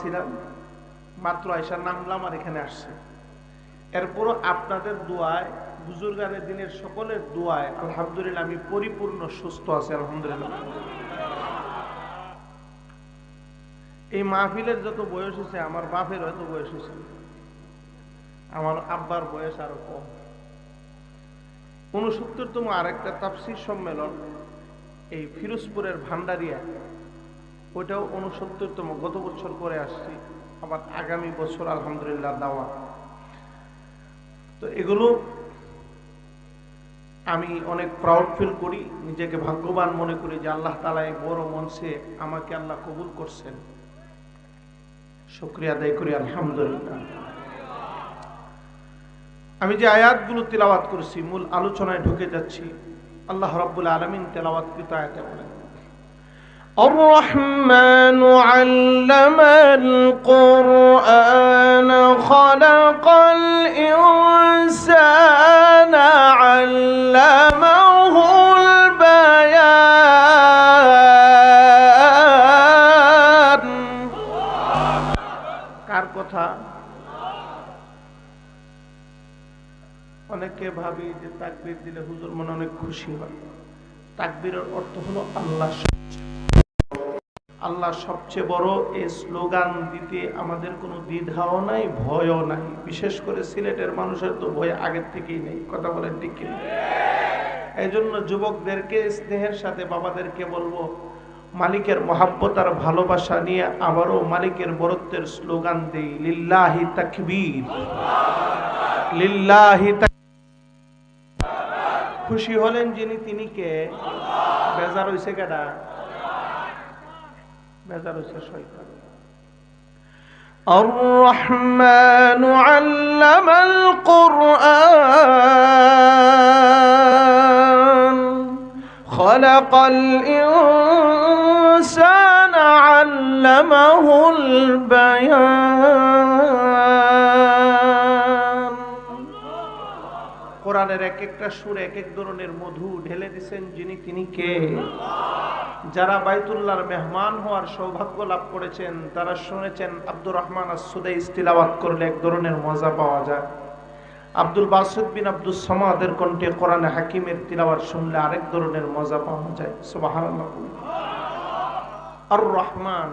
ছিলাম, মাত্র আয়সা নামলাম আর এখানে আসছে। এরপরও আপনাদের দোয়ায়, বুজুর্গানের দিনের সকলের দোয়ায় আলহামদুলিল্লাহ আমি পরিপূর্ণ সুস্থ আছি আলহামদুলিল্লাহ। এই মাহফিলের যত বয়স হয়েছে আমার বাপের হয়তো বয়স হয়েছে, আমার আব্বার বয়স আরো কম। 69তম আরেকটা তাফসীর সম্মেলন এই ফিরোজপুরের ভান্ডারিয়া, ওইটাও 69তম, গত বছর করে আসছি, আবার আগামী বছর আলহামদুলিল্লাহ দাওয়া। তো এগুলো আমি অনেক প্রাউড ফিল করি, নিজেকে ভাগ্যবান মনে করি যে আল্লাহ তাআলা এই বড় মঞ্চে আমাকে আল্লাহ কবুল করছেন, শুকরিয়া আদায় করি আলহামদুলিল্লাহ। আমি যে আয়াতগুলো তিলাওয়াত করছি, মূল আলোচনায় ঢুকে যাচ্ছি। আল্লাহ রাব্বুল আলামিন তেলাওয়াতকৃত আয়াতে বলেন, الرحمن علم القرآن خلق الإنسان علمه البيان। কার কথা? অনেকে ভাবি যে তাকবীর দিলে হুজুর মনে অনেক খুশি হয়। তাকবীরের অর্থ হলো আল্লাহ সবচেয়ে বড়। এই স্লোগান দিতে আমাদের কোনো দ্বিধাও নাই, ভয়ও নাই। বিশেষ করে সিলেটের মানুষের তো ভয় আগের থেকেই নেই, কথা বলেন ঠিক কিনা? এই জন্য যুবকদেরকে স্নেহের সাথে বাবাদেরকে বলবো, মালিকের মহাব্বত আর ভালোবাসা নিয়ে আবারও মালিকের বরত্বের স্লোগান দেই, লিল্লাহি তাকবীর, লিল্লাহি তাকবীর। খুশি হলেন যিনি, তিনি কে? বেজার হইছে কেডা? বেজার হইছে শয়তান। الرحمن علم القرآن خلق الإنسان علمه البيان। কোরআনের এক একটা সুর এক এক ধরনের মধু ঢেলে দিয়েছেন যিনি, তিনি কে? যারা বাইতুল্লাহর মেহমান হওয়ার সৌভাগ্য লাভ করেছেন তারা শুনেছেন আব্দুর রহমান আস-সুদাইস তিলাওয়াত করলে এক ধরনের মজা পাওয়া যায়। আব্দুল বাসিত বিন আব্দুস সামাদের কণ্ঠে কোরআনে হাকিমের তিলাওয়াত শুনলে আরেক ধরনের মজা পাওয়া যায়। সুবহানাল্লাহ। আর রহমান,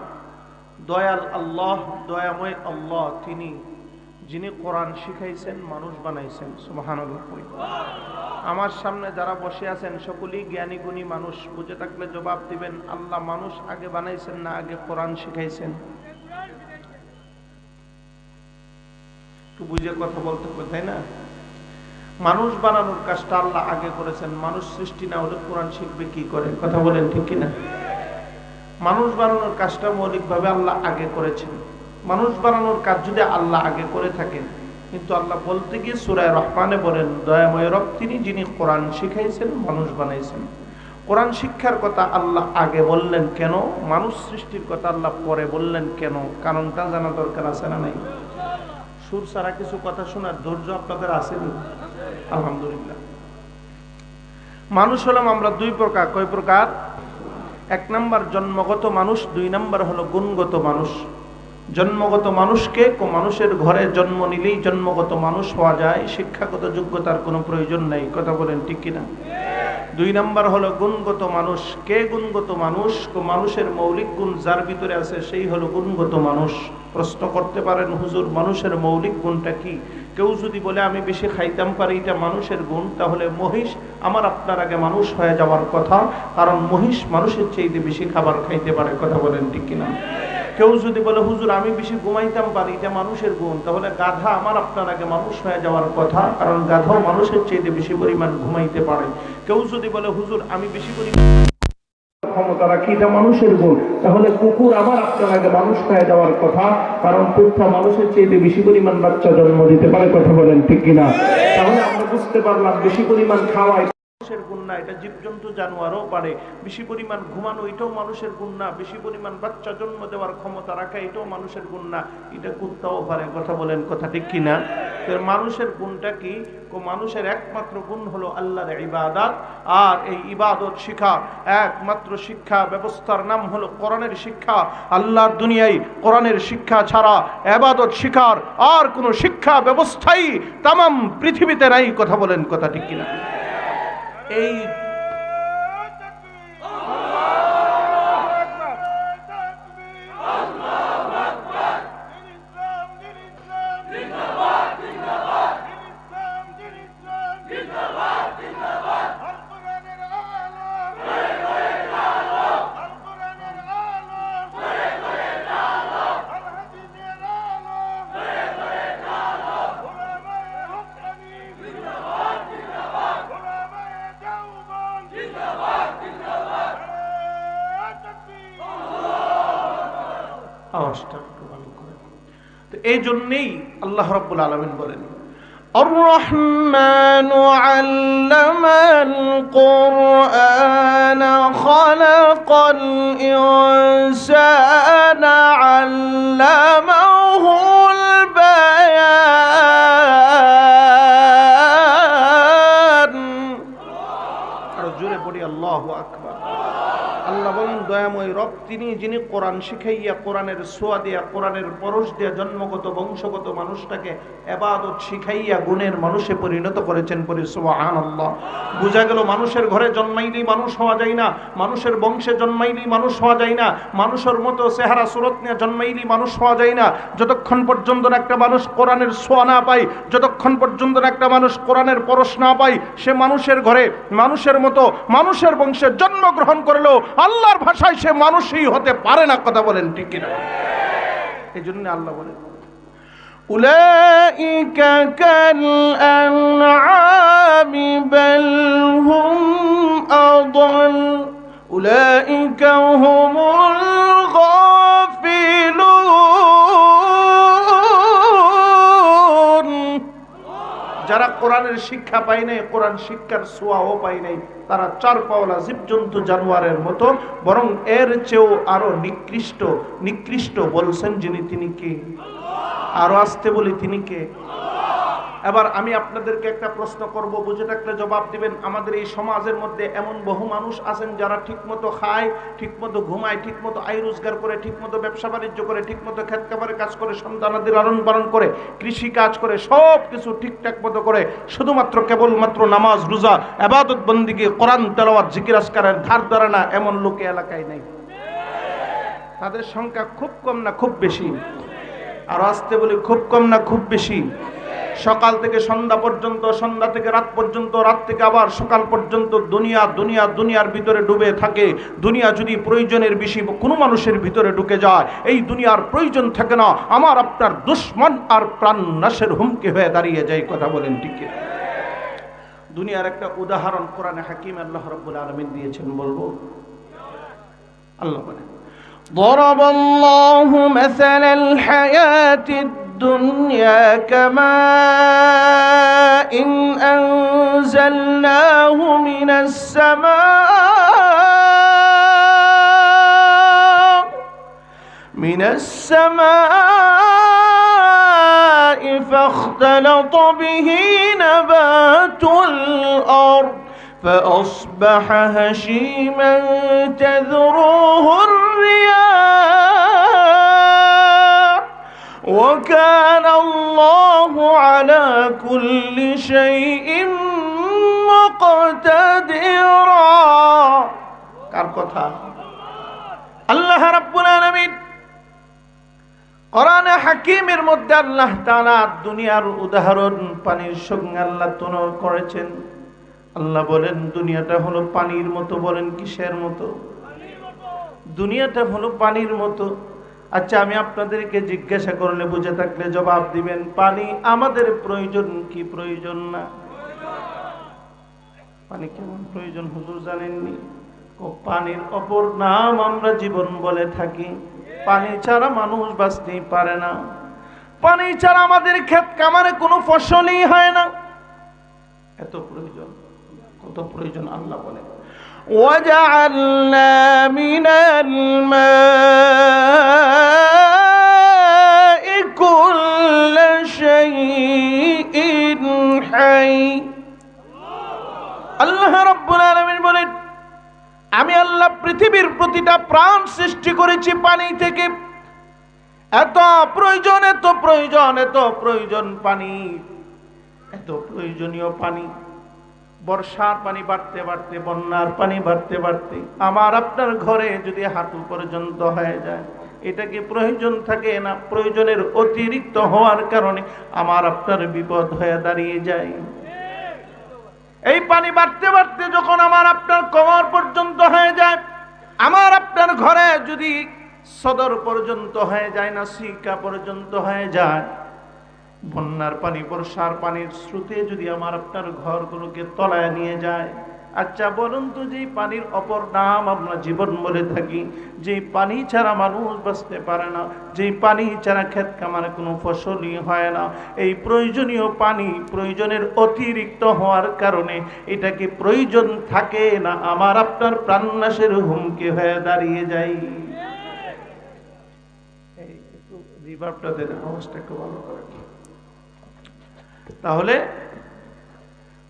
দয়াল আল্লাহ, দয়াময় আল্লাহ, তিনি যিনি কোরআন শিখাইছেন, মানুষ বানাইছেন। সুবহানাল্লাহ। আমার সামনে যারা বসে আছেন সকলেই জ্ঞানী গুণী মানুষ, বুঝে থাকলে জবাব দিবেন, আল্লাহ মানুষ আগে বানাইছেন না আগে কোরআন শিখাইছেন? একটু বুঝে কথা বলতে হবে, তাই না? মানুষ বানানোর কাজটা আল্লাহ আগে করেছেন। মানুষ সৃষ্টি না হলে কোরআন শিখবে কি করে? কথা বলেন ঠিক কিনা? মানুষ বানানোর কাজটা মৌলিকভাবে আল্লাহ আগে করেছেন। মানুষ বানানোর কাজ যদি আল্লাহ আগে করে থাকেন, কিন্তু আল্লাহ বলতে গিয়ে সূরা রহমানে বলেন, দয়াময় রব তিনি যিনি কোরআন শিখাইছেন, মানুষ বানাইছেন। কোরআন শিক্ষার কথা আল্লাহ আগে বললেন কেন? মানুষ সৃষ্টির কথা আল্লাহ পরে বললেন কেন? কারণটা জানা দরকার আছে না নাই? সুর ছাড়া কিছু কথা শোনার ধৈর্য আপনাদের আসেনি? আলহামদুলিল্লাহ। মানুষ হলাম আমরা দুই প্রকার। কয় প্রকার? এক নাম্বার জন্মগত মানুষ, দুই নাম্বার হলো গুণগত মানুষ। জন্মগত মানুষকে মানুষের ঘরে জন্ম নিলেই জন্মগত মানুষ হওয়া যায়, শিক্ষাগত যোগ্যতার কোনো প্রয়োজন নাই। কথা বলেন ঠিক কিনা? দুই নাম্বার হলো গুণগত মানুষ। কে গুণগত মানুষ? মানুষের মৌলিক গুণ যার ভিতরে আছে সেই হলো গুণগত মানুষ। প্রশ্ন করতে পারেন, হুজুর মানুষের মৌলিক গুণটা কি? কেউ যদি বলে আমি বেশি খাইতাম পারি, এটা মানুষের গুণ, তাহলে মহিষ আমার আপনার আগে মানুষ হয়ে যাওয়ার কথা, কারণ মহিষ মানুষের চাইতে বেশি খাবার খাইতে পারে। কথা বলেন ঠিক কিনা? কেউ যদি বলে হুজুর আমি বেশি ঘুমাইতাম পারি, এটা মানুষের গুণ, তাহলে গাধা আমার আপনার আগে মানুষ হয়ে যাওয়ার কথা, কারণ গাধাও মানুষের চাইতে বেশি পরিমাণ ঘুমাইতে পারে। কেউ যদি বলে হুজুর আমি বেশি পরিমাণ ক্ষমতা রাখি, এটা মানুষের গুণ, তাহলে কুকুর আমার আপনার আগে মানুষ হয়ে যাওয়ার কথা, কারণ কুকুর মানুষের চাইতে বেশি পরিমাণ বাচ্চা জন্ম দিতে পারে। কথা বলেন ঠিক কিনা? তাহলে আমরা বুঝতে পারলাম বেশি পরিমাণ খাওয়ায় মানুষের গুণ না, এটা জীবজন্তু জানোয়ারও পারে। বেশি পরিমাণ ঘুমানো এটাও মানুষের গুণ না, বেশি পরিমাণ বাচ্চা জন্ম দেওয়ার ক্ষমতা রাখা এটাও মানুষের গুণ না, এটা কুত্তাও পারে। কথা বলেন, কথা ঠিক কিনা? মানুষের গুণটা কি? মানুষের একমাত্র গুণ হলো আল্লাহর ইবাদত, আর এই ইবাদত শিক্ষা একমাত্র শিক্ষা ব্যবস্থার নাম হলো কোরআনের শিক্ষা। আল্লাহর দুনিয়ায় কোরআনের শিক্ষা ছাড়া ইবাদত শিখার আর কোনো শিক্ষা ব্যবস্থাই তামাম পৃথিবীতে নাই। কথা বলেন, কথা ঠিক কিনা? এই এই জন্যই আল্লাহ রাব্বুল আলামিন বলেন, الرحمن علم القرآن خلق الإنسان علمه البيان। আরো জোরে পড়ি আল্লাহু আকবার। আল্লাহ বলেন, দয়াময় রব তিনি যিনি কোরআন শিখাইয়া, কোরআনের ছোঁয়া দিয়া, কোরআনের পরশ দিয়া জন্মগত বংশগত মানুষটাকে ইবাদত শিখাইয়া গুণের মানুষে পরিণত করেছেন। পরি সুবহানাল্লাহ। বোঝা গেল মানুষের ঘরে জন্মাইলেই মানুষ হওয়া যায় না, মানুষের বংশে জন্মাইলেই মানুষ হওয়া যায় না, মানুষের মতো চেহারা সুরত নিয়ে জন্মাইলেই মানুষ হওয়া যায় না। যতক্ষণ পর্যন্ত একটা মানুষ কোরআনের ছোঁয়া না পায়, যতক্ষণ পর্যন্ত একটা মানুষ কোরআনের পরশ না পায়, সে মানুষের ঘরে মানুষের মতো মানুষের বংশে জন্মগ্রহণ করলেও আল্লাহর ভাষায় সে মানুষই হতে পারে না। কথা বলেন ঠিক কিনা? এই জন্য আল্লাহ বলেন, উলাইকা কাল আনআমি বাল হুম আদাল উলাইকা হুমুল গাফিলুন। যারা কোরআনের শিক্ষা পায় নাই, কোরআন শিক্ষার ছোঁয়াও পায় নাই, তারা চার পাওলা জীবজন্তু জানোয়ারের মতো, বরং এর চেয়েও আরো নিকৃষ্ট বলছেন যিনি, তিনি কে? আরো আসতে বলি, তিনি কে? এবার আমি আপনাদেরকে একটা প্রশ্ন করব, বুঝে থাকলে জবাব দিবেন। আমাদের এই সমাজের মধ্যে এমন বহু মানুষ আছেন যারা ঠিকমতো খায়, ঠিকমতো ঘুমায়, ঠিকমতো আয় রোজগার করে, ঠিকমতো ব্যবসা বাণিজ্য করে, ঠিকমতো ক্ষেত খামারে কাজ করে, সন্তানাদি লালন পালন করে, কৃষি কাজ করে, সব কিছু ঠিকঠাক মতো করে, শুধুমাত্র কেবলমাত্র নামাজ রোজা ইবাদত বন্দেগী কোরআন তেলাওয়াত জিকির আজকারের ধার ধারে না, এমন লোক এলাকায় নাই। তাদের সংখ্যা খুব কম না খুব বেশি? আর আসতে বলি, খুব কম না খুব বেশি? সকাল থেকে সন্ধ্যা পর্যন্ত, সন্ধ্যা থেকে রাত পর্যন্ত, রাত থেকে আবার সকাল পর্যন্ত দুনিয়ার ভিতরে ডুবে থাকে। দুনিয়া যদি প্রয়োজনের বেশি কোনো মানুষের ভিতরে ঢুকে যায়, এই দুনিয়ার প্রয়োজন থাকে না, আমার আপনার দুশ্মন আর প্রাণ নাশের হুমকি হয়ে দাঁড়িয়ে যায়। কথা বলেন ঠিক কি? দুনিয়ার একটা উদাহরণ কোরআনে হাকিম আল্লাহ রাব্বুল আলামিন দিয়েছেন, বলবো? আল্লাহ বলেন, ضرب الله مثل الحياة الدنيا كماء إن أنزلناه من السماء فاختلط به نبات الأرض فأصبح هشيما تذروه الرياح وكان الله على كل شيء مقتدرا। কার কথা? আল্লাহ রাব্বুল আলামিন কোরআনে হাকিমের মধ্যে আল্লাহ তাআলা দুনিয়ার উদাহরণ পানির সঙ্গে আল্লাহ তুলনা করেছেন। আল্লাহ বলেন, দুনিয়াটা হলো পানির মতো। বলেন, কিসের মতো? দুনিয়াটা হলো পানির মতো। আচ্ছা, আমি আপনাদেরকে জিজ্ঞাসা করলে বুঝে থাকলে জবাব দিবেন, পানি আমাদের প্রয়োজন কি প্রয়োজন না? পানি কেমন প্রয়োজন হুজুর জানেননি? পানির অপর নাম আমরা জীবন বলে থাকি। পানি ছাড়া মানুষ বাঁচতেই পারে না। পানি ছাড়া আমাদের ক্ষেত কামারে কোনো ফসলই হয় না। এত প্রয়োজন। কত প্রয়োজন আল্লাহ বলেন وجعلنا من الماء كل شيء حي আল্লাহ রাব্বুল আলামিন বলেন আমি আল্লাহ পৃথিবীর প্রতিটা প্রাণ সৃষ্টি করেছি পানি থেকে। এত প্রয়োজন এত প্রয়োজন এত প্রয়োজন পানি, এত প্রয়োজনীয় পানি। বর্ষার পানি বাড়তে বাড়তে, বন্যার পানি বাড়তে বাড়তে আমার আপনার ঘরে যদি হাঁটু পর্যন্ত হয়ে যায়, এটা কি প্রয়োজন থাকে না? প্রয়োজনের অতিরিক্ত হওয়ার কারণে আমার আপনার বিপদ হয়ে দাঁড়িয়ে যায়। এই পানি বাড়তে বাড়তে যখন আমার আপনার কোমর পর্যন্ত হয়ে যায়, আমার আপনার ঘরে যদি সদর পর্যন্ত হয়ে যায়, না সিকা পর্যন্ত হয়ে যায়, বন্যার পানি বর্ষার পানির স্রোতে যদি আমার আপনার ঘরগুলোকে তলায় নিয়ে যায়, আচ্ছা বলুন তো, যেই পানির অপর নাম আমরা জীবন বলে থাকি, যেই পানি ছাড়া মানুষ বাঁচতে পারে না, যেই পানি ছাড়া ক্ষেত খামারে কোনো ফসলই হয় না, এই প্রয়োজনীয় পানি প্রয়োজনের অতিরিক্ত হওয়ার কারণে এটা কি প্রয়োজন থাকে না আমার আপনার প্রাণনাশের হুমকি হয়ে দাঁড়িয়ে যায়? এই একটু রিভার্বটা দেন, আওয়াজটা একটু ভালো করে। তাহলে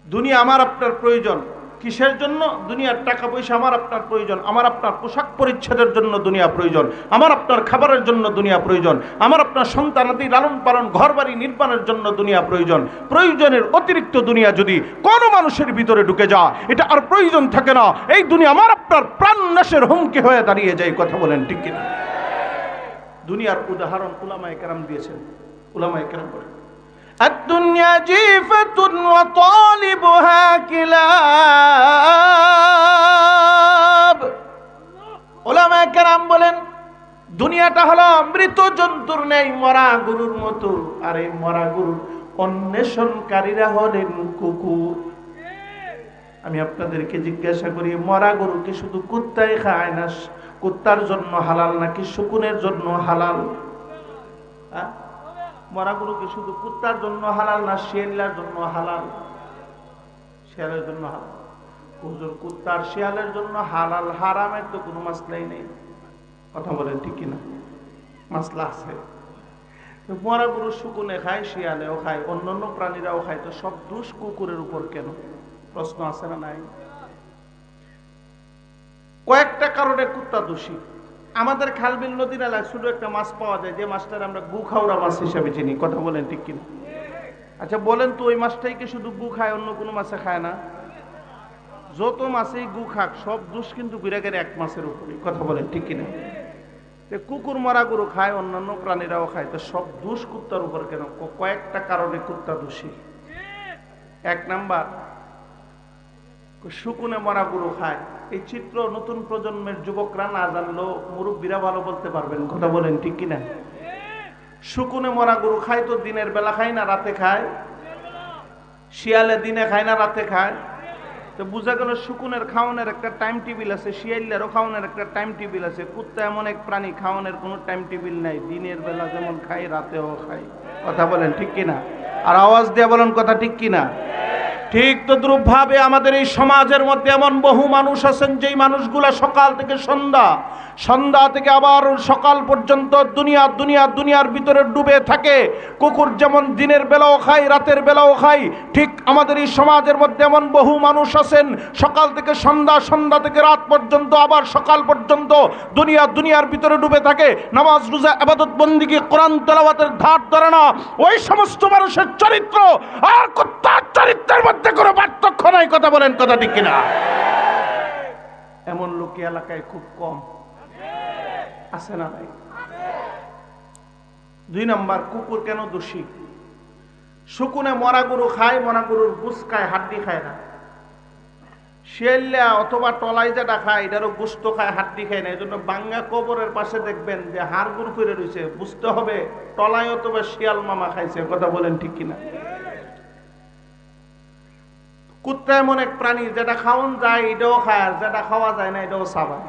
দুনিয়া আমার আপনার প্রয়োজন কিসের জন্য? দুনিয়ার টাকা পয়সা আমার আপনার প্রয়োজন, আমার আপনার পোশাক পরিচ্ছদের জন্য দুনিয়া প্রয়োজন, আমার আপনার খাবারের জন্য দুনিয়া প্রয়োজন, আমার আপনার সন্তানাদি লালন পালন ঘর বাড়ি নির্মাণের জন্য দুনিয়া প্রয়োজন। প্রয়োজনের অতিরিক্ত দুনিয়া যদি কোনো মানুষের ভিতরে ঢুকে যায়, এটা আর প্রয়োজন থাকে না, এই দুনিয়া আমার আপনার প্রাণ নাশের হুমকি হয়ে দাঁড়িয়ে যায়। কথা বলেন ঠিক কিনা? দুনিয়ার উদাহরণ উলামায়ে কেরাম দিয়েছেন। উলামায়ে কেরাম বলেন الدنيا جيفة وطالبها كلاب। উলামায়ে কেরাম বলেন দুনিয়াটা হলো মৃত জন্তুর ন্যায়, মরা গরুর মতো, আর এই মরা গরুর অন্বেষণকারীরা হলেন কুকুর। আমি আপনাদেরকে জিজ্ঞাসা করি, মরা গরুকে শুধু কুত্তাই খায় না? কুত্তার জন্য হালাল নাকি শকুনের জন্য হালাল? মরা গরু কি শুধু কুত্তার জন্য হালাল না শিয়ালের জন্য হালাল? শিয়ালের জন্য হালাল। হুজুর কুত্তার শিয়ালের জন্য হালাল হারামের তো কোনো মাসলাই নেই। কথা বলেন ঠিক কিনা? মাসলা আছে। মরা গরু শকুনে খায়, শিয়ালেও খায়, অন্যান্য প্রাণীরাও খায়, তো সব দোষ কুকুরের উপর কেন? প্রশ্ন আছে না নাই? কয়েকটা কারণে কুত্তা দোষী। আমাদের খালবিল নদীর এলাকায় ছোট একটা মাছ পাওয়া যায়, যে মাছটার আমরা গু খাওয়া মাছ হিসাবে চিনি। কথা বলেন ঠিক কিনা? আচ্ছা বলেন তো, ওই মাছটাই কি শুধু গু খায়, অন্য কোনো মাছে খায় না? যত মাছেই গু খাক সব দোষ কিন্তু বিরাগের এক মাছের উপরে। কথা বলেন ঠিক কিনা? কুকুর মরা গরু খায়, অন্যান্য প্রাণীরাও খায়, তো সব দোষ কুত্তার উপর কেন? কয়েকটা কারণে কুত্তা দোষী। এক নাম্বার, শকুনে মরা গরু খায়। এই চিত্র নতুন প্রজন্মের যুবকরা না জানলেও মুরব্বীরা ভালো বলতে পারবেন। কথা বলেন ঠিক কিনা? শকুনে মরা গরু খায় তো দিনের বেলা খায় না রাতে খায়? শিয়ালে দিনে খায় না রাতে খায়? তো বোঝা গেল শকুনের খাওয়ানোর একটা টাইম টেবিল আছে, শিয়ালেরও খাওয়ানোর একটা টাইম টেবিল আছে। কুত্তা এমন এক প্রাণী, খাওয়ানোর কোনো টাইম টেবিল নাই, দিনের বেলা যেমন খায় রাতেও খায়। কথা বলেন ঠিক কিনা? আর আওয়াজ দিয়ে বলেন কথা ঠিক কিনা? ঠিক তদ্রূপ ভাবে আমাদের এই সমাজের মধ্যে এমন বহু মানুষ আছেন, যেই মানুষগুলা সকাল থেকে সন্ধ্যা, সন্ধ্যা থেকে আবার সকাল পর্যন্ত দুনিয়ার ভিতরে ডুবে থাকে। কুকুর যেমন দিনের বেলাও খায় রাতের বেলাও খায়, ঠিক আমাদের এই সমাজের মধ্যে এমন বহু মানুষ আছেন সকাল থেকে সন্ধ্যা, সন্ধ্যা থেকে রাত পর্যন্ত, আবার সকাল পর্যন্ত দুনিয়ার ভিতরে ডুবে থাকে। নামাজ রোজা ইবাদত বন্দেগী কোরআন তেলাওয়াতের ধার ধরে না। ওই সমস্ত মানুষের চরিত্র আর কুত্তার চরিত্রের মধ্যে কোনো পার্থক্য নাই। কথা বলেন কথা ঠিক কিনা? এমন লোক এলাকায় খুব কম আছে না নাই? দুই নাম্বার, কুকুর কেন দোষী? শকুনে মরা গরু খায়, মরা গরুর গুস খায়, হাড্ডি খায় না। শিয়াল্লা অথবা টলাই যেটা খায়, এটারও গোস্ত খায়, হাড্ডি খায় না। এই জন্য বাঙ্গা কবরের পাশে দেখবেন যে হাড় গুড় ফিরে রয়েছে, বুঝতে হবে টলাই অথবা শিয়াল মামা খাইছে। কথা বলেন ঠিক কিনা? কুত্তা এমন এক প্রাণী, যেটা খাওয়ান যায় এটাও খায়, আর যেটা খাওয়া যায় না এটাও চাবায়।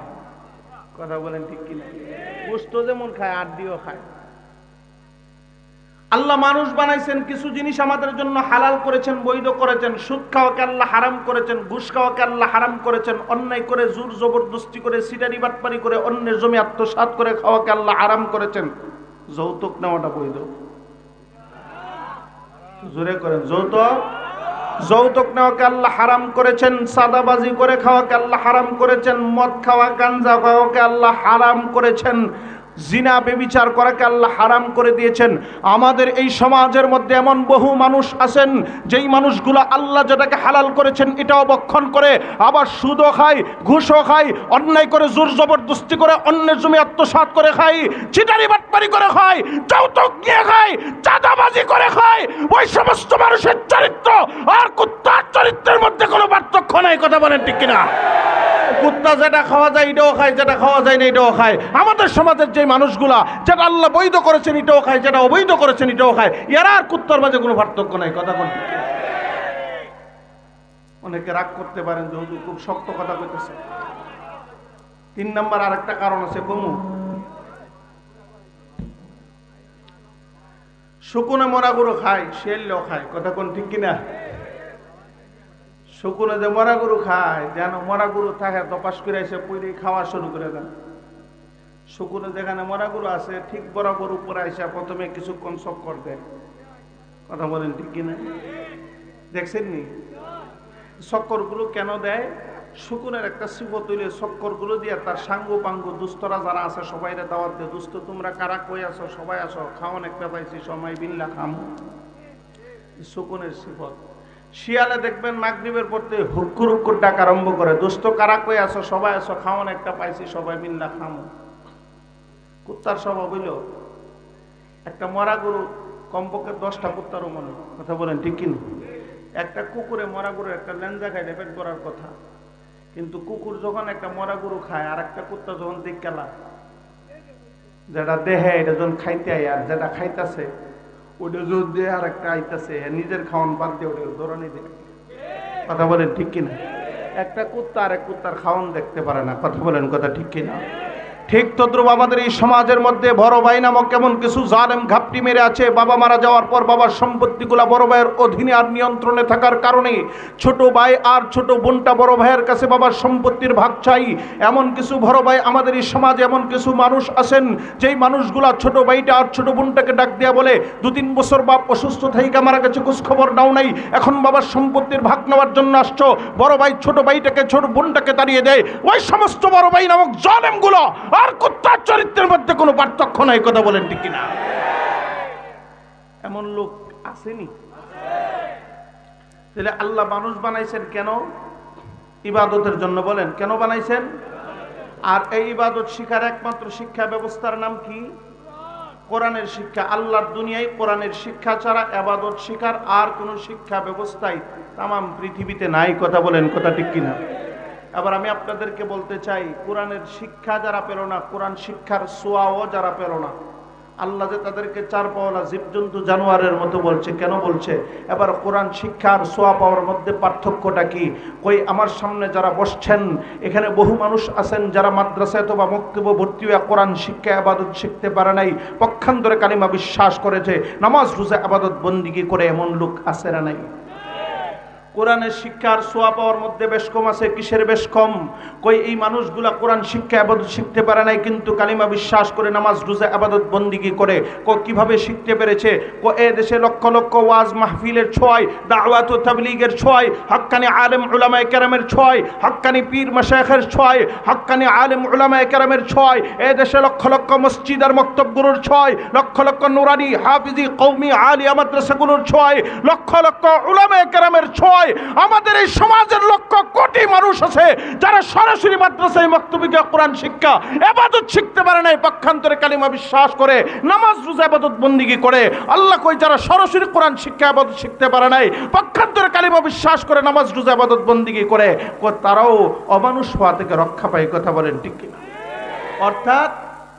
কথা বলেন ঠিক কিনা? গোস্ত যেমন খায়, হাড্ডিও খায়। আল্লাহ মানুষ বানাইছেন, কিছু জিনিস আমাদের জন্য হালাল করেছেন, বৈধ করেছেন। সুদ খাওয়াকে আল্লাহ হারাম করেছেন, ঘুষ খাওয়াকে আল্লাহ হারাম করেছেন, অন্যায় করে জোর জবরদস্তি করে সিটারি বাটপারি করে অন্যের জমি আত্মসাৎ করে খাওয়াকে আল্লাহ হারাম করেছেন। যৌতুক নেওয়াটা বৈধ? জোরে করেন, যৌতুক নেওয়াকে আল্লাহ হারাম করেছেন। সাদাবাজি করে খাওয়াকে আল্লাহ হারাম করেছেন। মদ খাওয়া, গাঞ্জা খাওয়াকে আল্লাহ হারাম করেছেন। জিনা বেবিচার করাকে আল্লাহ হারাম করে দিয়েছেন। আমাদের এই সমাজের মধ্যে এমন বহু মানুষ আছেন যেই মানুষগুলো আল্লাহ যেটাকে হালাল করেছেন এটাও বক্ষণ করে, আবার সুদও খায়, ঘুষও খায়, অন্যায় করে জোর জবরদস্তি করে অন্যের জমি আত্মসাৎ করে খায়, চিটারি বাটপারি করে খায়, যৌতুক নিয়ে খায়, চাঁদাবাজি করে খায়। ওই সমস্ত মানুষের চরিত্র আর কুত্তার চরিত্রের মধ্যে কোনো পার্থক্য নাই। কথা বলেন ঠিক কিনা? কুত্তা যেটা খাওয়া যায় এটাও খায়, যেটা খাওয়া যায় না এটাও খায়। আমাদের সমাজের যে মানুষগুলা যেটা আল্লাহ বৈধ করেছেন এটাও খায়, যেটা অবৈধ করেছেন এটাও খায়। এরা আর কুত্তার মাঝে কোনো পার্থক্য নাই। কথা বল। অনেকে রাগ করতে পারেন যে হুজুর খুব শক্ত কথা কইতেছে। 3 নাম্বার আরেকটা কারণ আছে, কমু শুকুনে মরা গরু খায়, শেরলেও খায়। কথা কোন ঠিক কিনা? শুকুনে যে মরা গরু খায়, যেন মরা গরু থাকে তপাস করে এসে পুইরে খাওয়া শুরু করে দেন। শুকুনে যেখানে মরা গরু আছে ঠিক বরাবর উপরে এসে প্রথমে কিছুক্ষণ চক্কর দেয়। কথা বলেন ঠিক কিনা? দেখছেন নি চক্করগুলো কেন দেয়? শুকুনের একটা সিফত হইলে চক্করগুলো দিয়ে তার সাঙ্গু পাঙ্গু দুস্তরা যারা আছে সবাইরে দাওয়াত দেয়, দুস্থ তোমরা কারা কই আছো, সবাই আসো, খাওয়ান একটা পাইছি, সময় বিল্লা খাম। শুকুনের সিফত। শিয়ালে দেখবেন মাগরিবের পড়তে হুক্কুর হুক্কুর ডাক আরম্ভ করে, দোস্ত কারা কই আসো, সবাই আসো, খাওয়ান একটা পাইছি, সবাই মিল্লা খামো। কুত্তার স্বভাব হইল একটা মরা গরু কমপক্ষে 10টা কুত্তারও মনে। কথা বলেন ঠিক কিনা? একটা কুকুরে মরা গরু একটা লেঞ্জা খাইলে পেট ভরার কথা, কিন্তু কুকুর যখন একটা মরা গরু খায় আর একটা কুত্তা যখন দেখলা যেটা দেহে এটা যখন খাইতে আয় আর যেটা খাইতেছে ওটা জোর দিয়ে আর একটা আইতেছে, নিজের খাওয়ান বাদ দিয়ে ওটা দৌড়ানি দেয়। কথা বলেন ঠিক কিনা? একটা কুত্তা আর এক কুত্তার খাওয়ান দেখতে পারে না। কথা বলেন কথা ঠিক কিনা? ঠিক তদ্রুপ আমাদের এই সমাজের মধ্যে বড় ভাই নামক কেমন কিছু জালেম ঘাপটি মেরে আছে। বাবা মারা যাওয়ার পর বাবার সম্পত্তিগুলা বড় ভাইয়ের অধীনে আর নিয়ন্ত্রণে থাকার কারণে ছোট ভাই আর ছোট বোনটা বড় ভাইয়ের কাছে বাবার সম্পত্তির ভাগ চাই। এমন কিছু বড় ভাই আমাদের এই সমাজে এমন কিছু মানুষ আছেন যেই মানুষগুলা ছোট ভাইটা আর ছোট বোনটাকে ডাক দিয়া বলে 2-3 বছর বাপ অসুস্থ থাইকা মারা গেছে, খোঁজ খবর নাও নাই, এখন বাবার সম্পত্তির ভাগ নেওয়ার জন্য আসছো। বড় ভাই ছোট ভাইটাকে ছোট বোনটাকে তাড়িয়ে দেয়। ওই সমস্ত বড় ভাই নামক জালেমগুলো আর কুত্তার চরিত্রের মধ্যে কোনো পার্থক্য নাই। কথা বলেন ঠিক কিনা? এমন লোক আসেনি? তাহলে আল্লাহ মানুষ বানাইছেন কেন? ইবাদতের জন্য। বলেন কেন বানাইছেন? আর এই ইবাদত শিখার একমাত্র শিক্ষা ব্যবস্থার নাম কি? কোরআনের শিক্ষা। আল্লাহর দুনিয়ায় কোরআনের শিক্ষা ছাড়া ইবাদত শিখার আর কোনো শিক্ষা ব্যবস্থাই তামাম পৃথিবীতে নাই। কথা বলেন কথা ঠিক কিনা? আবার আমি আপনাদেরকে বলতে চাই, কোরআনের শিক্ষা যারা পেল না, কোরআন শিক্ষার সোয়াও যারা পেল না, আল্লাহ যে তাদেরকে 4 পাওয়ালা জীবজন্তু জানোয়ারের মতো বলছে। কেন বলছে? এবার কোরআন শিক্ষা আর সোয়া পাওয়ার মধ্যে পার্থক্যটা কি? কই আমার সামনে যারা বসছেন এখানে বহু মানুষ আছেন যারা মাদ্রাসায় অথবা মক্তবে ভর্তি হয়ে কোরআন শিক্ষা ইবাদত শিখতে পারে নাই, পক্ষান্তরে কালিমা বিশ্বাস করেছে, নামাজ রোজা ইবাদত বন্দিগি করে, এমন লোক আছে না নাই? কোরআনের শিক্ষার সোয়া পাওয়ার মধ্যে বেশ কম আছে। কিসের বেশ কম? কই এই মানুষগুলা কোরআন শিক্ষা ইবাদত শিখতে পারে নাই, কিন্তু কালিমা বিশ্বাস করে নামাজ রোজা ইবাদত বন্দিগি করে। কিভাবে শিখতে পেরেছে? এ দেশে লক্ষ লক্ষ ওয়াজ মাহফিলের ছোঁয়ায়, দাওয়াত ও তাবলীগের ছোঁয়ায়, হক্কানি আলেম উলামায়ে কেরামের ছোঁয়ায়, হক্কানি পীর মাশায়েখের ছোঁয়ায়, হক্কানি আলেম উলামায়ে কেরামের ছোঁয়ায়, এ দেশে লক্ষ লক্ষ মসজিদ আর মক্তবগুলোর ছোঁয়ায়, লক্ষ লক্ষ নুরানি হাফিজি কওমি আলিয়া মাদ্রাসাগুলোর ছোঁয়ায়, লক্ষ লক্ষ উলামায়ে কেরামের ছোঁয়ায় আমাদের এই সমাজের লক্ষ কোটি মানুষ আছে যারা সরাসরি মাদ্রাসায় মক্তবিকে কোরআন শিক্ষা ইবাদত শিখতে পারে নাই, পক্ষান্তরে কালিমা বিশ্বাস করে নামাজ রোজা ইবাদত বন্দেগী করে। আল্লাহ কই যারা সরাসরি কোরআন শিক্ষা ইবাদত শিখতে পারে নাই, পক্ষান্তরে কালিমা বিশ্বাস করে নামাজ রোজা ইবাদত বন্দেগী করে, তারাও অমানুষ হওয়া থেকে রক্ষা পায়। কথা বলেন ঠিক কিনা? অর্থাৎ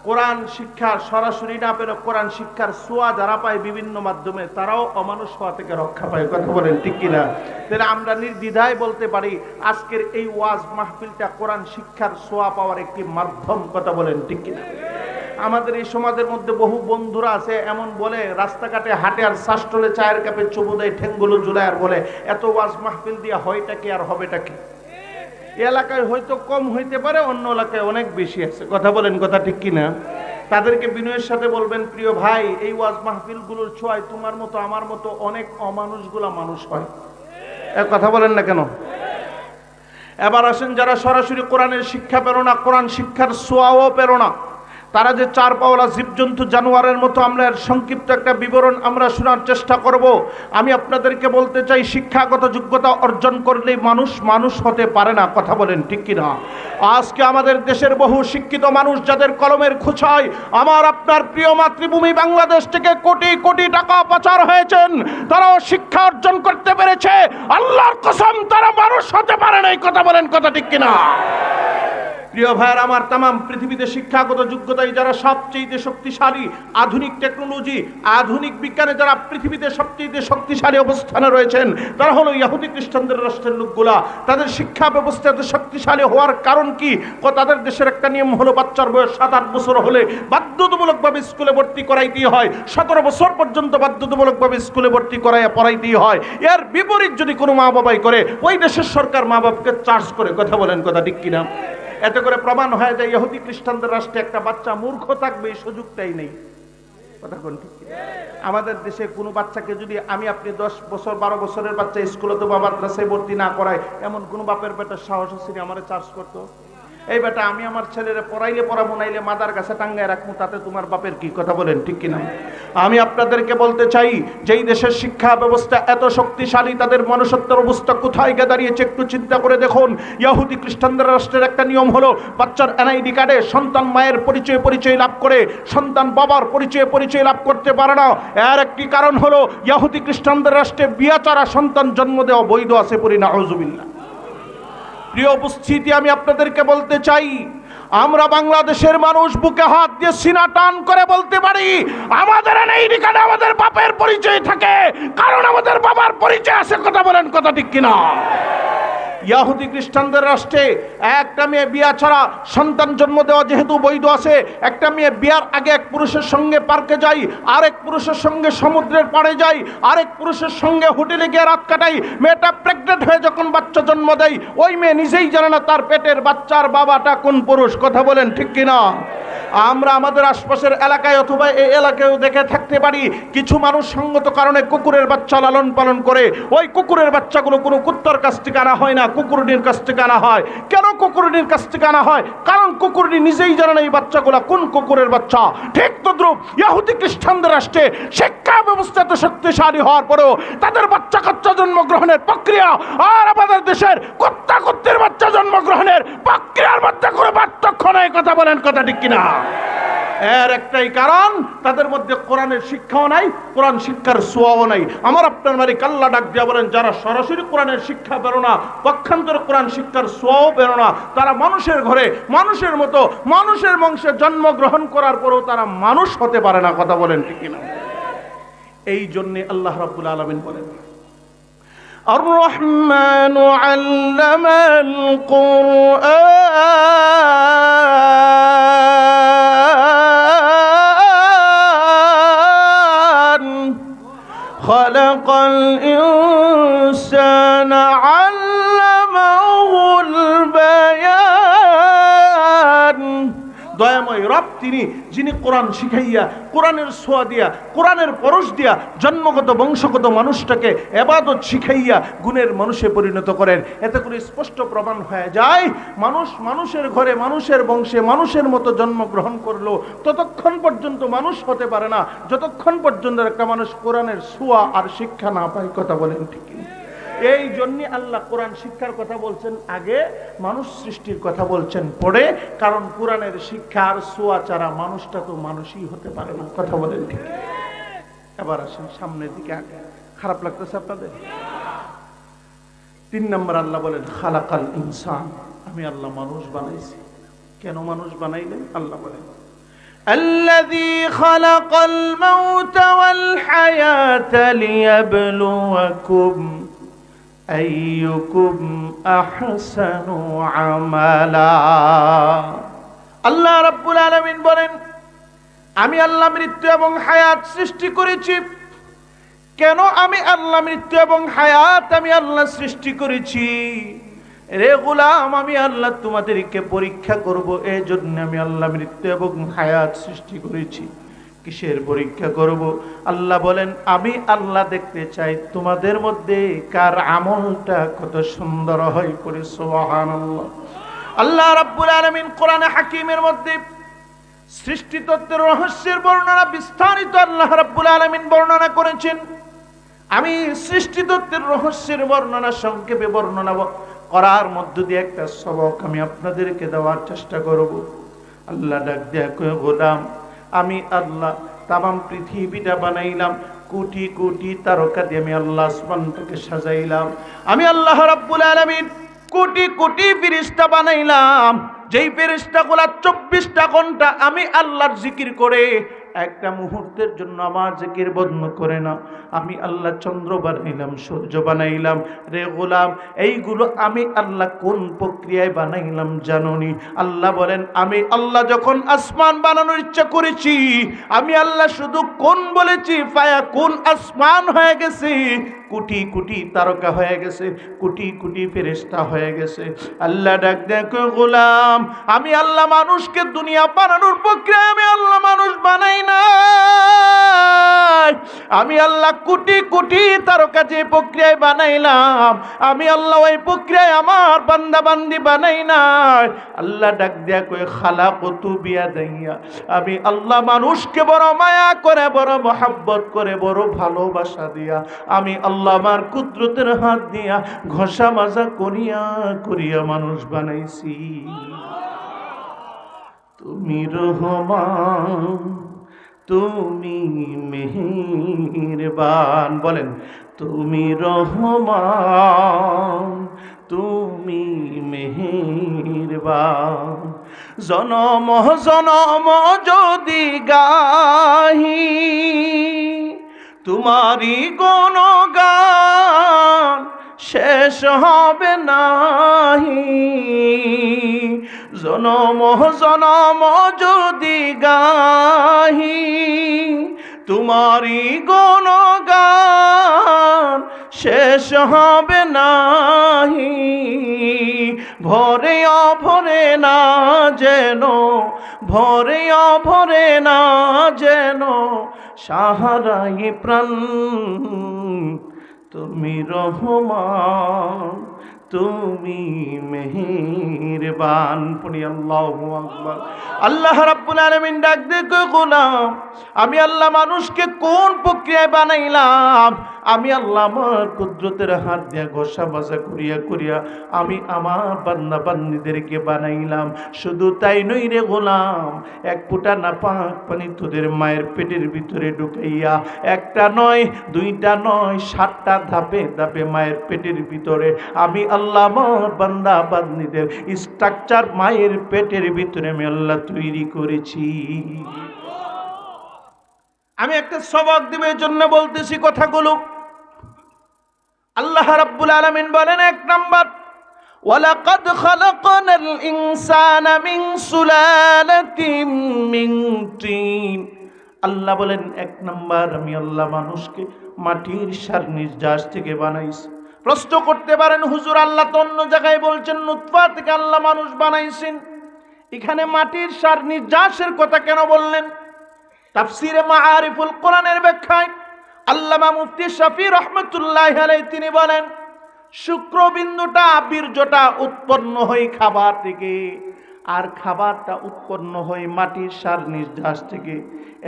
কোরআন শিক্ষার সরাসরি না পেলে কোরআন শিক্ষার সোয়া যারা পায় বিভিন্ন মাধ্যমে, তারাও অমানুষ হওয়া থেকে রক্ষা পায়। কথা বলেন ঠিক কিনা? তাহলে আমরা নির্দ্বিধায় বলতে পারি আজকের এই ওয়াজ মাহফিলটা কোরআন শিক্ষার সোয়া পাওয়ার একটি মাধ্যম। কথা বলেন ঠিক কিনা? আমাদের এই সমাজের মধ্যে বহু বন্ধুরা আছে এমন বলে, রাস্তাঘাটে হাঁটে আর শাসটলে চায়ের কাপে চুমু দেয়, ঠেঙ্গুলো ঝুলায় আর বলে এত ওয়াজ মাহফিল দিয়া হয়টা কি আর হবেটা কি। এই এলাকায় হয়তো কম হইতে পারে, অন্য এলাকায় অনেক বেশি আছে। কথা বলেন, কথা ঠিক কিনা? তাদেরকে বিনয়ের সাথে বলবেন, প্রিয় ভাই, এই ওয়াজ মাহফিলগুলোর ছোঁয়ায় তোমার মতো আমার মতো অনেক অমানুষগুলা মানুষ হয়। কথা বলেন না কেন? এবার আসেন, যারা সরাসরি কোরআনের শিক্ষা পেরো না, কোরআন শিক্ষার ছোঁয়াও পেরো না, তারা যে চার পাওয়ালা জীবজন্তু জানোয়ারের মতো, আমরা এর সংক্ষিপ্ত একটা বিবরণ আমরা শোনার চেষ্টা করব। আমি আপনাদেরকে বলতে চাই, শিক্ষাগত যোগ্যতা অর্জন করলেই মানুষ মানুষ হতে পারে না। কথা বলেন ঠিক কিনা? আজকে আমাদের দেশের বহু শিক্ষিত মানুষ, যাদের কলমের খোঁচায় আমার আপনার প্রিয় মাতৃভূমি বাংলাদেশ থেকে কোটি কোটি টাকা পাচার হয়েছেন, তারাও শিক্ষা অর্জন করতে পেরেছে। আল্লাহর কসম, তারা মানুষ হতে পারে না। এই কথা বলেন, কথা ঠিক কিনা? প্রিয় ভাইয়ের আমার, তামাম পৃথিবীতে শিক্ষাগত যোগ্যতায় যারা সবচেয়ে শক্তিশালী, আধুনিক টেকনোলজি, আধুনিক বিজ্ঞানে যারা পৃথিবীতে সবচেয়ে শক্তিশালী অবস্থানে রয়েছেন, তারা হলো ইহুদি খ্রিস্টানদের রাষ্ট্রের লোকগুলা। তাদের শিক্ষা ব্যবস্থা এত শক্তিশালী হওয়ার কারণ কি? তাদের দেশের একটা নিয়ম হলো, বাচ্চার বয়স 7-8 বছর হলে বাধ্যতামূলকভাবে স্কুলে ভর্তি করাইতেই হয়। 17 বছর পর্যন্ত বাধ্যতামূলকভাবে স্কুলে ভর্তি করাইয়া পড়াইতেই হয়। এর বিপরীত যদি কোনো মা বাবাই করে, ওই দেশের সরকার মা বাবাকে চার্জ করে। কথা বলেন, কথা ঠিক কিনা? এতে করে প্রমাণ হয় যে ইহুদি খ্রিস্টানদের রাষ্ট্রে একটা বাচ্চা মূর্খ থাকবে, এই সুযোগটাই নেই। কথা কোন ঠিক? আমাদের দেশে কোনো বাচ্চাকে যদি আপনি 10 বছর 12 বছরের বাচ্চা স্কুলে তো বা মাদ্রাসায় ভর্তি না করায়, এমন কোনো বাপের বেটার সাহস আছে আমারে চার্জ করতো? এই বেটা, আমি আমার ছেলেরে পড়াইলে পড়াবো, নাইলে মাদার কাছে টাঙ্গায় রাখবো, তাতে তোমার বাপের কি? কথা বলেন ঠিক কিনা? আমি আপনাদেরকে বলতে চাই, যেই দেশের শিক্ষা ব্যবস্থা এত শক্তিশালী, তাদের মনুষ্যত্বের অবস্থা কোথায় গিয়ে দাঁড়িয়েছে একটু চিন্তা করে দেখুন। ইহুদি খ্রিস্টানদের রাষ্ট্রের একটা নিয়ম হলো, বাচ্চার এনআইডি কার্ডে সন্তান মায়ের পরিচয় লাভ করে, সন্তান বাবার পরিচয় লাভ করতে পারে না। এর একটি কারণ হলো, ইহুদি খ্রিস্টানদের রাষ্ট্রে বিয়া ছাড়া সন্তান জন্ম দেওয়া বৈধ আছে পড়ি না, আউযুবিল্লাহ। প্রিয় উপস্থিতি, আমি আপনাদেরকে বলতে চাই, আমরা বাংলাদেশের মানুষ বুকে হাত দিয়ে সিনা টান করে বলতে পারি, আমাদের এনআইডি কার্ডে আমাদের বাপের পরিচয় থাকে, কারণ আমাদের বাবার পরিচয় আছে। কথা বলেন, কথা ঠিক কিনা? ইহুদি খ্রিস্টানদের রাষ্ট্রে একটা মেয়ে বিয়া ছাড়া সন্তান জন্ম দেওয়া যেহেতু বৈধ আছে, একটা মেয়ে বিয়ার আগে এক পুরুষের সঙ্গে পার্কে যায়, আরেক পুরুষের সঙ্গে সমুদ্রের পাড়ে যায়, আরেক পুরুষের সঙ্গে হোটেলে গিয়ে রাত কাটায়। মেয়েটা প্রেগনেন্ট হয়ে যখন বাচ্চা জন্ম দেয়, ওই মেয়ে নিজেই জানে না তার পেটের বাচ্চার বাবাটা কোন পুরুষ। কথা বলেন ঠিক কিনা? আমরা আমাদের আশপাশের এলাকায় অথবা এই এলাকায়ও দেখে থাকতে পারি, কিছু মানুষ সঙ্গত কারণে কুকুরের বাচ্চা লালন পালন করে। ওই কুকুরের বাচ্চাগুলো কোনো কুত্তার কাছ থেকে আনা হয় না, কুকুরনির কাছ থেকে আনা হয়। কেন কুকুরনির কাছ থেকে আনা হয়? কারণ কুকুরনি নিজেই জানে না এই বাচ্চাগুলো কোন কুকুরের বাচ্চা। ঠিক তদ্রুপ ইহুদি খ্রিস্টানদের রাষ্ট্রে শিক্ষা ব্যবস্থা এত শক্তিশালী হওয়ার পরেও তাদের বাচ্চা কাচ্চা জন্মগ্রহণের প্রক্রিয়া আর আমাদের দেশের কুত্তা কুত্তির বাচ্চা জন্মগ্রহণের প্রক্রিয়ার মধ্যে কোনো পার্থক্য নেই। কথা বলেন, কথা ঠিক কিনা? এর একটাই কারণ, তাদের মধ্যে কোরআনের শিক্ষাও নাই, কোরআন শিক্ষার ছোঁয়াও নাই। আমার আপনার মালিক আল্লাহ ডাক দিয়া বলেন, যারা সরাসরি কোরআনের শিক্ষা পেরো না, পক্ষান্তরে কোরআন শিক্ষার ছোঁয়াও পেরো না, তারা মানুষের ঘরে মানুষের মতো মানুষের বংশে জন্মগ্রহণ করার পরেও তারা মানুষ হতে পারে না। কথা বলেন ঠিক কিনা? এই জন্য আল্লাহ রাব্বুল আলামিন বলেন, আর রহমান আল্লামাল কুরআন খালাকাল ইনসানা আল্লামাহুল বায়ান। দয়াময় রব তিনি, যিনি কোরআন শিখাইয়া, কোরআনের ছোঁয়া দিয়া, কোরআনের পরশ দিয়া জন্মগত বংশগত মানুষটাকে ইবাদত শিখাইয়া গুণের মানুষে পরিণত করেন। এতে করে স্পষ্ট প্রমাণ হয়ে যায়, মানুষ মানুষের ঘরে মানুষের বংশে মানুষের মতো জন্মগ্রহণ করলো ততক্ষণ পর্যন্ত মানুষ হতে পারে না, যতক্ষণ পর্যন্ত একটা মানুষ কোরআনের ছোঁয়া আর শিক্ষা না পায়। কথা বলেন ঠিক? এই জন্য আল্লাহ কোরআন শিক্ষার কথা বলছেন আগে, মানুষ সৃষ্টির কথা বলছেন পরে, কারণ কোরআনের শিক্ষা আর ছোঁয়া ছাড়া মানুষটা তো মানুষই হতে পারে না। কথা বলেন ঠিক? এবার আসেন সামনের দিকে। আগে খারাপ লাগতেছে আপনাদের? 3 নম্বর আল্লাহ বলেন, খালাকাল ইনসান, আমি আল্লাহ মানুষ বানাইছি। কেন মানুষ বানাইলেন? আল্লাহ বলেন, الذي خلق الموت والحياة ليبلوكم أيكم أحسن عملا। আল্লাহ রাব্বুল আলামিন বলেন, আমি আল্লাহ মৃত্যু এবং হায়াত সৃষ্টি করেছি। কেন আমি আল্লাহ মৃত্যু এবং হায়াত আমি আল্লাহ সৃষ্টি করেছি? রে গোলাম, আমি আল্লাহ তোমাদেরকে পরীক্ষা করব, এই জন্য আমি আল্লাহ মৃত্যু এবং হায়াত সৃষ্টি করেছি। কিসের পরীক্ষা করব? আল্লাহ বলেন, আমি আল্লাহ দেখতে চাই তোমাদের মধ্যে কার আমলটা কত সুন্দর হয় করে। সুবহানাল্লাহ। আল্লাহ রাব্বুল আলামিন কোরআনে হাকিমের মধ্যে সৃষ্টি তত্ত্বের রহস্যের বর্ণনা বিস্তারিত আল্লাহ রাব্বুল আলামিন বর্ণনা করেছেন। আমি সৃষ্টি তত্ত্বের রহস্যের বর্ণনা সংক্ষেপে বর্ণনা করার মধ্য দিয়ে একটা সবক আমি আপনাদেরকে দেওয়ার চেষ্টা করব। আল্লাহ ডাক দেয়া কয়, গোলাম, আমি আল্লাহ তামাম পৃথিবীটা বানাইলাম, কোটি কোটি তারকা দিয়ে আমি আল্লাহ আসমানটাকে সাজাইলাম। আমি আল্লাহ রাব্বুল আলামিন কোটি কোটি ফেরেশতা বানাইলাম, যেই ফেরেশতাগুলা 24টা ঘন্টা আমি আল্লাহর জিকির করে একটা মুহূর্তের জন্য আমার জিকির বন্ধ করে না। আমি আল্লাহ চন্দ্র বানাইলাম, সূর্য বানাইলাম। রে গোলাম, এইগুলো আমি আল্লাহ কোন প্রক্রিয়ায় বানাইলাম জানোনি? আল্লাহ বলেন, আমি আল্লাহ যখন আসমান বানানোর ইচ্ছা করেছি, আমি আল্লাহ শুধু কোন বলেছি, ফায়া কোন আসমান হয়ে গেছে, কোটি কোটি তারকা হয়ে গেছে, কোটি কোটি ফেরেশতা হয়ে গেছে। আল্লাহ ডাক দেখো, গোলাম, আমি আল্লাহ মানুষকে দুনিয়া বানানোর প্রক্রিয়া আমি আল্লাহ মানুষ বানাই নাই। আমি আল্লাহ কোটি কোটি তারকা যে প্রক্রিয়ায় বানাইলাম, আমি আল্লাহ ওই প্রক্রিয়ায় আমার বান্দা বান্দি বানাই নাই। আল্লাহ ডাক দেয়া কই, খালাকতু বিয়াদাইয়া, আমি আল্লাহ মানুষকে বড় মায়া করে, বড় মহব্বত করে, বড় ভালোবাসা দিয়া আমি আল্লাহ আমার কুদরতের হাত দিয়া ঘষা মাজা করিয়া করিয়া মানুষ বানাইছি। তুমি রহমান, তুমি মেহেরবান। বলেন, তুমি রহমান, তুমি মেহেরবান। জনম জনম যদি গাহি তোমারি গুণগান, শেষ হবে নাহি। জনম জনম যদি গাহি তোমারি গুণগান, শেষ হবে নাহি। ভরে অভরে না যেন, ভরে অভরে না যেন সাহারাই প্রাণ। তুমি রহমান, তুমি মেহেরবান। পড়ি আল্লাহু আকবার। আল্লাহ রাব্বুল আলামিন ডাক দিয়ে কয়, গোলাম, আমি আল্লাহ মানুষকে কোন প্রক্রিয়ায় বানাইলাম? আমি আল্লাহ আমার কুদরতের হাত দিয়া ঘষা মাজা করিয়া করিয়া আমি আমার বান্দা বান্দিদেরকে বানাইলাম। শুধু তাই নই রে গোলাম, এক ফোঁটা নাপাক পানি তোদের মায়ের পেটের ভিতরে ঢুকাইয়া, একটা নয়, দুইটা নয়, 7টা ধাপে ধাপে মায়ের পেটের ভিতরে আমি আল্লাহ আমার বান্দা বান্দিদের স্ট্রাকচার মায়ের পেটের ভিতরে আমি আল্লাহ তৈরি করেছি। আমি একটা সবক দেবার জন্য বলতেছি কথাগুলো। আল্লাহ রাব্বুল আলামিন বলেন, 1 নাম্বার, ওয়ালাকাদ খালাকনাল ইনসানা মিন সুলালাতিন মিন তিন। আল্লাহ বলেন, 1 নাম্বার, আমি আল্লাহ মানুষকে মাটির সার নির্যাস থেকে বানাইছি। প্রশ্ন করতে পারেন, হুজুর আল্লাহ তো অন্য জায়গায় বলছেন নুতফা থেকে আল্লাহ মানুষ বানাইছেন, এখানে মাটির সার নির্যাসের কথা কেন বললেন? তাফসীরে মাআরিফুল কোরআনের ব্যাখ্যায় আল্লামা মুফতি শফি রহমতুল্লাহি আলাইহি তিনি বলেন, শুক্রবিন্দুটা বীর্যটা উৎপন্ন হয় খাবার থেকে, আর খাবারটা উৎপন্ন হয় মাটির সার নির্যাস থেকে।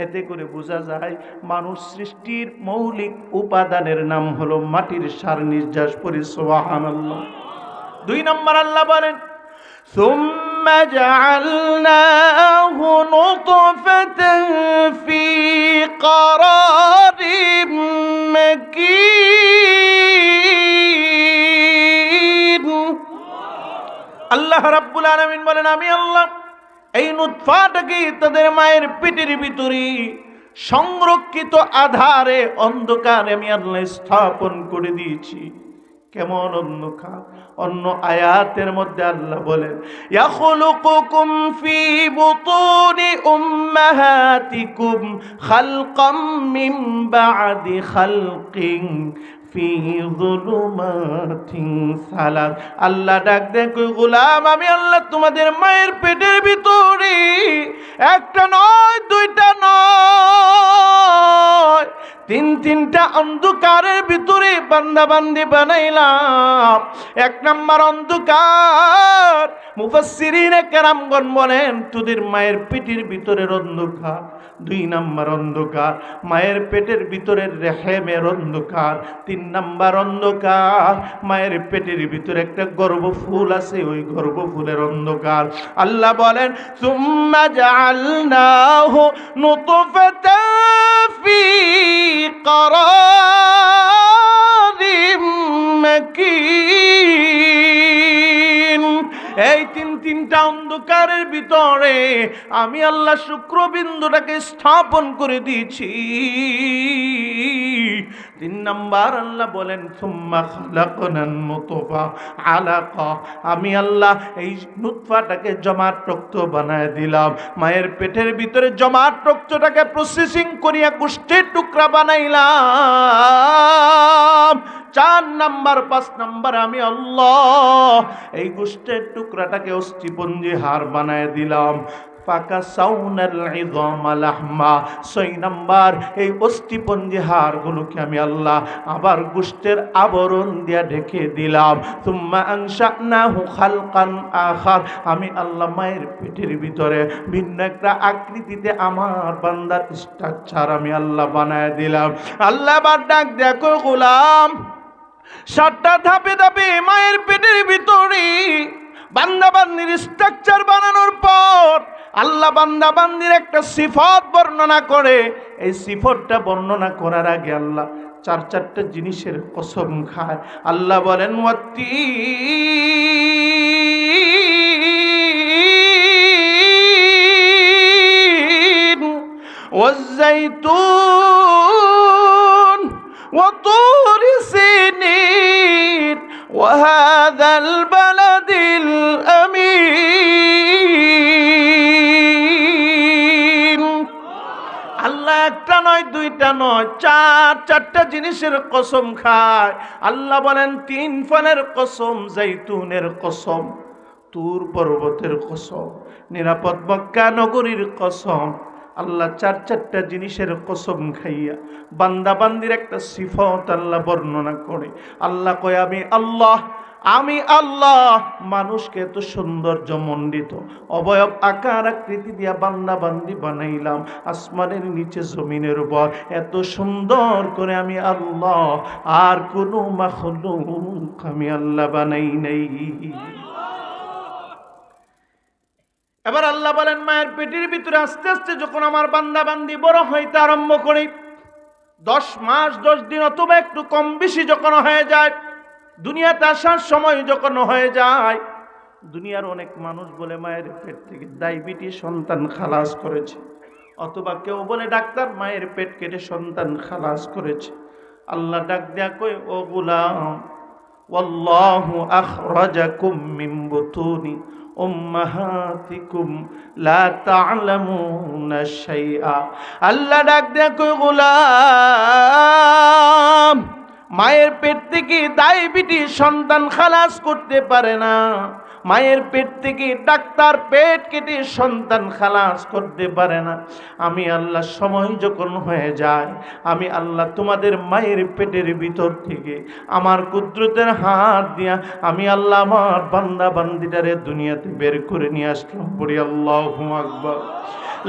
এতে করে বোঝা যায় মানুষ সৃষ্টির মৌলিক উপাদানের নাম হলো মাটির সার নির্যাস। পড়ি সুবহানাল্লাহ। 2 নম্বর আল্লাহ বলেন, সুম্মা জাআলনাহু নুতফাতান ফি ক্বারারিম মাকিন। আল্লাহ রাব্বুল আলামিন বলেন, আমি আল্লাহ এই নুতফাটাকে তাদের মায়ের পেটের ভিতরে সংরক্ষিত আধারে অন্ধকারে আমি আল্লাহ স্থাপন করে দিয়েছি। কেমন অন্ধকার? অন্য আয়াতের মধ্যে আল্লাহ বলেন, يخلقكم في بطون أمهاتكم خلقا من بعد خلق في ظلمات ثلاث। আল্লাহ ডাক দেয়, কই গোলাম, আমি আল্লাহ তোমাদের মায়ের পেটের ভিতরে একটা নয়, দুইটা নয়, তিনটা অন্ধকারের ভিতরে বান্দা বান্দি বানাইলাম। এক নাম্বার অন্ধকার, মুফাসসিরিনে কেরামগণ বলেন তোদের মায়ের পেটের ভিতরের অন্ধকার। 2 নাম্বার অন্ধকার, মায়ের পেটের ভিতরের রেহেমের অন্ধকার। 3 নাম্বার অন্ধকার, মায়ের পেটের ভিতরে একটা গর্ভফুল আছে, ওই গর্ভফুলের অন্ধকার। আল্লাহ বলেন, সুম্মা জাআলনাহু নুতফাতান ফি قرار مكين। এই তিনটা অন্ধকারের ভিতরে আমি আল্লাহ শুক্রবিন্দুটাকে স্থাপন করে দিয়েছি। 3 নাম্বার আল্লাহ বলেন, সুম্মা খালাকনান নুতফা আলাকা, আমি আল্লাহ এই নুতফাটাকে জমাট রক্ত বানায় দিলাম। মায়ের পেটের ভিতরে জমাট রক্তটাকে প্রসেসিং করিয়া গোষ্ঠীর টুকরা বানাইলাম। 4 নাম্বার 5 নাম্বার আমি আল্লাহ এই গোষ্ঠীর টুকরাটাকে অস্থিপঞ্জি হাড় বানায় দিলাম। ফাঁকা সাউনাল ইযামা লাহমা। 6 নাম্বার এই অস্থিপঞ্জি হাড়গুলোকে আমি আল্লাহ আবার গোষ্ঠের আবরণ দিয়া ঢেকে দিলাম। সুম্মা আনশানাহু খালকান আখার, আমি আল্লাহ মায়ের পেটের ভিতরে ভিন্ন একটা আকৃতিতে আমার বান্দার স্ট্রাকচার আমি আল্লাহ বানায় দিলাম। আল্লাহ বার ডাক দেখো গোলাম, 7টা ধাপে ধাপে মায়ের পেটের ভিতরে বান্দা বান্দির স্ট্রাকচার বানানোর পর আল্লাহ বান্দা বান্দির একটা সিফত বর্ণনা করে। এই সিফতটা বর্ণনা করার আগে আল্লাহ 4টা জিনিসের কসম খায়। আল্লাহ বলেন, ওয়াত্তিন ওয়াজ্জাইতুন وطور سينين وهذا البلد الأمين। আল্লাহ একটা নয়, দুইটা নয়, 4টা জিনিসের কসম খায়। আল্লাহ বলেন, 3 ফলের কসম, জাইতুনের কসম, তুর পর্বতের কসম, নিরাপদ মক্কা নগরীর কসম। আল্লাহ 4টা জিনিসের কসম খাইয়া বান্দা বান্দির একটা সিফত আল্লাহ বর্ণনা করে। আল্লাহ কয়, আমি আল্লাহ মানুষকে এত সৌন্দর্য মণ্ডিত অবয়ব আকার আকৃতি দিয়া বান্দা বান্দি বানাইলাম। আসমানের নিচে জমিনের উপর এত সুন্দর করে আমি আল্লাহ আর কোনো মাখলুক আমি আল্লাহ বানাই নাই। এবার আল্লাহ বলেন, মায়ের পেটের ভিতরে আস্তে আস্তে যখন আমার বান্দা বান্দি বড় হইতে আরম্ভ করে, 10 মাস 10 দিন অথবা একটু কম বেশি যখন হয়ে যায়, দুনিয়াতে আসার সময় যখন হয়ে যায়, দুনিয়ার অনেক মানুষ বলে মায়ের পেট থেকে ডায়াবেটিস সন্তান খালাস করেছে, অথবা কেউ বলে ডাক্তার মায়ের পেট কেটে সন্তান খালাস করেছে। আল্লাহ ডাক দেয়া কই, ও গোলাম, ওয়াল্লাহু আখরাজাকুম মিন বুতুনি উম্মাহাতিকুম লা তা'লামুনা শাইআ। আল্লাহ ডাক দেয়া কই, গোলাম, মায়ের পেট থেকে ডায়াবেটিস সন্তান খালাস করতে পারে না। মায়ের পেট থেকে ডাক্তার পেট কেটে সন্তান খালাস করতে পারে না। আমি আল্লাহ সময় যখন হয়ে যায়, আমি আল্লাহ তোমাদের মায়ের পেটের ভিতর থেকে আমার কুদরতের হাত দিয়া আমি আল্লাহ আমার বান্দা বান্দিটারে দুনিয়াতে বের করে নিয়ে আসলাম। পড়ি আল্লাহু আকবার।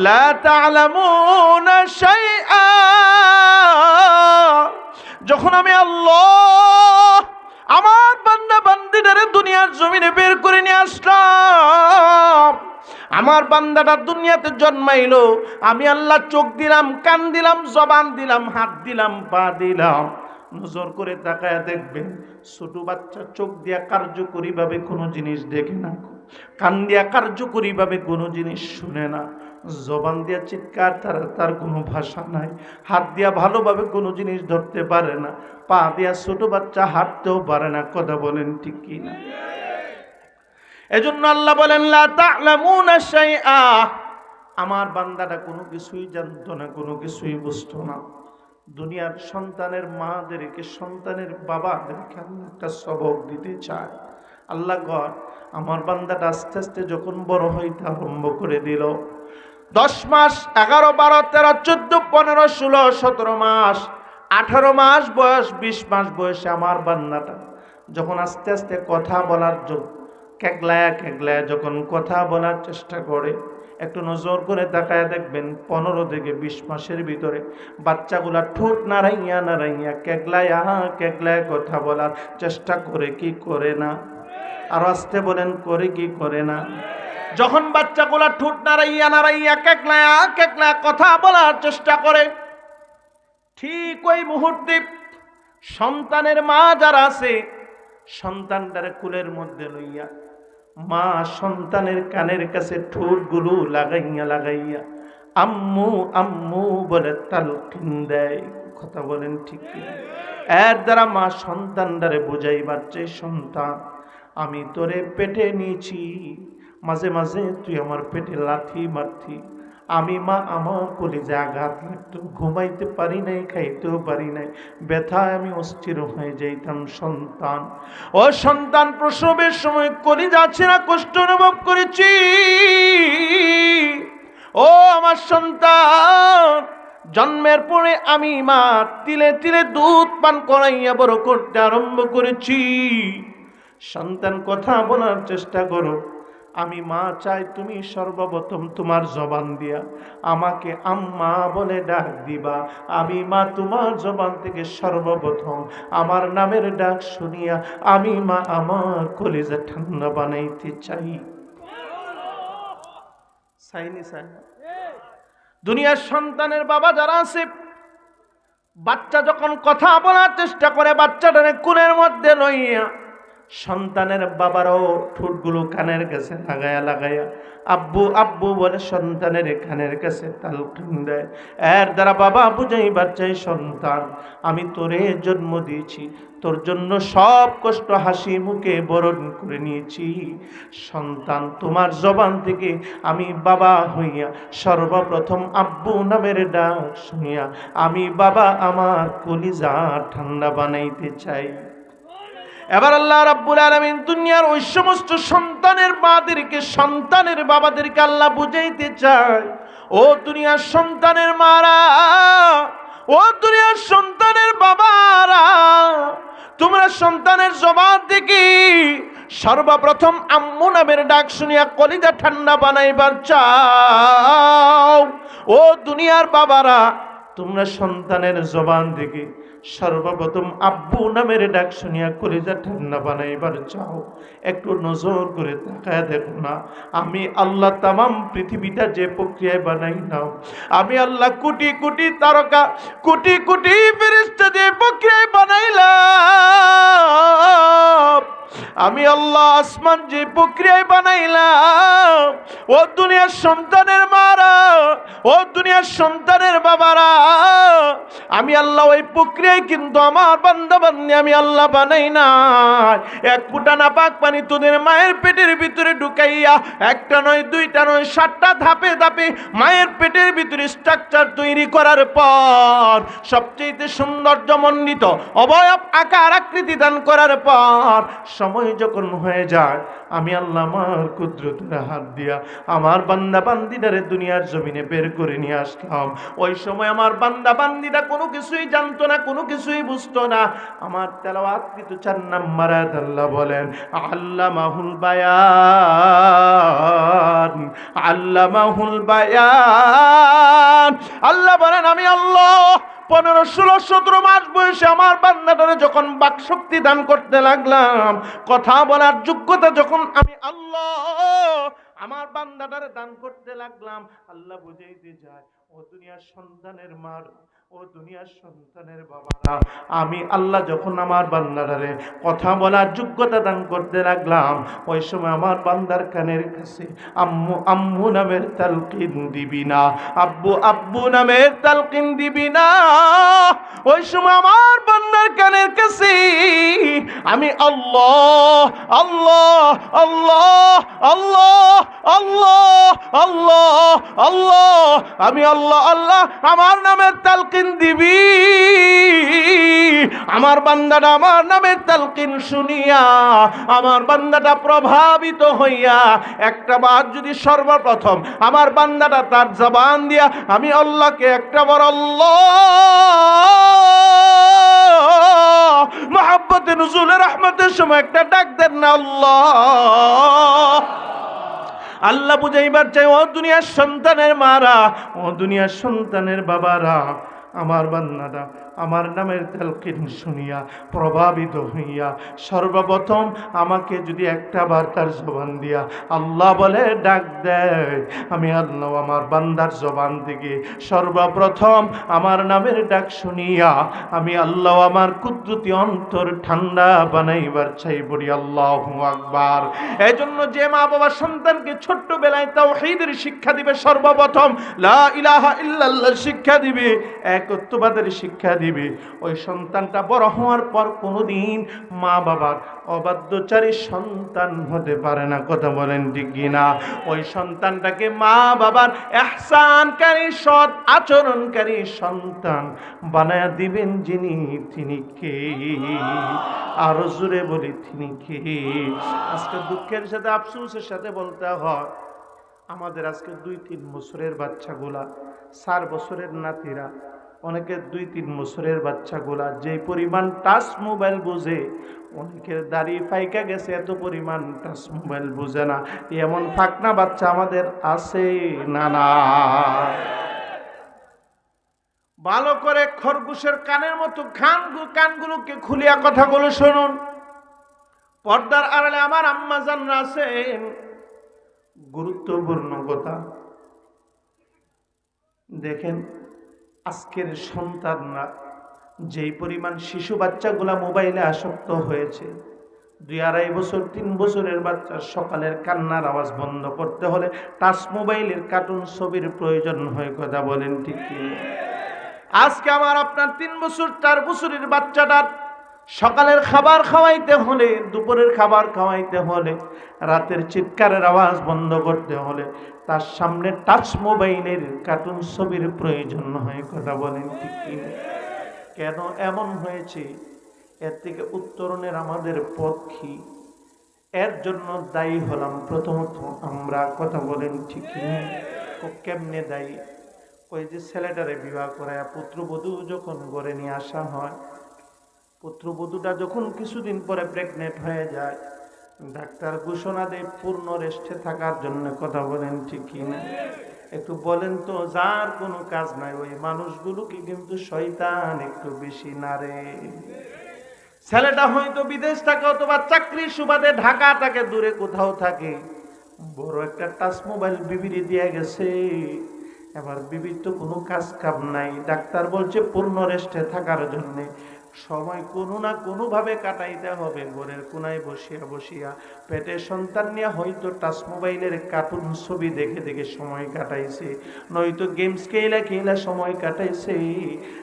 লা তা'লামুনা শাইআ। যখন আমি আল্লাহ আমার বান্দা বান্দিটারে দুনিয়ার জমিনে বের করে নিয়ে আসলাম, আমার বান্দাটা দুনিয়াতে জন্মাইলো, আমি আল্লাহ চোখ দিলাম, কান দিলাম, জবান দিলাম, হাত দিলাম, পা দিলাম। নজর করে তাকায় দেখবেন, ছোট বাচ্চা চোখ দিয়া কার্যকরী ভাবে কোনো জিনিস দেখে না, কান দিয়া কার্যকরী ভাবে কোনো জিনিস শুনে না, জবান দিয়া চিৎকার তার কোনো ভাষা নাই, হাত দিয়া ভালোভাবে কোনো জিনিস ধরতে পারে না, পা দিয়া ছোট বাচ্চা হাঁটতেও পারে না। কথা বলেন ঠিক কি না? এজন্য আল্লাহ বলেন লা তা'লামুনা শাইআ, আমার বান্দাটা কোনো কিছুই জানতো না, কোনো কিছুই বুঝতো না। দুনিয়ার সন্তানের মাদেরকে, সন্তানের বাবাদেরকে আল্লাহ একটা সবক দিতে চায়। আল্লাহ গড আমার বান্দাটা আস্তে আস্তে যখন বড় হইতে আরম্ভ করে দিল, 10 মাস 11 12 13 14 15 16 17 মাস 18 মাস বয়স, 20 মাস বয়সে আমার বান্দাটা যখন আস্তে আস্তে কথা বলার কেগলায়া কেগলায়া যখন কথা বলার চেষ্টা করে, একটু নজর করে তাকায় দেখবেন 15 থেকে 20 মাসের ভিতরে বাচ্চাগুলা ঠোঁট নাড়াইয়া নাড়াইয়া কেগলায়া কেগলায়া কথা বলার চেষ্টা করে কি করে না? আর আস্তে বলেন, করে কি করে না? যখন বাচ্চাগুলা ঠোঁট নাড়াইয়া নাড়াইয়া কেগলায়া কেগলায়া কথা বলার চেষ্টা করে, ঠিক ওই মুহূর্তে সন্তানের মা যারা আছে, সন্তানটারে কুলের মধ্যে লইয়া মা সন্তানের কানের কাছে ঠোঁটগুলো লাগাইয়া লাগাইয়া আম্মু আম্মু বলে তালকিন দেয়। কথা বলেন ঠিক কি? এর দ্বারা মা সন্তানটারে বুঝাইবার চেয়ে, সন্তান আমি তোরে পেটে নিয়েছি, মাঝে মাঝে তুই আমার পেটে লাথি মারতি, আমি মা আমার কলিজায় আঘাত লাগতো, ঘুমাইতে পারি নাই, খাইতেও পারি নাই, ব্যথায় আমি অস্থির হয়ে যাইতাম। সন্তান, ও সন্তান, প্রসবের সময় কলিজা ছেঁড়া কষ্ট অনুভব করেছি। ও আমার সন্তান, জন্মের পরে আমি মা তিলে তিলে দুধ পান করাইয়া বড় করতে আরম্ভ করেছি। সন্তান কথা বলার চেষ্টা করো। আমি মা চাই তুমি সর্বপ্রথম তোমার জবান দিয়া আমাকে আম্মা বলে ডাক দিবা। আমি মা তোমার জবান থেকে সর্বপ্রথম আমার নামের ডাক শুনিয়া আমি মা আমার কলিজা ঠান্ডা বানাইতে চাই। চাইনি চাই না? দুনিয়ার সন্তানের বাবা যারা আছে, বাচ্চা যখন কথা বলার চেষ্টা করে, বাচ্চাটারে কোলের মধ্যে লইয়া সন্তানের বাবারও ঠোঁটগুলো কানের কাছে লাগায়া লাগায়া আব্বু আব্বু বলে সন্তানের কানের কাছে তালকিন দেয়। এর দ্বারা বাবা বুঝাই বাচ্চাই, সন্তান আমি তোরে জন্ম দিয়েছি, তোর জন্য সব কষ্ট হাসি মুখে বরণ করে নিয়েছি। সন্তান তোমার জবান থেকে আমি বাবা হইয়া সর্বপ্রথম আব্বু নামের ডাক শুনিয়া আমি বাবা আমার কলিজা ঠান্ডা বানাইতে চাই। এবার আল্লাহ রাব্বুল আলামিন দুনিয়ার ওই সমস্ত সন্তানের মাদেরকে, সন্তানের বাবাদেরকে আল্লাহ বুঝাইতে চায়, ও দুনিয়ার সন্তানের মারা, ও দুনিয়ার সন্তানের বাবারা, তোমরা সন্তানের জবান থেকে সর্বপ্রথম আম্মু নামের ডাক শুনিয়া কলিজা ঠান্ডা বানাইবার চাও। ও দুনিয়ার বাবারা, তোমরা সন্তানের জবান থেকে সর্বপ্রথম আব্বু নামের ডাক শুনিয়া কলিজা ঠান্ডা বানাইবার চাও। একটু নজর করে তাকায় দেখো না, আমি আল্লাহ তামাম পৃথিবীটা যে প্রক্রিয়ায় বানাইলাম, আমি আল্লাহ কোটি কোটি তারকা, কোটি কোটি ফেরেশতা যে প্রক্রিয়ায় বানাইলাম, আমি আল্লাহ আসমান যে প্রক্রিয়ায় বানাইলাম, ও দুনিয়ার সন্তানের মারা, ও দুনিয়ার সন্তানের বাবারা, আমি আল্লাহ ওই প্রক্রিয়ায় কিন্তু আমার বান্দা বান্দি আমি আল্লাহ বানাই না। এক ফুটা না পাক পানি তোদের মায়ের পেটের ভিতরে ঢুকাইয়া একটা নয়, দুইটা নয়, 7টা ধাপে ধাপে মায়ের পেটের ভিতরে স্ট্রাকচার তৈরি করার পর, সবচেয়ে সৌন্দর্যমণ্ডিত অবয়ব আকার আকৃতি দান করার পর, সময় যখন হয়ে যায়, আমি আল্লাহ আমার কুদরতের হাত দিয়া আমার বান্দা বান্দিটারে দুনিয়ার জমিনে বের করে নিয়ে আসলাম। ওই সময় আমার বান্দা বান্দিটা কোনো কিছুই জানতো না, কোনো কিছুই বুঝতো না। আমার তেলাওয়াত কিন্তু 4 নাম্বার আয়াত আল্লাহ বলেন আল্লামাহুল বায়ান, আল্লামাহুল বায়ান। আল্লাহ বলেন আমি আল্লাহ 15, 16, 17 মাস বয়সে আমার বান্দাটারে যখন বাকশক্তি দান করতে লাগলাম, কথা বলার যোগ্যতা যখন আমি আল্লাহ আমার বান্দাটারে দান করতে লাগলাম, আল্লাহ বুঝাইতে যায়, ও দুনিয়ার সন্তানের মার, ও দুনিয়ার সন্তানের বাবারা, আমি আল্লাহ যখন আমার বান্দারে কথা বলার যোগ্যতা দান করতে লাগলাম, ওই সময় আমার বান্দার কানের কাছে আম্মু আম্মু নামের তালকিন দিবি না, আব্বু আব্বু নামের তালকিন দিবি না। ওই সময় আমার বান্দার কানের কাছে আমি আল্লাহ আল্লাহ আল্লাহ আল্লাহ আল্লাহ আল্লাহ আল্লাহ, আমি আল্লাহ আল্লাহ আমার নামের তালকিন দিবি। আমার বান্দাটা আমার নামের তালকিন শুনিয়া, আমার বান্দাটা প্রভাবিত হইয়া একটা বার যদি সর্বপ্রথম আমার বান্দাটা তার জবান দিয়া আমি আল্লাহকে একটা বার আল্লাহ মহব্বতে নুজুলে রহমতের সময় একটা ডাক দেন না আল্লাহ। আল্লাহ বুঝাইবার চাই, ও দুনিয়ার সন্তানের মারা, ও দুনিয়ার সন্তানের বাবারা, আমার বান্দাটা আমার নামের তালকিন শুনিয়া প্রভাবিত হইয়া সর্বপ্রথম আমাকে যদি একটা বার তার জবান দিয়া আল্লাহ বলে ডাক দেয়, আমি আল্লাহ আমার বান্দার জবান থেকে সর্বপ্রথম আমার নামের ডাক শুনিয়া আমি আল্লাহ আমার কুদরতি অন্তর ঠান্ডা বানাইবার চাই বলি আল্লাহু আকবার। এই জন্য যে মা বাবা সন্তানকে ছোট্টবেলায় তাওহীদের শিক্ষা দিবে, সর্বপ্রথম লা ইলাহা ইল্লাল্লাহ শিক্ষা দিবে, একত্ববাদের শিক্ষা দিবে, ওই সন্তানটা বড় হওয়ার পর কোনোদিন মা বাবার অবাধ্যচারী সন্তান হতে পারে না। কথা বলেন ঠিক কিনা? ওই সন্তানটাকে মা বাবার ইহসানকারী সৎ আচরণকারী সন্তান বানায়া দিবেন যিনি, তিনি কে? আরো জোরে বলি তিনি কে? আজকে দুঃখের সাথে আফসোসের সাথে বলতে হয়, আমাদের আজকে 2-3 বছরের বাচ্চাগুলা, 4 বছরের নাতিরা, অনেকের 2-3 বছরের বাচ্চাগুলা যে পরিমাণ টাচ মোবাইল বুঝে, অনেকের দাড়ি ফাইকা গেছে এত পরিমাণ টাচ মোবাইল বুঝে না। এমন ফাকনা বাচ্চা আমাদের আছে না? না, ভালো করে খরগোশের কানের মতো কানগুলোকে খুলিয়া কথাগুলো শুনুন। পর্দার আড়ালে আমার আম্মা জানরা আছেন, গুরুত্বপূর্ণ কথা দেখেন। আজকের সন্তানরা যেই পরিমাণ শিশু বাচ্চাগুলা মোবাইলে আসক্ত হয়েছে, 2-2.5 বছর 3 বছরের বাচ্চার সকালের কান্নার আওয়াজ বন্ধ করতে হলে টাচ মোবাইলের কার্টুন ছবির প্রয়োজন হয়। কথা বলেন ঠিক কি? আজকে আমার আপনার 3 বছর 4 বছরের বাচ্চাটার সকালের খাবার খাওয়াইতে হলে, দুপুরের খাবার খাওয়াইতে হলে, রাতের চিৎকারের আওয়াজ বন্ধ করতে হলে তার সামনে টাচ মোবাইলের কার্টুন ছবির প্রয়োজন হয়। কথা বলেন ঠিক কি? কেন এমন হয়েছে? এর থেকে উত্তরণের আমাদের পথ কি? এর জন্য দায়ী হলাম প্রথমত আমরা। কথা বলেন ঠিক কি? কেমনে দায়ী? ওই যে ছেলেটারে বিবাহ করায় পুত্রবধূ যখন ঘরে নিয়ে আসা হয়, পুত্রবধূটা যখন কিছুদিন পরে প্রেগনেন্ট হয়ে যায়, ডাক্তার ঘোষণা দেয় পূর্ণ রেস্টে থাকার জন্য। কথা বলেন ঠিক কি না? একটু বলেন তো, যার কোনো কাজ নাই ওই মানুষগুলোকে কিন্তু শয়তান একটু বেশি নারে। ছেলেটা হয়তো বিদেশ থাকে অথবা চাকরির সুবাদে ঢাকা থাকে, দূরে কোথাও থাকে, বড় একটা টাচ মোবাইল বিবিরে দিয়ে গেছে। এবার বিবির তো কোনো কাজ কাম নাই, ডাক্তার বলছে পূর্ণ রেস্টে থাকার জন্যে। সময় কোনো না কোনোভাবে কাটাইতে হবে। ঘরের কোনায় বসিয়া বসিয়া পেটে সন্তান নিয়ে হয়তো টাচ মোবাইলের কার্টুন ছবি দেখে দেখে সময় কাটাইছে, নয়তো গেমস খেলা সময় কাটাইছে,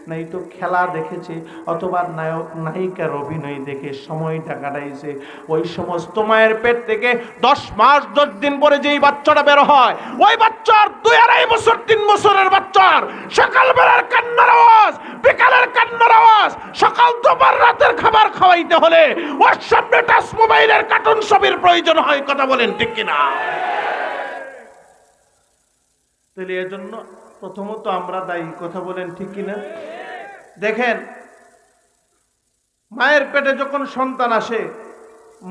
নয়তো খেলা দেখেছে, অথবা নায়ক নায়িকার অভিনয় দেখে সময়টা কাটাইছে। ওই সমস্ত মায়ের পেট থেকে 10 মাস 10 দিন পরে যেই বাচ্চাটা বের হয়, ওই বাচ্চার 2-2.5 বছর 3 বছরের বাচ্চার সকালবেলার কান্নার আওয়াজ, বিকালের কান্নার আওয়াজ, সকাল দুপুর রাতের খাবার খাওয়াইতে হলে ওর সামনে টাচ মোবাইলের কার্টুন ছবির প্রয়োজন হয়। কথা বলেন ঠিক কিনা? তাহলে এর জন্য প্রথমত আমরা দায়ী। কথা বলেন ঠিক কিনা? দেখেন, মায়ের পেটে যখন সন্তান আসে,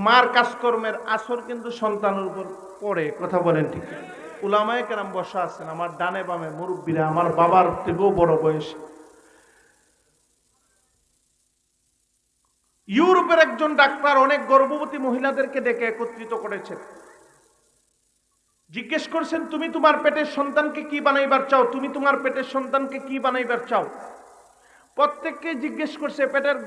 মার কাজকর্মের আসর কিন্তু সন্তানের উপর পড়ে। কথা বলেন ঠিক কিনা? উলামায়ে কেরাম বসা আছেন আমার ডানে বামে, মুরব্বীরা, আমার বাবার থেকেও বড় বয়স। ইউরোপের একজন ডাক্তার অনেক গর্ভবতী মহিলাদেরকে ডেকে একত্রিত করেছেন, জিজ্ঞেস করছেন, তুমি তোমার পেটের সন্তানকে কি বানাইবার চাও? তুমি তোমার পেটের সন্তানকে কি বানাইবার চাও? প্রত্যেককে জিজ্ঞেস করছে পেটের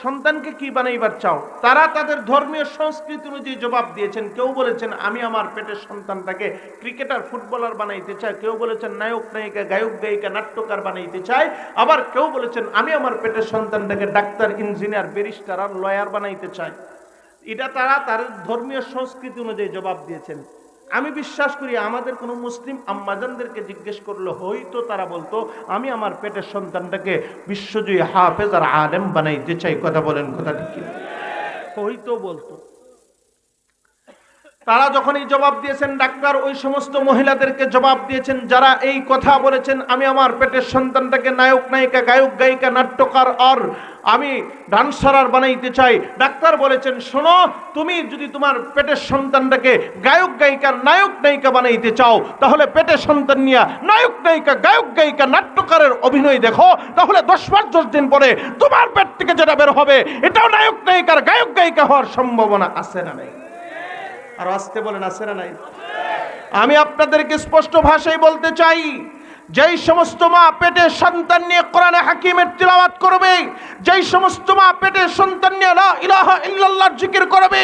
সন্তানকে কি বানাইবার চাও। তারা তাদের ধর্মীয় সংস্কৃতি অনুযায়ী জবাব দিয়েছেন। কেউ বলেছেন আমি আমার পেটের সন্তানটাকে ক্রিকেটার, ফুটবলার বানাইতে চাই। কেউ বলেছেন নায়ক নায়িকা, গায়ক গায়িকা, নাট্যকার বানাইতে চাই। আবার কেউ বলেছেন আমি আমার পেটের সন্তানটাকে ডাক্তার, ইঞ্জিনিয়ার, ব্যারিস্টার আর লয়ার বানাইতে চাই। এটা তারা তাদের ধর্মীয় সংস্কৃতি অনুযায়ী জবাব দিয়েছেন। আমি বিশ্বাস করি আমাদের কোনো মুসলিম আম্মাজানদেরকে জিজ্ঞেস করলে হয়তো তারা বলতো আমি আমার পেটের সন্তানটাকে বিশ্বজয়ী হাফেজ আর আলেম বানাইতে চাই। কথা বলেন, কথা ঠিক কিনা? হয়তো বলতো। তারা যখন এই জবাব দিয়েছেন, ডাক্তার ওই সমস্ত মহিলাদেরকে জবাব দিয়েছেন যারা এই কথা বলেছেন আমি আমার পেটের সন্তানটাকে নায়ক নায়িকা, গায়ক গায়িকা, নাট্যকার আর আমি ডান্সার বানাইতে চাই। ডাক্তার বলেছেন শোনো, তুমি যদি তোমার পেটের সন্তানটাকে গায়ক গায়িকা, নায়ক নায়িকা বানাইতে চাও তাহলে পেটের সন্তান নিয়ে নায়ক নায়িকা, গায়ক গায়িকা, নাট্যকারের অভিনয় দেখো, তাহলে 10 দিন পরে তোমার পেট থেকে যেটা বের হবে এটাও নায়ক নায়িকার, গায়ক গায়িকা হওয়ার সম্ভাবনা আছে না নাই? আর আসতে বলেন আছে না নাই? আমি আপনাদেরকে স্পষ্ট ভাষায় বলতে চাই, যেই সমস্ত মা পেটের সন্তান নিয়ে কোরআনে হাকিমের তিলাওয়াত করবে, যেই সমস্ত মা পেটের সন্তান নিয়ে লা ইলাহা ইল্লাল্লাহর জিকির করবে,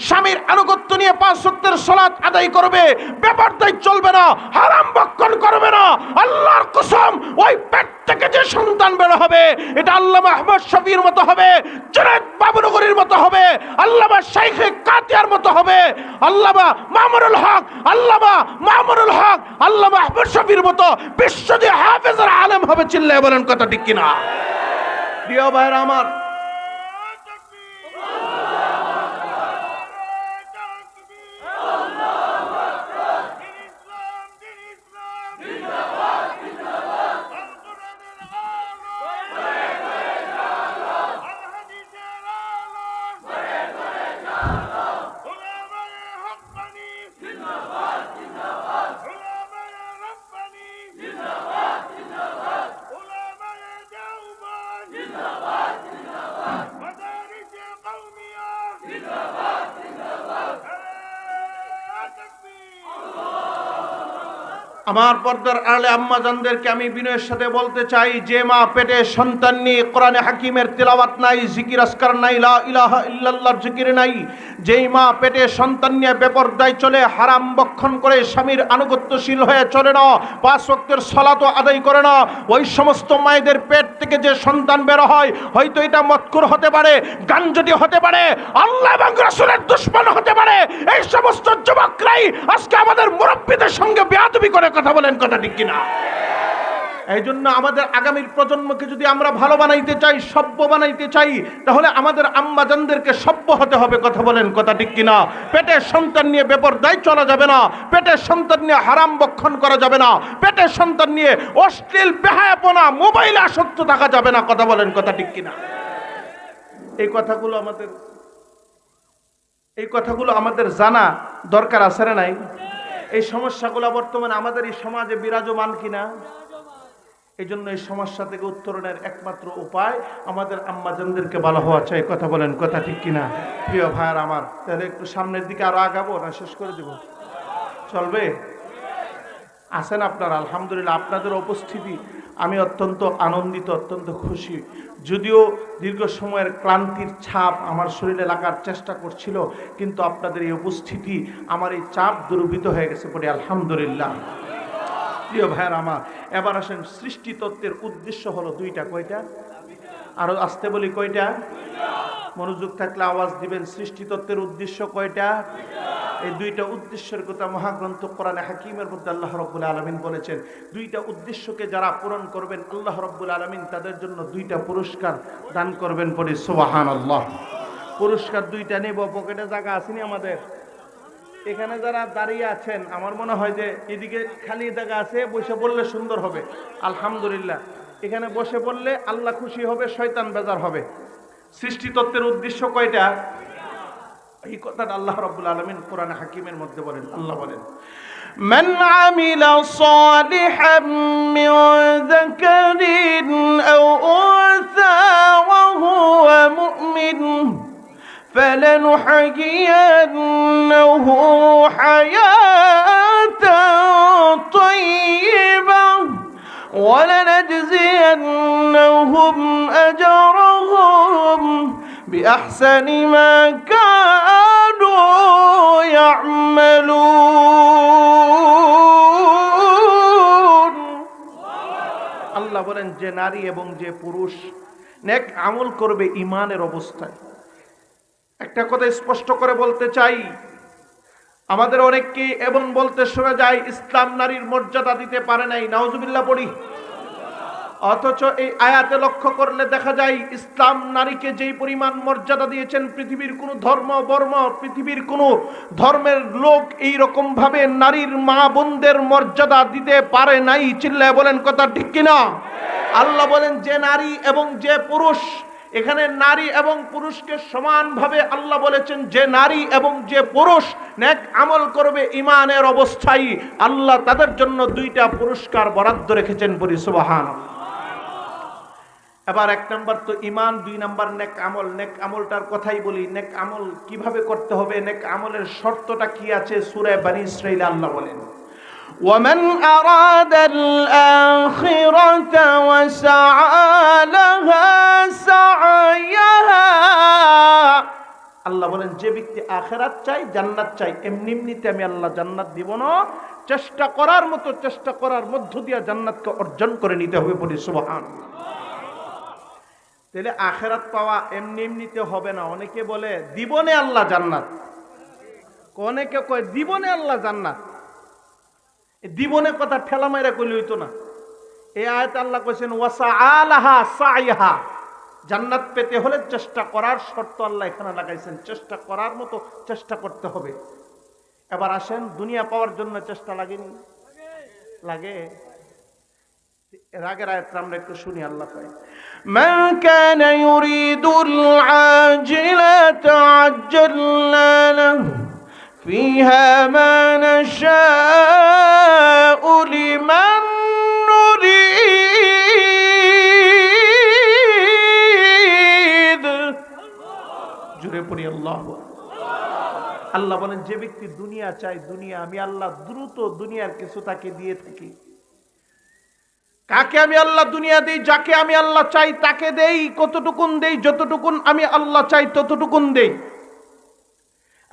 স্বামীর আনুগত্য নিয়ে 5 ওয়াক্তের সালাত আদায় করবে, বেপরদায় চলবে না, হারাম ভক্ষণ করবে না, আল্লাহর কসম ওই পেট থেকে যে সন্তান বের হবে এটা আল্লামা আহমদ শফির মতো হবে, জুনায়েদ বাবুনগরীর মতো হবে, আল্লামা শাইখে কাতিয়ার মতো হবে, আল্লামা মামুনুল হক, আল্লামা মামুনুল হক, আল্লামা আহমদ শফির মতো বিশ্বজয়ী হাফেজ আর আলেম হবে। চিল্লায় বলেন কথা ঠিক কিনা? প্রিয় ভাইরা আমার, আমার পর্দার আড়ালে আম্মাজানদেরকে আমি বিনয়ের সাথে বলতে চাই, যে মা পেটে সন্তান নিয়ে কোরআনে হাকিমের তিলাওয়াত নাই, জিকির আজকার নাই, লা ইলাহা ইল্লাল্লাহর জিকির নাই, যেই মা পেটে সন্তান নিয়ে বেপরদায় চলে, হারাম ভক্ষণ করে, স্বামীর আনুগত্যশীল হয়ে চলে না, 5 ওয়াক্তের সালাতও আদায় করে না, ওই সমস্ত মায়েদের পেট থেকে যে সন্তান বের হয় হয়তো এটা মৎখুর হতে পারে, গাঞ্জটি হতে পারে, আল্লাহ এবং রাসূলের দুশমন হতে পারে। এই সমস্ত যুবকরাই আজকে আমাদের মুরব্বীদের সঙ্গে বেয়াদবি করে। কথা বলেন, কথা ঠিক কিনা? এই জন্য আমাদের আগামীর প্রজন্মকে যদি আমরা ভালো বানাইতে চাই, সভ্য বানাইতে চাই, তাহলে আমাদের আম্মাজানদেরকে সভ্য হতে হবে। কথা বলেন, কথা ঠিক কিনা? পেটের সন্তান নিয়ে বেপরদায় চলা যাবে না, পেটের সন্তান নিয়ে হারাম ভক্ষণ করা যাবে না, পেটের সন্তান নিয়ে অশ্লীল বেহায়াপনা, মোবাইলে আসক্ত থাকা যাবে না। কথা বলেন, কথা ঠিক কিনা? এই কথাগুলো আমাদের জানা দরকার আছে না নাই? এই সমস্যাগুলো বর্তমানে আমাদের এই সমাজে বিরাজমান কিনা? এই জন্য এই সমস্যা থেকে উত্তরণের একমাত্র উপায় আমাদের আম্মাজানদেরকে ভালো হওয়া চাই। কথা বলেন, কথা ঠিক কিনা? প্রিয় ভাইয়ার আমার, তাহলে একটু সামনের দিকে আরো আগাবো না শেষ করে দেব? চলবে? আছেন আপনারা? আলহামদুলিল্লাহ, আপনাদের উপস্থিতি আমি অত্যন্ত আনন্দিত, অত্যন্ত খুশি। যদিও দীর্ঘ সময়ের ক্লান্তির ছাপ আমার শরীরে লাগার চেষ্টা করছিল, কিন্তু আপনাদের এই উপস্থিতি আমার এই চাপ দূরীভূত হয়ে গেছে পড়ে আলহামদুলিল্লাহ। প্রিয় ভাইয়ের আমার, এবার আসেন, সৃষ্টি তত্ত্বের উদ্দেশ্য হলো 2টা। কয়টা? আরো আসতে বলি, কয়টা? মনোযোগ থাকলে আওয়াজ দিবেন। সৃষ্টি তত্ত্বের উদ্দেশ্য কয়টা? এই 2টা উদ্দেশ্যের কথা মহাগ্রন্থ কোরআনে হাকিমের মধ্যে আল্লাহ রাব্বুল আলামিন বলেছেন। 2টা উদ্দেশ্যকে যারা পূরণ করবেন আল্লাহ রাব্বুল আলামিন তাদের জন্য 2টা পুরস্কার দান করবেন। পড়ে সুবহানাল্লাহ। পুরস্কার 2টা নেব, পকেটে জায়গা আসেনি আমাদের? এখানে যারা দাঁড়িয়ে আছেন আমার মনে হয় যে এদিকে খালি জায়গা আছে, বসে পড়লে সুন্দর হবে। আলহামদুলিল্লাহ, এখানে বসে পড়লে আল্লাহ খুশি হবে, শয়তান বেজার হবে। সৃষ্টি তত্ত্বের উদ্দেশ্য কয়টা? এই কথাটা আল্লাহ রাব্বুল আলামিন কোরআন হাকিমের মধ্যে বলেন। আল্লাহ বলেন, মান আমিলা সালিহাম মিন যাকারিন আও উনসা ওয়া হুয়া মুমিন فلنحيينه حياة طيبة ولنجزينهم أجرهم بأحسن ما كانوا يعملون আল্লাহ বলেন যে নারী এবং যে পুরুষ নেক আমল করবে ঈমানের অবস্থায়। একটা কথা স্পষ্ট করে বলতে চাই, আমাদের অনেককে এবং বলতে শোনা যায় ইসলাম নারীর মর্যাদা দিতে পারে নাই, নাউজুবিল্লাহ পড়ি। অথচ এই আয়াতে লক্ষ্য করলে দেখা যায় ইসলাম নারীকে যেই পরিমাণ মর্যাদা দিয়েছেন, পৃথিবীর কোনো ধর্ম বর্ম, পৃথিবীর কোনো ধর্মের লোক এই রকম ভাবে নারীর মা বোনদের মর্যাদা দিতে পারে নাই। চিল্লায় বলেন কথা ঠিক কিনা? আল্লাহ বলেন যে নারী এবং যে পুরুষ, এখানে নারী এবং পুরুষকে সমানভাবে আল্লাহ বলেছেন যে নারী এবং যে পুরুষ নেক আমল করবে ঈমানের অবস্থায়, আল্লাহ তাদের জন্য দুইটা পুরস্কার বরাদ্দ রেখেছেন। বলি সুবহানাল্লাহ। এবার এক নাম্বার তো ঈমান, দুই নাম্বার নেক আমল। নেক আমলটার কথাই বলি, নেক আমল কিভাবে করতে হবে, নেক আমলের শর্তটা কি আছে সূরা বনী ইসরাঈল আল্লাহ বলেন ومن أراد الآخرة وسعى لها سعيها, আল্লাহ বলেন যে ব্যক্তি আখিরাত চাই, জান্নাত চাই, এমনি এমনিতে আমি আল্লাহ জান্নাত দিব না, চেষ্টা করার মতো, চেষ্টা করার মধ্য দিয়ে জান্নাতকে অর্জন করে নিতে হবে। বলি সুবহানাল্লাহ। তাহলে আখিরাত পাওয়া এমনি এমনিতে হবে না। অনেকে বলে দিবনে আল্লাহ জান্নাত, অনেকে কয় দিবনে আল্লাহ জান্নাত। দিবনে কথা ঠেলা মাইরা কইলে হইতো না। এই আয়াতে আল্লাহ কইছেন ওয়াসাআলাহা সাইহা, জান্নাত পেতে হলে চেষ্টা করার শর্ত আল্লাহ এখানে লাগাইছেন। চেষ্টা করার মতো চেষ্টা করতে হবে। এবার আসেন, দুনিয়া পাওয়ার জন্য চেষ্টা লাগেনি? লাগে। এর আগের আয়াতটা আমরা একটু শুনি। আল্লাহ কয় মান কানা ইউরিদুল আজিলাতা আজ্জালনা লাহু فيها ما نشاء لمن نريد। জোরে পড়ি আল্লাহ। আল্লাহ বলেন যে ব্যক্তি দুনিয়া চায়, দুনিয়া আমি আল্লাহ দ্রুত দুনিয়ার কিছু তাকে দিয়ে থাকি। কাকে আমি আল্লাহ দুনিয়া দেই? যাকে আমি আল্লাহ চাই তাকে দেই। কতটুকুন দেই? যতটুকুন আমি আল্লাহ চাই ততটুকুন দেই।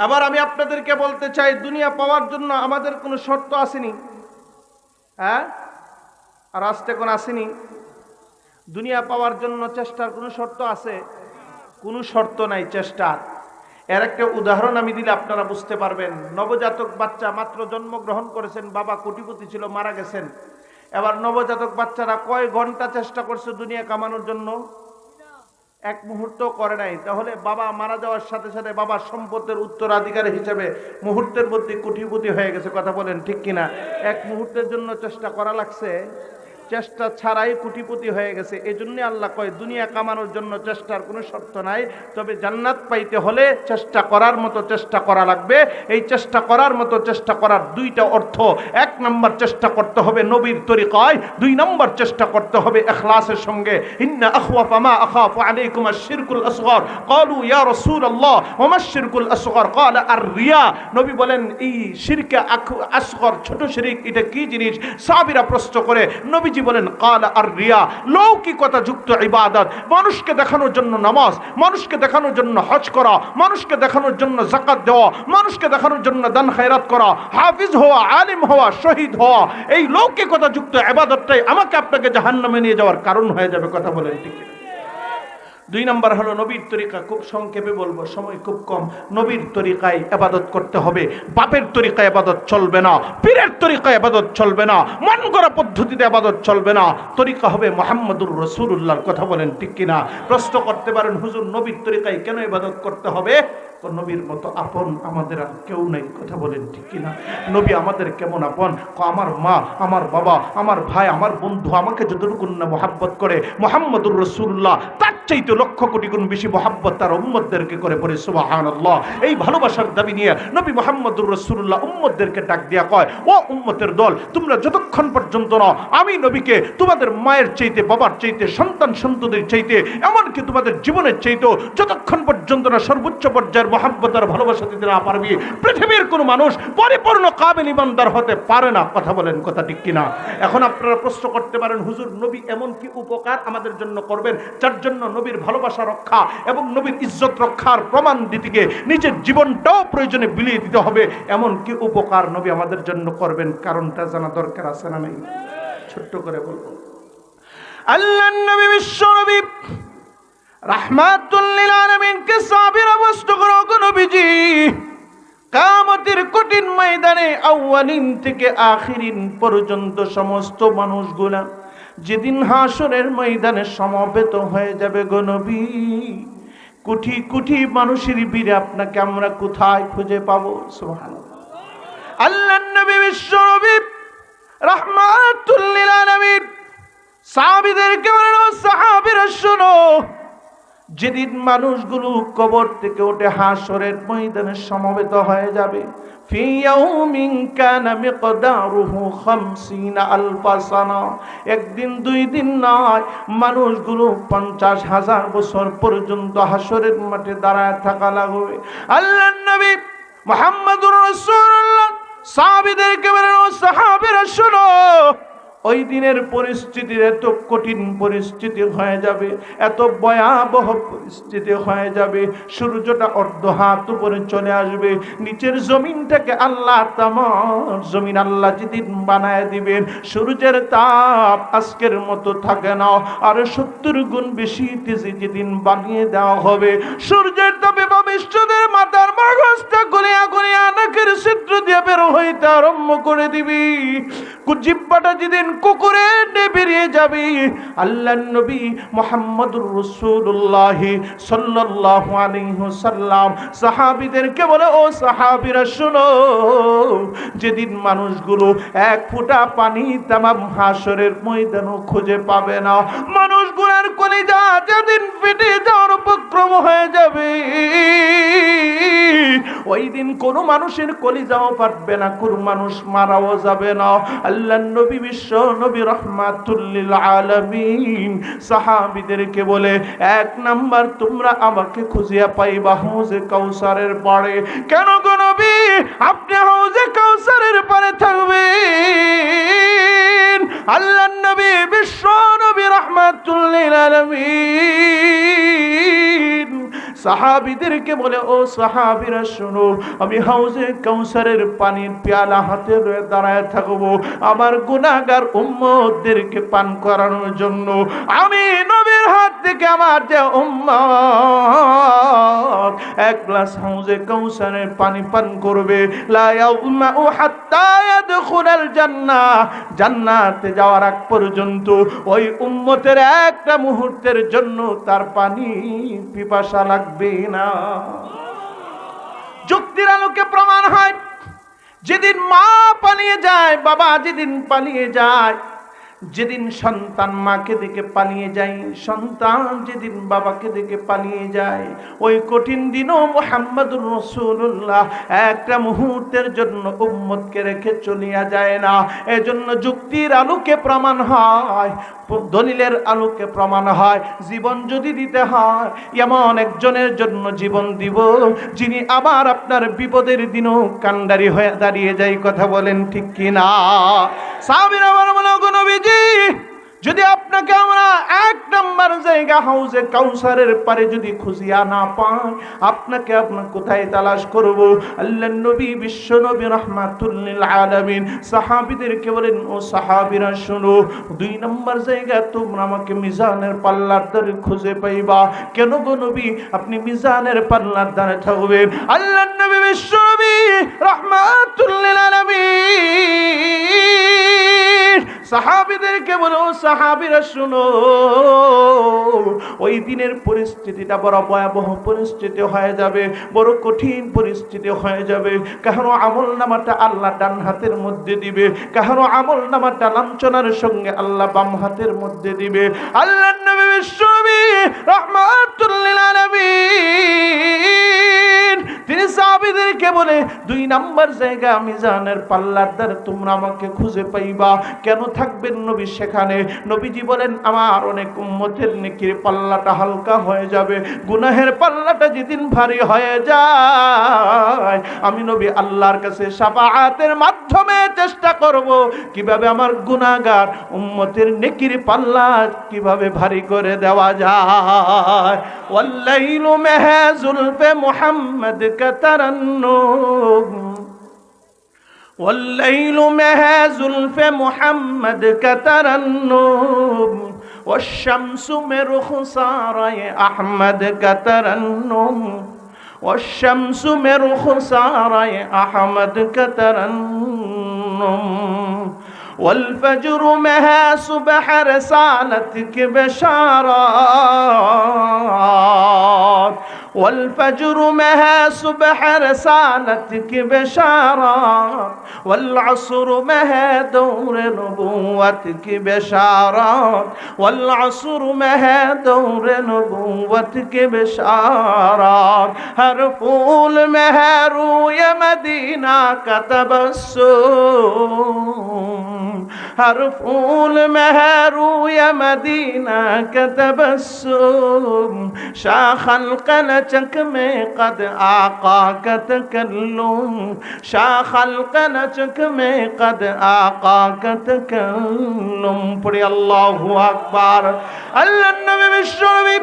আবার আমি আপনাদেরকে বলতে চাই, দুনিয়া পাওয়ার জন্য আমাদের কোনো শর্ত আসেনি? হ্যাঁ, আর আসতে কোন আসেনি? দুনিয়া পাওয়ার জন্য চেষ্টার কোনো শর্ত আছে? কোনো শর্ত নাই চেষ্টার। এর একটা উদাহরণ আমি দিলে আপনারা বুঝতে পারবেন। নবজাতক বাচ্চা মাত্র জন্মগ্রহণ করেছেন, বাবা কোটিপতি ছিল, মারা গেছেন। এবার নবজাতক বাচ্চারা কয় ঘন্টা চেষ্টা করছে দুনিয়া কামানোর জন্য? এক মুহূর্ত করে নাই। তাহলে বাবা মারা যাওয়ার সাথে সাথে বাবার সম্পদের উত্তরাধিকারী হিসেবে মুহূর্তের মধ্যে কোটিপতি হয়ে গেছে। কথা বলেন ঠিক কিনা? এক মুহূর্তের জন্য চেষ্টা করা লাগছে, চেষ্টা ছাড়াই কোটিপতি হয়ে গেছে। এজন্য আল্লাহ কয় দুনিয়া কামানোর জন্য চেষ্টার কোনো শর্ত নাই, তবে জান্নাত পাইতে হলে চেষ্টা করার মতো চেষ্টা করা লাগবে। এই চেষ্টা করার মতো চেষ্টা করার দুইটা অর্থ। এক নম্বর চেষ্টা করতে হবে নবীর তরিকায়, দুই নম্বর চেষ্টা করতে হবে ইখলাসের সঙ্গে। ইন্না আখওয়াফা মা আখাফু আলাইকুম আশ-শিরকুল আসগর। ক্বালু ইয়া রাসূলুল্লাহ ওয়া মা আশ-শিরকুল আসগর? ক্বালা আর-রিয়া। নবী বলেন এই শিরকে আসগর, ছোট শিরক, এটা কি জিনিস? সাহাবীরা প্রশ্ন করে, নবী বলেন ক্বালা আর-রিয়া, লৌকিকতা যুক্ত ইবাদত। মানুষকে দেখানোর জন্য নামাজ, মানুষকে দেখানোর জন্য হজ করা, মানুষকে দেখানোর জন্য যাকাত দেওয়া, মানুষকে দেখানোর জন্য দান খায়রাত করা, হাফিজ হওয়া, আলিম হওয়া, শহীদ হওয়া, এই লৌকিকতা যুক্ত ইবাদতটাই আমাকে আপনাকে জাহান্নামে নিয়ে যাওয়ার কারণ হয়ে যাবে। কথা বলেন ঠিক? দুই নম্বর হলো নবীর তরিকা। খুব সংক্ষেপে বলবো, সময় খুব কম। নবীর তরিকায় ইবাদত করতে হবে। বাপের তরিকায় ইবাদত চলবে না, পীরের তরিকায় ইবাদত চলবে না, মন গড়া পদ্ধতিতে ইবাদত চলবে না। তরিকা হবে মুহাম্মদুর রাসূলুল্লাহর। কথা বলেন ঠিক কিনা? প্রশ্ন করতে পারেন, হুজুর নবীর তরিকায় কেন ইবাদত করতে হবে? তো নবীর মতো আপন আমাদের আর কেউ নেই। কথা বলেন ঠিক কিনা? নবী আমাদের কেমন আপন? আমার মা, আমার বাবা, আমার ভাই, আমার বন্ধু আমাকে যতটুকু না মহাব্বত করে, মুহাম্মদুর রাসূলুল্লাহ তার চাইতে লক্ষ কোটি গুণ বেশি মহাব্বত তার উম্মতদেরকে করে। পড়ে সুবহানাল্লাহ। এই ভালোবাসার দাবি নিয়ে নবী মুহাম্মদুর রাসূলুল্লাহ উম্মতদেরকে ডাক দিয়া কয়, ও উম্মতের দল, তোমরা যতক্ষণ পর্যন্ত না আমি নবীকে তোমাদের মায়ের চাইতে, বাবার চাইতে, সন্তান সন্ততির চাইতে, এমনকি তোমাদের জীবনের চাইতে যতক্ষণ পর্যন্ত না সর্বোচ্চ পর্যায়ের নবীর মহব্বত আর ভালোবাসা দিতে না পারবি, পৃথিবীর কোনো মানুষ পরিপূর্ণ কাবিল ইমানদার হতে পারে না। কথা বলেন, কথা ঠিক কিনা? এখন আপনারা প্রশ্ন করতে পারেন, হুজুর নবী এমন কি উপকার আমাদের জন্য করবেন যার জন্য নবীর ভালোবাসা রক্ষা এবং নবীর ইজ্জত রক্ষার প্রমাণ দিতে গিয়ে নিজের জীবনটাও প্রয়োজনে বিলিয়ে দিতে হবে, এমন কি উপকার নবী আমাদের জন্য করবেন? কারণটা জানা দরকার আছে না নেই? ছোট্ট করে বলবো, আল্লাহর নবী বিশ্ব নবী রাহমাতুল লিল আলামিনকে সাহাবীরা প্রশ্ন করো, গো নবীজি কিয়ামতের কঠিন ময়দানে আউয়ালিন থেকে আখিরিন পর্যন্ত সমস্ত মানুষগুলা যেদিন হাসরের ময়দানে সমবেত হয়ে যাবে, গো নবী কোটি কোটি মানুষের ভিড়ে আপনাকে আমরা কোথায় খুঁজে পাবো? সুবহানাল্লাহ। আল্লাহর নবী বিশ্ব নবী রাহমাতুল লিল আলামিন সাহাবীদেরকে বলেন, সাহাবীরা শোনো, যেদিন মানুষগুলো কবর থেকে উঠে হাসরের ময়দানে সমবেত হয়ে যাবে, ফি ইয়াউমিন কানা মিকদারুহু 50 আলফা সানা, একদিন দুই দিন নয়, মানুষগুলো 50,000 বছর পর্যন্ত হাসরের মাঠে দাঁড়ায় থাকা লাগবে। আল্লাহর নবী মুহাম্মদুর রাসূলুল্লাহ সাহাবীদেরকে বলেন, ও সাহাবীরা শোনো, ওই দিনের পরিস্থিতি এত কঠিন পরিস্থিতি হয়ে যাবে, এত ভয়াবহ পরিস্থিতি হয়ে যাবে, সূর্যটা অর্ধ হাত উপরে চলে আসবে, নিচের জমিনটাকে আল্লাহ তামাম জমিন আল্লাহ যেদিন বানায় দিবেন, সূর্যের তাপ আজকের মতো থাকে না, আর 70 গুণ বেশি তেজে যেদিন বানিয়ে দেওয়া হবে, সূর্যের তাপে ভবিষ্যতের মাথার মগজটা গলিয়া গলিয়া নাকের ছিদ্র দিয়ে বের হইতে আরম্ভ করে দিবি, জিহ্বাটা যেদিন কুকুরে বেরিয়ে যাবে। আল্লাহর নবী মুহাম্মদুর রাসূলুল্লাহ সাল্লাল্লাহু আলাইহি ওয়াসাল্লাম সাহাবীদেরকে বলে, ও সাহাবীরা শুনো, যেদিন মানুষগুলো এক ফোঁটা পানি তামাম হাসরের ময়দানও খুঁজে পাবে না, মানুষগুলোর কলিজা যেদিন ফেটে যাওয়ার উপক্রম হয়ে যাবে, ওই দিন কোনো মানুষের কলিজাও পারবে না, কোনো মানুষ মারাও যাবে না। আল্লাহর নবী বিশ্ব নবী রাহমাতুল লিল আলামিন সাহাবীদেরকে বলে, এক নাম্বার তোমরা আমাকে খুঁজিয়া পাইবা হাউজে কাউসারের পাড়ে। কেন গো নবী আপনি হাউজে কাউসারের পাড়ে থাকবেন? আল্লাহর নবী বিশ্ব নবী রাহমাতুল লিল আলামিন সাহাবীদেরকে বলে, ও সাহাবীরা শুনো, আমি হাউজে কাউসারের পানির পেয়ালা হাতে রয়ে দাঁড়ায় থাকবো আমার গুনাহগার উম্মতদেরকে পান করানোর জন্য। আমি নবীর হাত থেকে আমার যে উম্মত এক গ্লাস হাউজে কাউসারের পানি পান করবে, লা ইয়াউমাউ হাত্তা ইয়াদখুলাল জান্নাহ, জান্নাতে যাওয়ার আগ পর্যন্ত ওই উম্মতের একটা মুহূর্তের জন্য তার পানি পিপাসা লাগবে না। যুক্তির আলোকে প্রমাণ হয়, যেদিন মা পালিয়ে যায়, বাবা যেদিন পালিয়ে যায়, যেদিন সন্তান মাকে দেখে পালিয়ে যায়, সন্তান যেদিন বাবাকে দেখে পালিয়ে যায়, ওই কঠিন দিনও মুহাম্মদুর রাসূলুল্লাহ একটা মুহূর্তের জন্য উম্মতকে রেখে চলিয়া যায় না। এজন্য যুক্তির আলোকে প্রমাণ হয়, দলিলের আলোকে প্রমাণ হয়, জীবন যদি দিতে হয় এমন একজনের জন্য জীবন দিব যিনি আবার আপনার বিপদের দিনও কান্ডারি হয়ে দাঁড়িয়ে যায়। কথা বলেন ঠিক কিনা? সাহাবীরা বলে, গো নবীজি যদি আপনাকে আমরা এক নাম্বার জায়গা হাউজে কাউসারের পারে যদি খুঁজিয়া না পাই, আপনাকে আমরা কোথায় তালাশ করব? আল্লাহর নবী বিশ্ব নবী রাহমাতুল লিল আলামিন সাহাবীদেরকে বলেন, ও সাহাবীরা শুনো, 2 নাম্বার জায়গা তোমরা আমাকে মিজানের পাল্লার ধারে খুঁজে পাইবা। কেন গো নবী আপনি মিজানের পাল্লার ধারে থাকবেন? আল্লাহর নবী বিশ্ব নবী রাহমাতুল লিল আলামিন সাহাবীদেরকে বলো, সাহাবীরা শুনো, ওই দিনের পরিস্থিতিটা বড় ভয়াবহ পরিস্থিতি হয়ে যাবে, বড় কঠিন পরিস্থিতি হয়ে যাবে। কারো আমল নামাটা আল্লাহ ডান হাতের মধ্যে দিবে, কারো আমল নামাটা লাঞ্ছনার সঙ্গে আল্লাহ বাম হাতের মধ্যে দিবে। আল্লাহর নবী বিশ্ব নবী রাহমাতুল লিল আলামিন তিনি সাহাবীদেরকে ডেকে বলে 2 নাম্বার জায়গা মিজানের পাল্লার দ্বারা তোমরা আমাকে খুঁজে পাইবা। কেন থাকবেন নবী সেখানে? নবীজি বলেন আমার অনেক উম্মতের নেকির পাল্লাটা হালকা হয়ে যাবে, গুনাহের পাল্লাটা যেদিন ভারী হয়ে যায় আমি নবী আল্লাহর কাছে শাফাআতের মাধ্যমে চেষ্টা করব কিভাবে আমার গুনাহগার উম্মতের নেকির পাল্লা কিভাবে ভারী করে দেওয়া যায়। ওয়াল্লাইলু মাহা যুলফে মুহাম্মদ কা তারান্নুম, والليل مها زلف محمد كترنم والشمس من رخساري أحمد كترنم والشمس من رخساري أحمد كترنم والفجر مها صبح رسالتك بشارات والفجر مها صبح رسالتك بشارات والعصر مها دور نبوتك بشارات والعصر مها دور نبوتك بشارات ہر پھول مها روی مدینہ کا تبسم ہر پھول مها روی مدینہ کا تبسم شاخ القلچک میں قد آقا کا تکلم شاخ القلچک میں قد آقا کا تکلم پڑھی اللہ اکبر اللہ نبی بشربی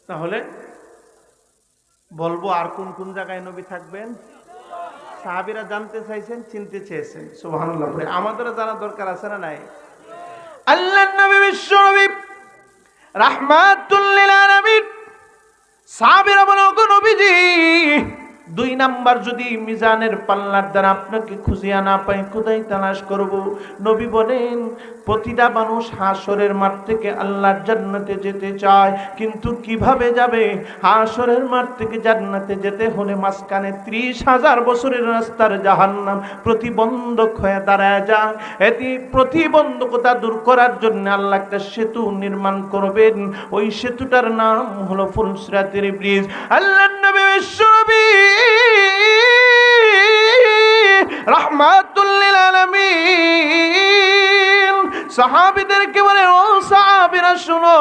তাহলে বলবো আর কোন কোন জায়গায় নবী থাকবেন? সাহাবীরা জানতে চাইছেন, চিনতে চেয়েছেন। সুবহানাল্লাহ। আমাদেরও জানা দরকার আছে না নাই? আল্লাহর নবী বিশ্ব নবী রাহমাতুল লিল আলামিন সাহাবীরা বলে ওগো নবীজি 2 নাম্বার যদি মিজানের পাল্লার দ্বারা আপনাকে খুঁজিয়া না পাই কোথায় তালাশ করব? নবী বলেন প্রতিটা মানুষ হাসরের মাঠ থেকে আল্লাহর জান্নাতে যেতে চায়, কিন্তু কিভাবে যাবে? হাসরের মাঠ থেকে জান্নাতে যেতে হলে মাঝখানে 30,000 বছরের রাস্তার জাহান্নাম প্রতিবন্ধক হয়ে দাঁড়ায় যায়। এটি প্রতিবন্ধকতা দূর করার জন্য আল্লাহ একটা সেতু নির্মাণ করবেন। ওই সেতুটার নাম হলো ফুলসিরাতের ব্রিজ। আল্লাহর নবী বিশ্বনবী রাহমাতুল লিল আলামিন সাহাবীদেরকে বলে ও সাহাবীরা শুনো,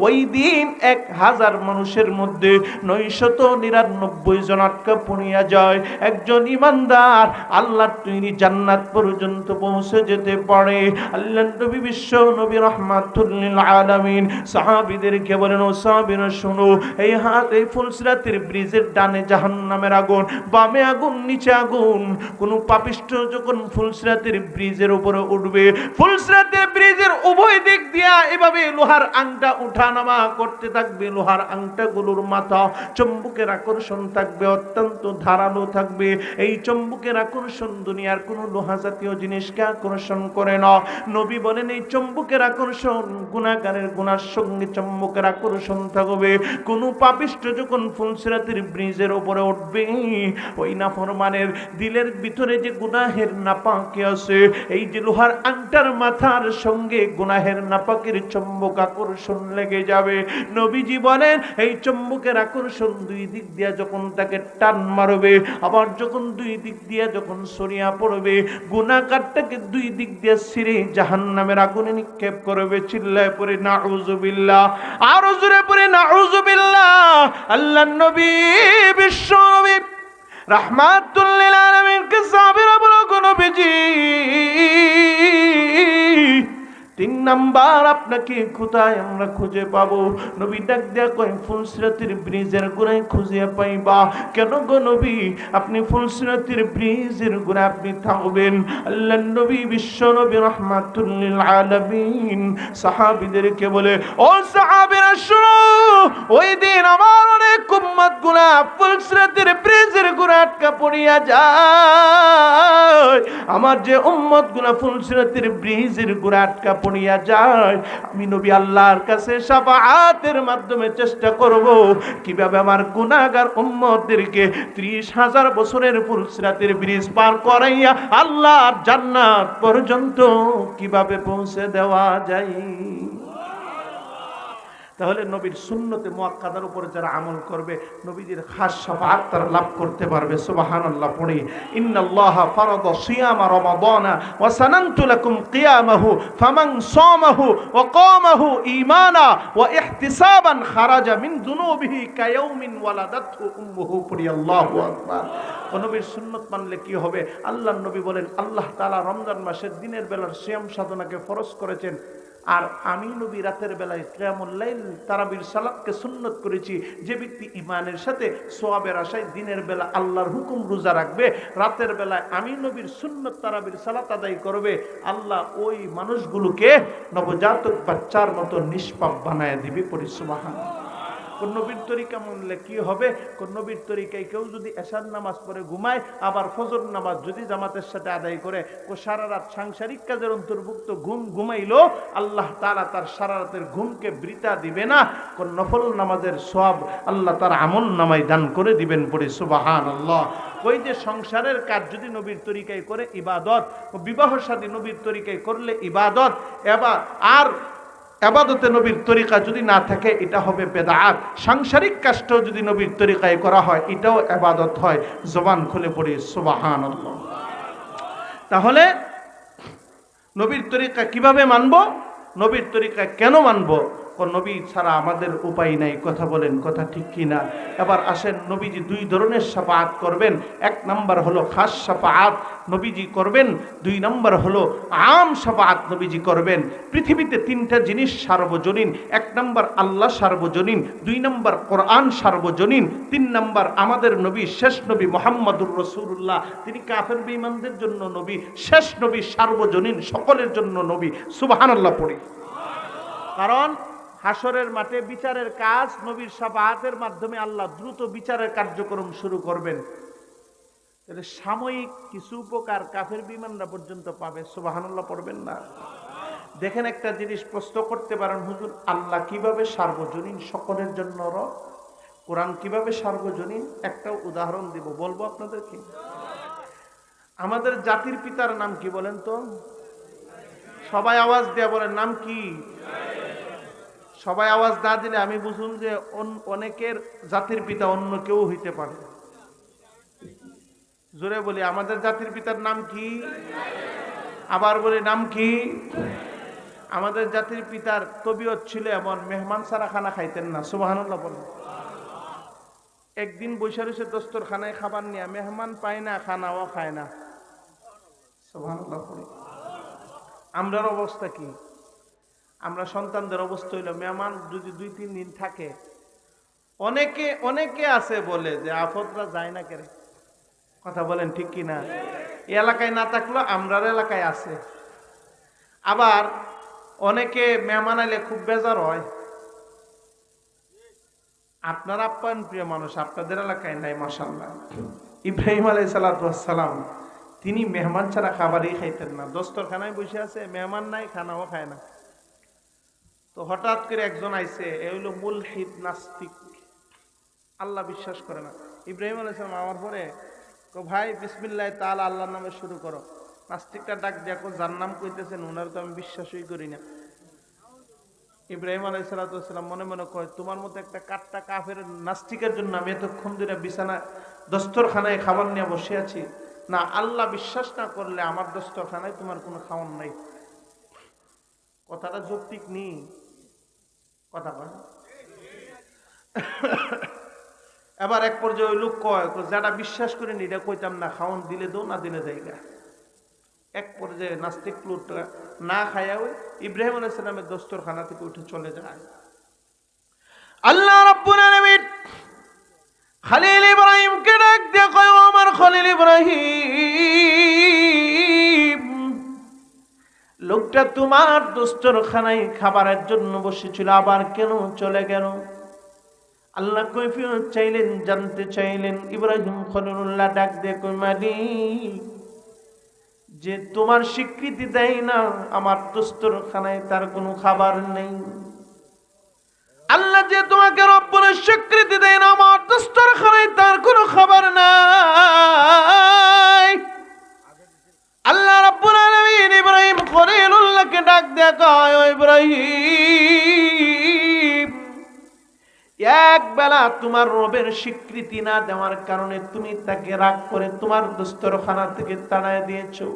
ওই দিন 1000 মানুষের মধ্যে 999 জন আটকা পড়িয়া যায়। একজন ইমানদার আল্লাহর তৈরি জান্নাত পর্যন্ত পৌঁছে যেতে পারে। আল্লাহর নবী বিশ্ব নবী রাহমাতুল লিল আলামিন সাহাবীদেরকে বলেন ও সাহাবীরা শুনো, এই ফুলসিরাতের ব্রিজের ডানে জাহান্নামের আগুন, বামে আগুন, নিচে আগুন। কোন পাপিষ্ঠ যখন ফুলসিরাতের ব্রিজের উপরে উঠবে, ফুলসিরাতের ব্রিজের উভয় দিক দিয়া এভাবে লোহার আংটা উঠানামা করতে থাকবে। লোহার আংটাগুলোর মাথা চুম্বকের আকর্ষণ থাকবে, অত্যন্ত ধারালো থাকবে। এই চুম্বকের আকর্ষণ দুনিয়ার কোনো লোহা জাতীয় জিনিসকে আকর্ষণ করে না। নবী বলেন এই চুম্বকের আকর্ষণ গুনাহগারের গুনার সঙ্গে চুম্বকের আকর্ষণ থাকবে। কোন পাপিষ্ঠ যখন ফুলসিরাতের ব্রিজের উপরে উঠবে, ওই নাফরমানের দিলের ভিতরে যে গুনাহের নাপাকি আছে, এই যে লোহার আংটার মাথার সঙ্গে গুনাহের নাপাকের চুম্বক আকর্ষণ লেগে যাবে। নবীজি বলেন এই চুম্বকের আকর্ষণ 2 দিক দিয়ে যখন তাকে টান মারবে, আবার যখন 2 দিক দিয়ে যখন সরিয়া পড়বে, গুনাহগারটাকে 2 দিক দিয়ে ছিঁড়ে জাহান্নামের আগুনে নিক্ষেপ করবে। চিল্লায় পড়ে নাউযুবিল্লাহ, আর জোরে পড়ে নাউযুবিল্লাহ। আল্লাহর নবী বিশ্ব নবী রাহমাতুল লিল আলামিন কে সাহাবীরা বলো গো নবীজি তিন নাম্বার আপনাকে কোথায় আমরা খুঁজে পাবো? নবী ডাক দেয়া কয় ফুলসিরাতের ব্রিজের গোড়ায় খুঁজে পাইবা। কেন গো নবী আপনি ফুলসিরাতের ব্রিজের গোড়ায় আপনি থাকবেন? আল্লাহর নবী বিশ্ব নবী রাহমাতুল লিল আলামিন সাহাবীদেরকে বলে, ও সাহাবীরা শুনো, ওই দিন আমার অনেক উম্মত গুলা ফুলসিরাতের ব্রিজের গোড়ায় আটকা পড়িয়া যায়। আমার যে উম্মত গুলা ফুলসিরাতের ব্রিজের গোড়ায় আটকা পড়িয়া যায়, আমি নবী আল্লাহর কাছে শাফাআতের মাধ্যমে চেষ্টা করব কিভাবে আমার গুনাহগার উম্মতদেরকে 30,000 বছরের ফুলসিরাতের ব্রিজ পার করাইয়া আল্লাহর জান্নাত পর্যন্ত কিভাবে পৌঁছে দেওয়া যায়। তাহলে নবীর সুন্নতে মুআক্কাদার উপরে যারা আমল করবে নবীজির খাস শাফাআত তারা লাভ করতে পারবে। সুবহানাল্লাহ পড়ি, ইন্নাল্লাহা ফারাদা সিয়ামা রমাদানা ওয়া সানানতু লাকুম কিয়ামাহু ফামান সামাহু ওয়া কামাহু ঈমানা ওয়া ইহতিসাবান খারাজা মিন যুনুবিহি কায়াউমিন ওয়ালাদাতহু উম্মুহু পড়ি আল্লাহু আকবার। নবীর সুন্নত মানলে কি হবে? আল্লাহর নবী বলেন আল্লাহ তাআলা রমজান মাসের দিনের বেলার সিয়াম সাধনাকে ফরজ করেছেন, আর আমি নবী রাতের বেলায় কিয়ামুল লাইল তারাবির সালাতকে সুন্নত করেছি। যে ব্যক্তি ঈমানের সাথে সওয়াবের আশায় দিনের বেলা আল্লাহর হুকুম রোজা রাখবে, রাতের বেলায় আমি নবীর সুন্নত তারাবির সালাত আদায় করবে, আল্লাহ ওই মানুষগুলোকে নবজাতক বাচ্চার মতো নিষ্পাপ বানায় দিবে। পড়ি সুবহানাল্লাহ। কোন নবীর তরিকা মানলে কি হবে? কোন নবীর তরিকায় কেউ যদি এশার নামাজ পড়ে ঘুমায়, আবার ফজর নামাজ যদি জামাতের সাথে আদায় করে, সারা রাত সাংসারিক কাজের অন্তর্ভুক্ত ঘুম ঘুমাইলো, আল্লাহ তাআলা তার সারা রাতের ঘুমকে বৃথা দিবে না। কোন নফল নামাজের সওয়াব আল্লাহ তার আমল নামায় দান করে দিবেন। পড়ি সুবহানাল্লাহ। ওই যে সংসারের কাজ যদি নবীর তরিকায় করে ইবাদত, বিবাহ শাদী নবীর তরিকায় করলে ইবাদত, এবার আর ইবাদতে নবীর তরিকা যদি না থাকে এটা হবে বেদাত। সাংসারিক কাজটাও যদি নবীর তরিকায় করা হয় এটাও ইবাদত হয়। জবান খুলে পড়ি সুবহানাল্লাহ। তাহলে নবীর তরিকা কিভাবে মানব? নবীর তরিকা কেন মানব? নবী ছাড়া আমাদের উপায় নাই। কথা বলেন, কথা ঠিক কিনা? এবার আসেন, নবীজি দুই ধরনের শাফাআত করবেন। এক নাম্বার হলো খাস শাফাআত নবীজি করবেন, দুই নাম্বার হলো আম শাফাআত নবীজি করবেন। পৃথিবীতে তিনটা জিনিস সার্বজনীন। এক নাম্বার আল্লাহ সার্বজনীন, দুই নাম্বার কোরআন সার্বজনীন, তিন নাম্বার আমাদের নবী শেষ নবী মুহাম্মদুর রাসূলুল্লাহ, তিনি কাফের বেঈমানদের জন্য নবী, শেষ নবী, সার্বজনীন, সকলের জন্য নবী। সুবহানাল্লাহ পড়ি। কারণ হাসরের মাঠে বিচারের কাজ নবীর শাফাআতের মাধ্যমে আল্লাহ দ্রুত বিচারের কার্যক্রম শুরু করবেন। তাহলে সাময়িক কিছু উপকার কাফের বিমানরা পর্যন্ত পাবে। সুবহানাল্লাহ পড়বেন না? দেখেন, একটা জিনিস প্রশ্ন করতে পারেন, হুজুর আল্লাহ কিভাবে সার্বজনীন, সকলের জন্য রব? কোরআন কিভাবে সার্বজনীন? একটা উদাহরণ দিব, বলবো আপনাদেরকে। আমাদের জাতির পিতার নাম কি বলেন তো? সবাই আওয়াজ দিয়ে বলেন, নাম কি? সবাই আওয়াজ না দিলে আমি বুঝুন যে অনেকের জাতির পিতা অন্য কেউ হইতে পারে। জোরে বলি, আমাদের জাতির পিতার নাম কি? আবার বলি, নাম কি? আমাদের জাতির পিতার তবিয়ত ছিল এমন, মেহমান ছাড়া খানা খাইতেন না। সুবহানাল্লাহ বলেন। একদিন বৈশা রয়েছে দস্তরখানায় খাবার নিয়ে, মেহমান পায় না, খানাও খায় না। সুবহানাল্লাহ বলেন। আমরার অবস্থা কি? আমরা সন্তানদের অবস্থা হইল, মেহমান যদি 2-3 দিন থাকে, অনেকে আছে বলে যে আফতরা যায় না কেন? কথা বলেন ঠিক কিনা? এই এলাকায় না থাকলেও আমরার এলাকায় আছে। আবার অনেকে মেহমান আইলে খুব বেজার হয়। আপনার আপ্যায়ন প্রিয় মানুষ আপনাদের এলাকায় নাই, মাশাআল্লাহ। ইব্রাহিম আলাইহিস সালাম তিনি মেহমান ছাড়া খাবারই খাইতেন না। দস্তরখানায় বসে আছে, মেহমান নাই, খানাও খায় না। তো হঠাৎ করে একজন আইছে, এ হইল মুলহিদ, নাস্তিক, আল্লাহ বিশ্বাস করে না। ইব্রাহিম আলাইহিস সালাম আমার পরে ভাই বিসমিল্লাহ তাআলা, আল্লাহর নামে শুরু করো। নাস্তিকটা ডাক দেখো, যার নাম কইতেছেন ওনার তো আমি বিশ্বাসই করি না। ইব্রাহিম আলাইহিস সালাম মনে মনে কয়, তোমার মতো একটা কাট্টা কাফের নাস্তিকের জন্য আমি এতক্ষণ ধরে বিছানা দস্তরখানায় খাবার নিয়ে বসে আছি। না, আল্লাহ বিশ্বাস না করলে আমার দস্তরখানায় তোমার কোনো খাওয়ান নাই। কথাটা যৌক্তিক নেই? কথা বলে। এবার এক পর্যায়ে ওই লোক কয়, যেটা বিশ্বাস করিনি এটা কইতাম না, খাওয়ান দিলে দো, না দিলে দেয়। এক পর্যায়ে নাস্তিক লোকটা না খায়া ওই ইব্রাহিম আলাইহিস সালামের দস্তরখানা থেকে উঠে চলে যায়। আল্লাহ রাব্বুল আলামিন খলিল ইব্রাহিমকে ডাক দিয়ে কয়, আমার খলিল ইব্রাহিম, লোকটা তোমার দস্তরখানায় খাবারের জন্য বসেছিল, আবার কেন চলে গেল? আল্লাহ কৈফিয়ত চাইলেন, জানতে চাইলেন। ইব্রাহিম খলিলুল্লাহ ডাক দিয়ে কয়, মালিক, যে তোমার স্বীকৃতি দেয় না আমার দস্তরখানায় তার কোনো খাবার নেই। আল্লাহ যে তোমাকে রব্বুল স্বীকৃতি দেয় না আমার দস্তরখানায় তার কোনো খাবার নাই। আল্লাহ রাব্বুল আলামিন ইব্রাহিম খলিলুল্লাহকে ডাক দিয়ে কয়, ও ইব্রাহিম, এক বেলা তোমার রবের স্বীকৃতি না দেওয়ার কারণে তুমি তাকে রাগ করে তোমার দস্তরখানা থেকে তাড়ায় দিয়েছো।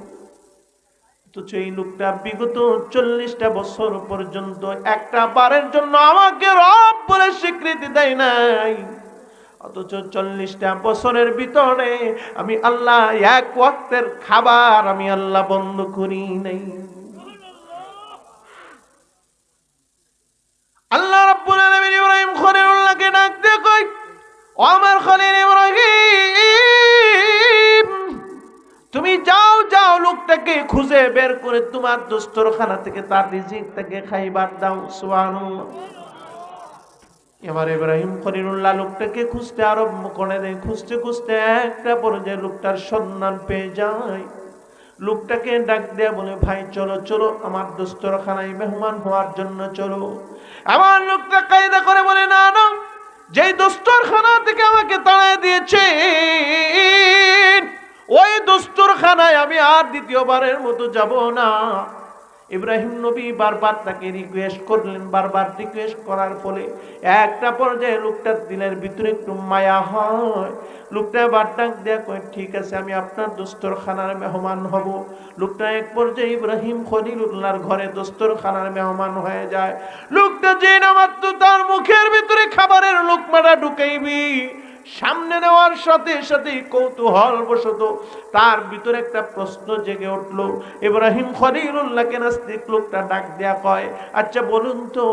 তো এই লোকটা বিগত 40টা বছর পর্যন্ত একটা বারের জন্য আমাকে রব বলে স্বীকৃতি দেয় নাই, অথচ 40টা বছরের ভিতরে আমি আল্লাহ এক ওয়াক্তের খাবার আমি আল্লাহ বন্ধ করি নাই। আল্লাহ রাব্বুল আলামিন ইব্রাহিম খলিলুল্লাহকে ডাক দিয়ে কয়, ও আমার খলিল ইব্রাহিম, তুমি যাও যাও লোকটাকে খুঁজে বের করে তোমার দস্তরখানা থেকে তার রিজিক থেকে খাইবার দাও। সুবহানাল্লাহ। এবার ইব্রাহিম খলিলুল্লাহ লোকটাকে খুঁজতে আরম্ভ করে দেয়। খুঁজতে খুঁজতে একটা পর্যায়ে লোকটার সন্ধান পেয়ে যায়। লোকটাকে ডাক দেয়া বলে, ভাই চলো চলো আমার দস্তরখানায় মেহমান হওয়ার জন্য চলো। আমার লোকটা কায়দা করে বলে, না না, যেই দস্তরখানা থেকে আমাকে তাড়ায় দিয়েছে ওই দস্তরখানায় আমি আর দ্বিতীয়বারের মতো যাব না। ইব্রাহিম নবী বারবার তাকে রিকোয়েস্ট করলেন, বারবার রিকোয়েস্ট করার ফলে একটা পর্যায়ে লোকটার দিলের ভিতরে একটু মায়া হয়। লোকটা বার ডাক দেয়া কয়, ঠিক আছে আমি আপনার দস্তরখানার মেহমান হব। লোকটা এক পর্যায়ে ইব্রাহিম খলিলুল্লাহর ঘরে দস্তরখানার মেহমান হয়ে যায়। লোকটা যে নামাত্র তার মুখের ভিতরে খাবারের লোকমাটা ঢুকাইবি, সামনে নেওয়ার সাথে সাথে কৌতূহল বশত তার ভিতরে একটা প্রশ্ন জেগে উঠল। ইব্রাহিম খলিলুল্লাহকে নাস্তিক লোকটা ডাক দেয়া কয়, আচ্ছা বলুন তো,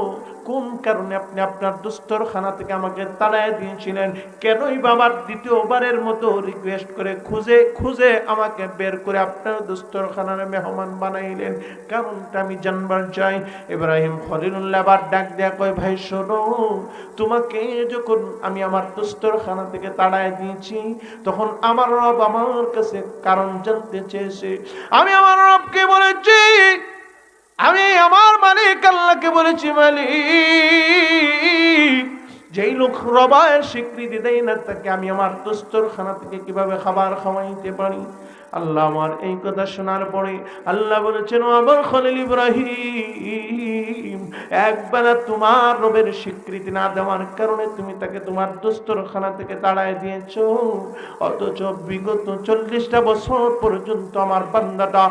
কোন কারণে আপনি আপনার দস্তরখানা থেকে আমাকে তাড়ায় দিয়েছিলেন? কেনই বাবার দ্বিতীয়বারের মতো রিকোয়েস্ট করে খুঁজে খুঁজে আমাকে বের করে আপনার দস্তরখানার মেহমান বানাইলেন? কারণটা আমি জানবার চাই। ইব্রাহিম খলিলুল্লাহ আবার ডাক দেয়া কয়, ভাই শোনো, তোমাকে যখন আমি আমার দস্তরখানা থেকে তাড়ায় দিয়েছি তখন আমার রব আমার কাছে কারণ জানতে চেয়েছে। আমি আমার রবকে বলেছি, আমি আমার মালিক আল্লাহকে বলেছি, মালিক, যেই লোক রবের স্বীকৃতি দেয় না তাকে আমি আমার দস্তরখানা থেকে কিভাবে খাবার খাওয়াইতে পারি? আল্লাহ আমার এই কথা শোনার পরে আল্লাহ বলেছেন, আমার খলিল ইব্রাহিম, একবেলা তোমার রবের স্বীকৃতি না দেওয়ার কারণে তুমি তাকে তোমার দস্তরখানা থেকে তাড়ায় দিয়েছো, অথচ বিগত 40টা বছর পর্যন্ত আমার বান্দাটা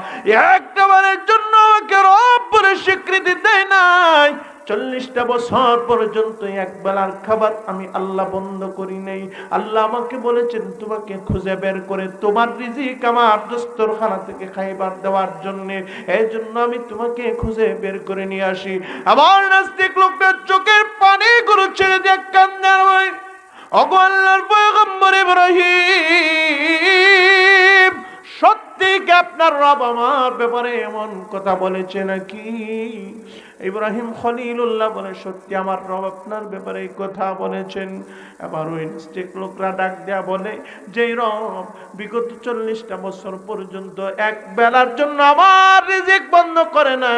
একবারের জন্য আমাকে রব বলে স্বীকৃতি দেয় নাই। 40টা বছর পর্যন্ত এক বেলার খাবার আমি আল্লাহ বন্ধ করি নাই। আল্লাহ আমাকে বলেছেন তোমাকে খুঁজে বের করে তোমার রিজিক আমার দস্তরখানা থেকে খাইবার দেওয়ার জন্য, এই জন্য আমি তোমাকে খুঁজে বের করে নিয়ে আসি। আমার নাস্তিক লোকটার চোখের পানি গুলো ছেড়ে দিয়ে কান্নার ভাই, ওগো আল্লাহর পয়গম্বর ইব্রাহিম, সত্যি কি আপনার রব আমার ব্যাপারে এমন কথা বলেছে নাকি? ইব্রাহিম খলিলুল্লাহ বলে, সত্যি আমার রব আপনার ব্যাপারে এই কথা বলেছেন। আবার ওই নাস্তিক লোকরা ডাক দেয়া বলে, যেই রব বিগত 40টা বছর পর্যন্ত এক বেলার জন্য আমার রিজিক বন্ধ করে না,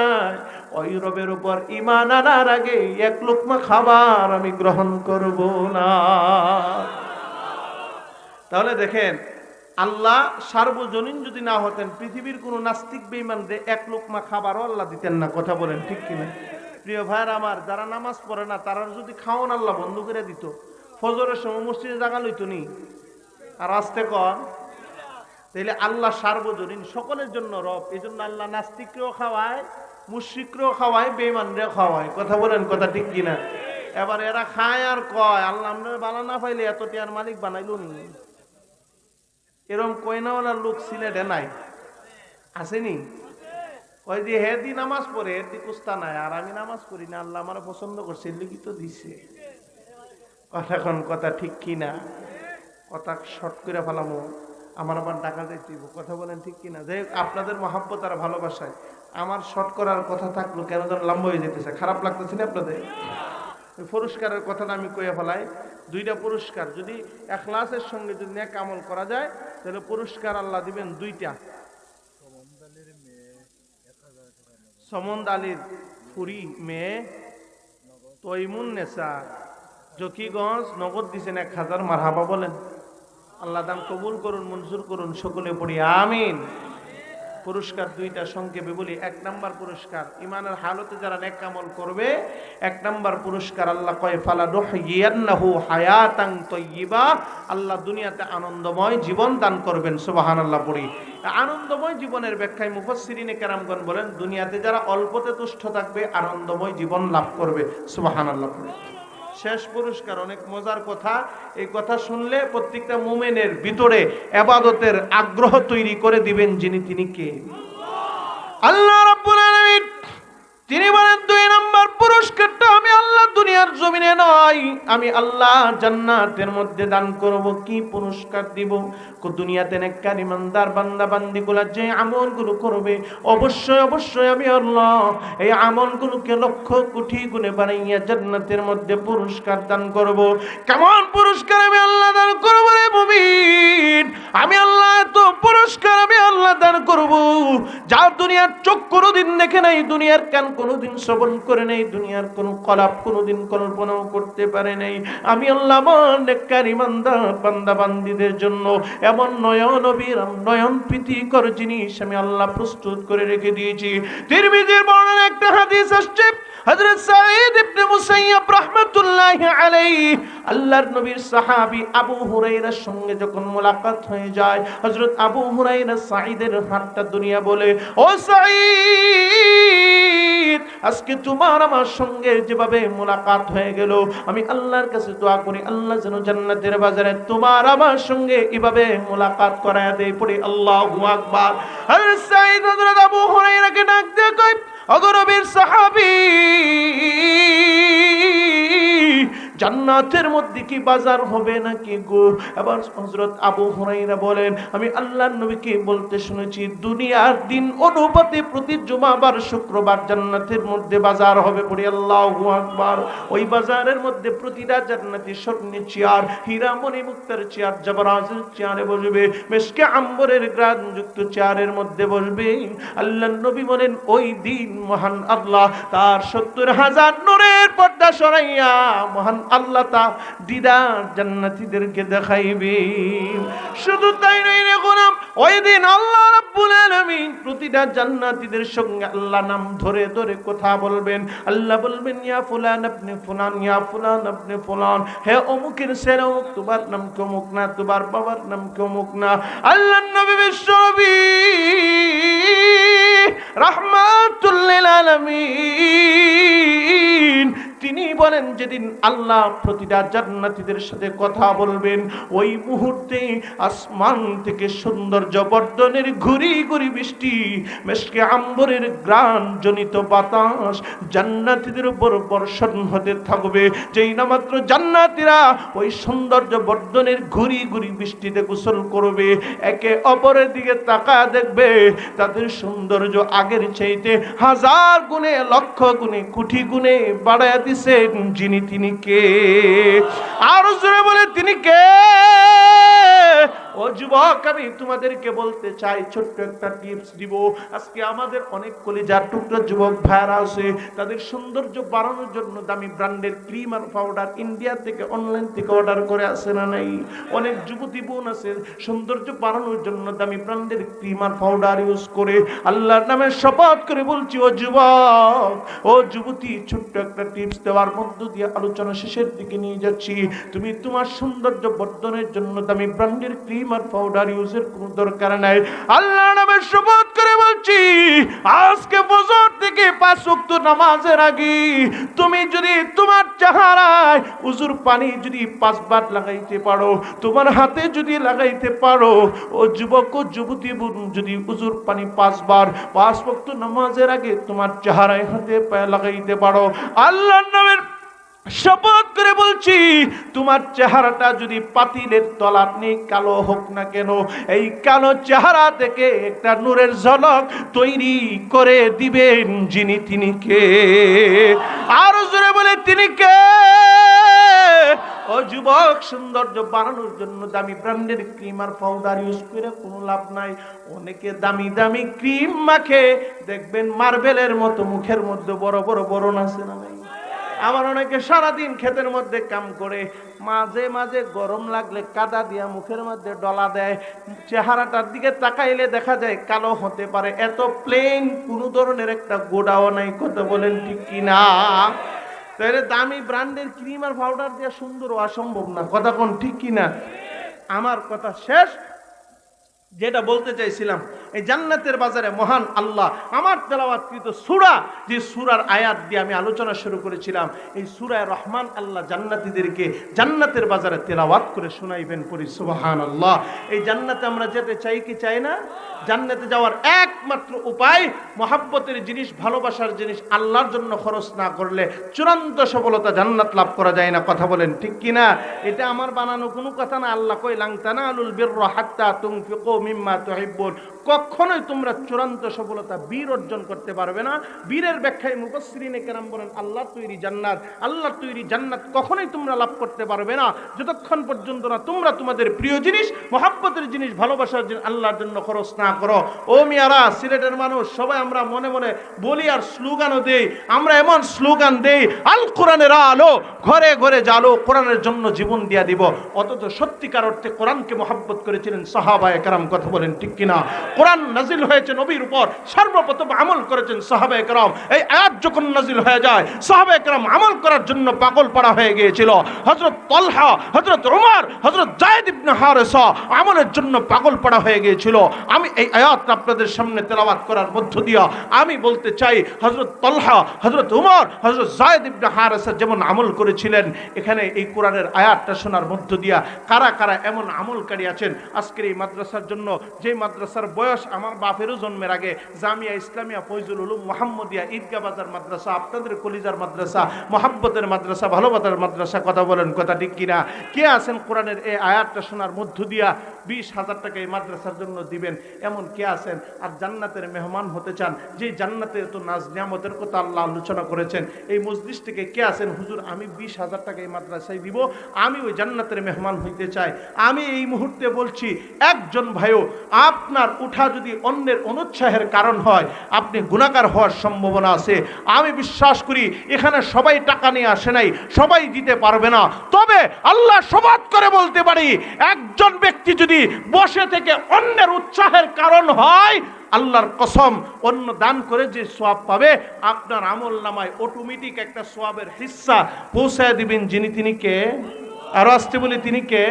ওই রবের উপর ঈমান আনার আগে এক লোকমা খাবার আমি গ্রহণ করব না। তাহলে দেখেন, আল্লাহ সার্বজনীন যদি না হতেন পৃথিবীর কোন নাস্তিক বেঈমানদের এক লোকমা খাবারও আল্লাহ দিতেন না। কথা বলেন ঠিক কিনা? প্রিয় ভাইয়ের আমার, যারা নামাজ পড়ে না তারা যদি খাওয়ান আল্লাহ বন্ধ করে দিত, ফজরের সময় মসজিদে জায়গা লইতো নি, আর আসতে কর, তাইলে আল্লাহ সার্বজনীন, সকলের জন্য রব। এই জন্য আল্লাহ নাস্তিককেও খাওয়ায়, মুশরিককেও খাওয়ায়, বেঈমানরেও খাওয়ায়। কথা বলেন, কথা ঠিক কিনা? এবার এরা খায় আর কয়, আল্লাহ আমরা বানা না পাইলে এত টিয়ার মালিক বানাইলো নি? এরকম কয়নাওয়ালার লোক সিলেটে নাই, আসেনি? ওই যে হেদি নামাজ পড়ে হেদি কুস্তা নাই, আর আমি নামাজ পড়ি না, আল্লাহ আমার পছন্দ করছে, লিখিত দিছে। কথা ঠিক কি না? কথা শর্ট করে ফেলামো, আমার আবার ডাকা যাইতেইব, কথা বলেন ঠিক কিনা? যে আপনাদের মহাব্বত আর ভালোবাসায় আমার শর্ট করার কথা থাকলো, কেন যেন লম্বা হয়ে যেতেছে, খারাপ লাগতেছে না আপনাদের? ওই পুরস্কারের কথাটা আমি কয়ে ফেলাই। দুইটা পুরস্কার, যদি ইখলাসের সঙ্গে যদি নেক আমল করা যায় তাহলে পুরস্কার আল্লাহ দিবেন দুইটা। সমন্দ আলীর ফুরি মেয়ে তৈমুন নেসা জকিগঞ্জ নগদ দিছেন 1000। মারহাবা বলেন। আল্লাহ দান কবুল করুন, মঞ্জুর করুন, সকলে পড়ি আমিন। পুরস্কার দুইটা সংক্ষেপে বলি। 1 নাম্বার পুরস্কার, ইমানের হালতে যারা নেক আমল করবে, 1 নাম্বার পুরস্কার আল্লাহ কয় ফালানুহইয়ান্নাহু হায়াতান তাইয়্যিবা, আল্লাহ দুনিয়াতে আনন্দময় জীবন দান করবেন। সুবহানাল্লাহ পড়ি। আনন্দময় জীবনের ব্যাখ্যায় মুফাসসিরিনে কেরামগণ বলেন, দুনিয়াতে যারা অল্পতে তুষ্ট থাকবে আনন্দময় জীবন লাভ করবে। সুবহানাল্লাহ পড়ি। শেষ পুরস্কার অনেক মজার কথা, এই কথা শুনলে প্রত্যেকটা মুমিনের ভিতরে ইবাদতের আগ্রহ তৈরি করে দিবেন যিনি, তিনি কে? আল্লাহ রাব্বুল আলামিন। তিনি বলেন 2 নম্বর পুরস্কারটা আমি আল্লাহ দুনিয়ার জমিনে নয়, আমি আল্লাহ জান্নাতের মধ্যে দান করব। কি পুরস্কার দিব? দুনিয়াতে নেককার ইমানদার বান্দা বান্দিগুলো যে আমলগুলো করবে, অবশ্যই অবশ্যই আমি আল্লাহ এই আমলগুলোকে লক্ষ কোটি গুণে বানাইয়া জান্নাতের মধ্যে পুরস্কার দান করব। কেমন পুরস্কার আমি আল্লাহ দান করব রে মুমিন? আমি আল্লাহ তো পুরস্কার আমি আল্লাহ দান করব যা দুনিয়ার চোখ কোনোদিন দেখে নাই, দুনিয়ার কান কোনোদিন শ্রবণ করে নাই, দুনিয়ার কোন কলাপ কোনোদিন কল্পনাও করতে পারে নাই। আমি আল্লাহ আমার নেককার ইমানদার বান্দা বান্দীদের জন্য এমন নয়ন অবিরাম নয়ন প্রীতিকর জিনিস আমি আল্লাহ প্রস্তুত করে রেখে দিয়েছি। তিরমিজির বর্ণনা একটা হাদিস আসছে, হযরত সাঈদ ইবনে মুসাইয়্যিব রাহমাতুল্লাহি আলাইহি আল্লাহর নবীর সাহাবী আবু হুরায়রার সঙ্গে যখন মোলাকাত হয়ে যায়, হযরত আবু হুরায়রা সাঈদের হাতটা দুনিয়া বলে, ও সাঈদ, আজকে তোমার আমার সঙ্গে যেভাবে মোলাকাত হয়ে গেল, আমি আল্লাহর কাছে দোয়া করি আল্লাহ যেন জান্নাতের বাজারে তোমার আমার সঙ্গে এভাবে মোলাকাত করায় দেয়। পড়ি আল্লাহু আকবার। হযরত সাঈদ হযরত আবু হুরায়রাকে ডাক দিয়ে কয়, ওগো নবীর সাহাবী, জান্নাতের মধ্যে কি বাজার হবে নাকি গো? এবার হযরত আবু হুরায়রা বলেন, আমি আল্লাহর নবীকে বলতে শুনেছি দুনিয়ার দিন অনুপাতে প্রতি জুমাবার শুক্রবার জান্নাতের মধ্যে বাজার হবে। পড়ি আল্লাহু আকবার। ওই বাজারের মধ্যে প্রতিটা জান্নাতি স্বর্ণের চেয়ার, হীরা মণি মুক্তার চেয়ার, জবরাজের চেয়ারে বসবে, মেশকে আম্বরের গ্রানযুক্ত চেয়ারের মধ্যে বসবে। আল্লাহর নবী বলেন, ওই দিন মহান আল্লাহ তার 70,000 নূরের পর্দা সরাইয়া মহান আল্লাহ তা দিদার জান্নাতীদেরকে দেখাইবে। শুধু তাই নয় রে গোলাম, ওই দিন আল্লাহ রাব্বুল আলামিন প্রতিটা জান্নাতীদের সঙ্গে আল্লাহ নাম ধরে ধরে কথা বলবেন। আল্লাহ বলবেন, ইয়া ফুলান ইবনে ফুলান, ইয়া ফুলান ইবনে ফুলান, হে অমুকের ছেলে অমুক, তোমার নাম কি অমুক না? তোমার বাবার নাম কি অমুক না? আল্লাহর নবী বিশ্বনবী রাহমাতুল লিল আলামিন তিনি বলেন, যেদিন আল্লাহ প্রতিটা জান্নাতীদের সাথে কথা বলবেন, ওই মুহূর্তে আসমান থেকে সৌন্দর্য বর্ধনের ঘুরি ঘুরি বৃষ্টি, মেশকে আম্বরের গ্রাণ জনিত বাতাস জান্নাতীদের উপর বর্ষণ হতে থাকবে। যেই না মাত্র জান্নাতীরা ওই সৌন্দর্য বর্ধনের ঘুরি ঘুরি বৃষ্টিতে গোসল করবে, একে অপরের দিকে তাকায় দেখবে তাদের সৌন্দর্য আগের চাইতে 1000 গুণে, লক্ষ গুণে, কোটি গুণে বাড়ায় দিছেন যিনি, তিনি কে? আর জোরে বলে, তিনি কে? ও যুবক, আমি তোমাদেরকে বলতে চাই, ছোট্ট একটা টিপস দিব। আজকে আমাদের অনেক কলিজার টুকরা যুবক ভাইরা আছে, তাদের সৌন্দর্য বাড়ানোর জন্য দামি ব্র্যান্ডের ক্রিম আর পাউডার ইন্ডিয়া থেকে অনলাইন থেকে অর্ডার করে আসে না নাই? অনেক যুবতী বোন আছে সৌন্দর্য বাড়ানোর জন্য দামি ব্র্যান্ডের ক্রিম আর পাউডার ইউজ করে। আল্লাহর নামে শপথ করে বলছি, ও যুবক, ও যুবতী, ছোট্ট একটা টিপস দেওয়ার মধ্য দিয়ে আলোচনা শেষের দিকে নিয়ে যাচ্ছি। তুমি তোমার সৌন্দর্য বর্ধনের জন্য দামি ব্র্যান্ডের ক্রিম আর পাউডার ইউজের কোনো দরকার নাই। আল্লাহর নামে শপথ করে বলছি, আজকে ফজর থেকে 5 ওয়াক্ত নামাজের আগে তুমি যদি তোমার চেহারায় উজুর পানি যদি 5 বার লাগাইতে পারো, তোমার হাতে যদি লাগাইতে পারো, ও যুবক ও যুবতী যদি উজুর পানি 5 বার 5 ওয়াক্ত নামাজের আগে তোমার চেহারায় হাতে পায়ে লাগাইতে পারো, আল্লাহর নামের শপথ করে বলছি, তোমার চেহারাটা যদি পাতিলের তলাতে কালো হোক না কেন, এই কালো চেহারা থেকে একটা নূরের ঝলক তৈরি করে দিবেন যিনি, তিনি কে? আর জোরে বলে তিনি কে? ও যুবক, সৌন্দর্য বাড়ানোর জন্য দামি ব্র্যান্ডের ক্রিম আর পাউডার ইউজ করে কোনো লাভ নাই। অনেকে দামি দামি ক্রিম মাখে, দেখবেন মার্বেলের মতো মুখের মধ্যে বড় বড় বরণ আছে না নাই? আবার অনেকে সারাদিন ক্ষেতের মধ্যে কাম করে, মাঝে মাঝে গরম লাগলে কাদা দিয়া মুখের মধ্যে ডলা দেয়, চেহারাটার দিকে তাকাইলে দেখা যায় কালো হতে পারে। এত প্লেন, কোনো ধরনের একটা গোড়াও নাই। কথা বলেন ঠিক কিনা? তাহলে দামি ব্র্যান্ডের ক্রিম আর পাউডার দিয়ে সুন্দর অসম্ভব না। কথা কোন ঠিক কিনা? আমার কথা শেষ। যেটা বলতে চাইছিলাম, এই জান্নাতের বাজারে মহান আল্লাহ আমার তেলাওয়াতকৃত সূরা, যে সূরার আয়াত দিয়ে আমি আলোচনা শুরু করেছিলাম, এই সূরায়ে রহমান আল্লাহ জান্নাতীদেরকে জান্নাতের বাজারে তেলাওয়াত করে শোনাইবেন। পড়ি সুবহানাল্লাহ। এই জান্নাতে আমরা যেতে চাই কি চাই না? জান্নাতে যাওয়ার একমাত্র উপায়, মহাব্বতের জিনিস, ভালোবাসার জিনিস আল্লাহর জন্য খরচ না করলে চূড়ান্ত সফলতা জান্নাত লাভ করা যায় না। কথা বলেন ঠিক কিনা? এটা আমার বানানো কোনো কথা না। আল্লাহ কই, লান তানালুল বিররা হাত্তা তুনফিকু মিম্মা তুহিব্বুন। কখনোই তোমরা চূড়ান্ত সফলতা, বীর অর্জন করতে পারবে না। বীরের ব্যাখ্যায় মুফাসসিরিনে কেরাম বলেন, আল্লাহর তৈরি জান্নাত, আল্লাহর তৈরি জান্নাত কখনোই তোমরা লাভ করতে পারবে না যতক্ষণ পর্যন্ত না তোমরা তোমাদের প্রিয় জিনিস, মহাব্বতের জিনিস, ভালোবাসার জিনিস আল্লাহর জন্য খরচ না করো। ও মিয়ারা, সিলেটের মানুষ সবাই আমরা মনে মনে বলি আর স্লোগানও দেই। আমরা এমন স্লোগান দেই, আল কোরআনের আলো ঘরে ঘরে জালো, কোরআনের জন্য জীবন দিয়া দিব। অথচ সত্যিকার অর্থে কোরআনকে মহাব্বত করেছিলেন সাহাবায়ে কেরাম। কথা বলেন ঠিক কিনা? কোরআন নাজিল হয়েছে নবীর উপর, সর্বপ্রথম আমল করেছেন সাহাবায়ে কেরাম। এই আয়াত যখন নাজিল হয়ে যায়, সাহাবায়ে কেরাম আমল করার জন্য পাগল পাড়া হয়ে গিয়েছিল। হযরত তালহা, হযরত ওমর, হযরত যায়েদ ইবনে হারেসা আমলের জন্য পাগল পাড়া হয়ে গিয়েছিল। আমি এই আয়াত আপনাদের সামনে তেলাওয়াত করার মধ্য দিয়া আমি বলতে চাই, হযরত তালহা, হযরত ওমর, হযরত যায়েদ ইবনে হারেসা যেমন আমল করেছিলেন, এখানে এই কোরআনের আয়াতটা শোনার মধ্য দিয়া কারা কারা এমন আমলকারী আছেন আজকের এই মাদ্রাসার জন্য, যে মাদ্রাসার বয়স আমার বাপেরও জন্মের আগে, জামিয়া ইসলামিয়া ফয়জুল উলুম মুহাম্মদিয়া ঈদগাহ বাজার মাদ্রাসা, আপনাদের কলিজার মাদ্রাসা, মহাব্বতের মাদ্রাসা, ভালোবাসার মাদ্রাসা। কথা বলেন কথা ঠিক কিনা? কে আছেন কোরআনের এই আয়াতটা শোনার মধ্য দিয়া 20,000 টাকা এই মাদ্রাসার জন্য দিবেন? এমন কে আছেন? আর জান্নাতের মেহমান হতে চান, যে জান্নাতের তো নাজ নিয়ামতের কথা আল্লাহ আলোচনা করেছেন, এই মজলিস থেকে কে আছেন, হুজুর আমি 20,000 টাকা এই মাদ্রাসায় দিব, আমি ওই জান্নাতের মেহমান হইতে চাই? আমি এই মুহূর্তে বলছি, একজন ভাইও আপনার উঠা যদি অন্যের অনুৎসাহের কারণ হয়, আপনি গুনাহগার হওয়ার সম্ভাবনা আছে। আমি বিশ্বাস করি এখানে সবাই টাকা নিয়ে আসে নাই, সবাই দিতে পারবে না। তবে আল্লাহ শপথ করে বলতে পারি, একজন ব্যক্তি যদি বসে থেকে অন্যের উৎসাহের কারণ হয়, আল্লাহর কসম, অন্য দান করে যে সওয়াব পাবে, আপনার আমল নামায় অটোমেটিক একটা সওয়াবের হিস্সা পৌঁছায় দিবেন যিনি, তিনি কে? আর আসতে বলি তিনি কে?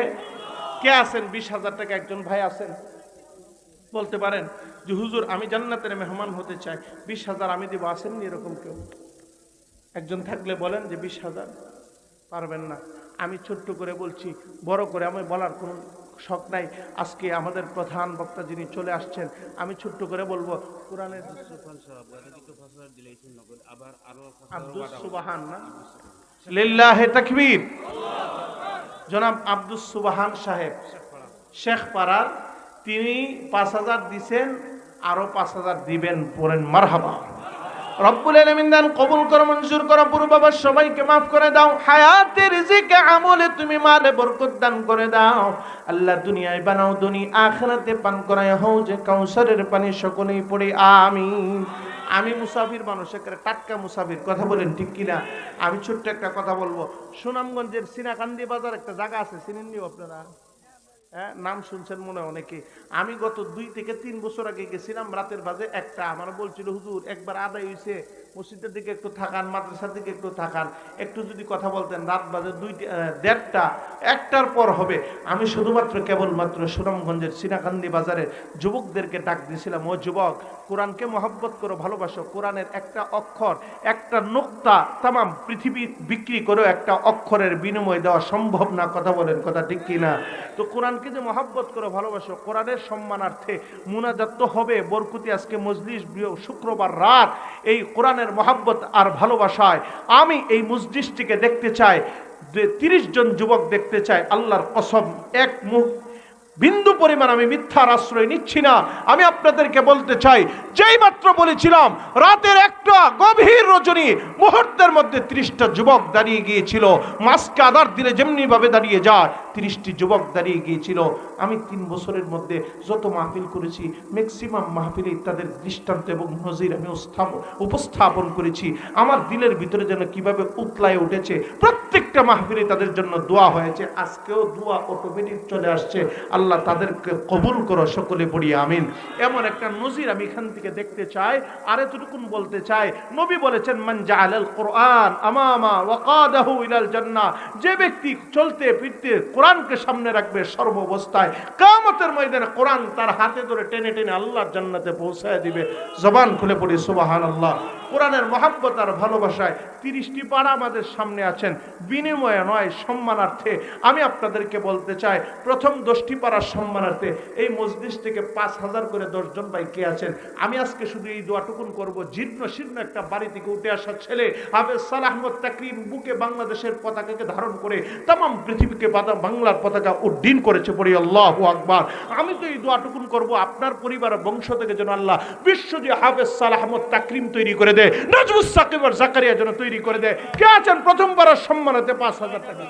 কে আছেন 20,000 টাকা একজন ভাই আছেন? বলতে পারেন যে হুজুর আমি জান্নাতের মেহমান হতে চাই, 20,000 আমি দিব। আসেননি এরকম কেউ? একজন থাকলে বলেন যে 20,000। পারবেন না। আমি ছোট্ট করে বলছি, বড় করে আমি বলার কোনো শখ নাই। আজকে আমাদের প্রধান বক্তা যিনি চলে আসছেন, আমি ছোট্ট করে বলবো, কোরআনের আব্দুস সুবহান না, লিল্লাহি তাকবীর, জনাব আব্দুস সুবহান সাহেব শেখ পাড়ার, তিনি 5,000 দিবেন, আরো 5,000 দিবেন। পড়েন মারহাবা। রব্বুল আলামিন দান কবুল করো, মঞ্জুর করো, পুরো বাবা সবাইকে মাফ করে দাও। হায়াতে রিজিকে আমলে তুমি মালে বরকত দান করে দাও। আল্লাহ দুনিয়ায় বানাও দুনি, আখিরাতে পান করায় হও যে কাউসারের পানি। সকলেই পড়ে আমিন। আমি মুসাফির মানুষ, একেবারে টাটকা মুসাফির। কথা বলেন ঠিক কিনা? আমি ছোট্ট একটা কথা বলবো। সুনামগঞ্জের সিনাকান্দি বাজার একটা জায়গা আছে, চিনেননি আপনারা? হ্যাঁ, নাম শুনছেন মনে অনেকে। আমি গত 2 থেকে 3 বছর আগে গেছিলাম, রাতের বাজে 1টা। আমার বলছিল হুজুর একবার আদায় হয়েছে, মসজিদের দিকে একটু থাকান, মাদ্রাসার দিকে একটু থাকান, একটু যদি কথা বলতেন। রাত বাজে 1:30, 1টার পর হবে। আমি শুধুমাত্র কেবলমাত্র সুনামগঞ্জের সিনাকান্দি বাজারের যুবকদেরকে ডাক দিয়েছিলাম, ও যুবক, কোরআনকে মহব্বত করো, ভালোবাসো। কোরআনের একটা অক্ষর, একটা নোক্তা তামাম পৃথিবী বিক্রি করেও একটা অক্ষরের বিনিময় দেওয়া সম্ভব না। কথা বলেন, কথা ঠিক কিনা? তো কোরআনকে যে মহব্বত করো, ভালোবাসো, কোরআনের সম্মানার্থে মুনাজাত তো হবে। বরকুতি আজকে মজলিস, শুক্রবার রাত, এই কোরআনের মহব্বত আর ভালোবাসায় আমি এই মজলিসটিকে দেখতে চাই, 30 জন যুবক দেখতে চাই। আল্লাহর কসম, এক বিন্দু পরিমাণ আমি মিথ্যার আশ্রয় নিচ্ছি না। আমি আপনাদেরকে বলতে চাই, যেই মাত্র বলেছিলাম রাতের একটা গভীর রজনী, মুহূর্তের মধ্যে 30টা যুবক দাঁড়িয়ে গিয়েছিল। মাসকে আদার দিলে যেমনি ভাবে দাঁড়িয়ে যায়, 30টি যুবক দাঁড়িয়ে গিয়েছিল। আমি 3 বছরের মধ্যে যত মাহফিল করেছি, ম্যাক্সিমাম মাহফিলে তাদের দৃষ্টান্ত এবং নজির আমি উপস্থাপন করেছি। আমার দিলের ভিতরে যেন কিভাবে উতলায় উঠেছে। প্রত্যেকটা মাহফিলে তাদের জন্য দোয়া হয়েছে। আজকেও দোয়া অটোমেটিক চলে আসছে। আল্লাহ তাদেরকে কবুল করো, সকলে পড়ি আমিন। এমন একটা নজির আমি এখান থেকে দেখতে চাই। আর এতটুকুন বলতে চাই, নবী বলেছেন, মান জাআলাল কুরআন আমামা ওয়া কাদাহু ইলাল জান্নাহ, যে ব্যক্তি চলতে ফিরতে কোরআনকে সামনে রাখবে সর্বাবস্থায়, কিয়ামতের ময়দানে কোরআন তার হাতে ধরে টেনে টেনে আল্লাহর জান্নাতে পৌঁছায় দিবে। জবান খুলে পড়ি সুবহানাল্লাহ। কোরআনের মহব্বত আর ভালোবাসায় 30টি পারা আমাদের সামনে আছেন, বিনিময়ে নয়, সম্মানার্থে। আমি আপনাদেরকে বলতে চাই, প্রথম 10টি পারার সম্মানার্থে এই মজলিস থেকে 5000 করে 10 জন ভাই কে আছেন, আমি আজকে শুধু এই দোয়াটুকুন করব। জীর্ণ শীর্ণ একটা বাড়ি থেকে উঠে আসা ছেলে হাফেজ সালাহ আহমদ তাকরিম বুকে বাংলাদেশের পতাকাকে ধারণ করে তামাম পৃথিবীকে বাংলার পতাকা উড্ডীন করেছে। পড়ি আল্লাহু আকবার। আমি তো এই দোয়াটুকুন করব, আপনার পরিবার বংশ থেকে যেন আল্লাহ বিশ্বজি হাফেজ সালাহ আহমদ তাকরিম তৈরি করে দেয়, নাজমুস সাকিব আর জাকারিয়া যেন তৈরি করে দেয়। কে আছেন প্রথমবারের সম্মানতে 5000 টাকা?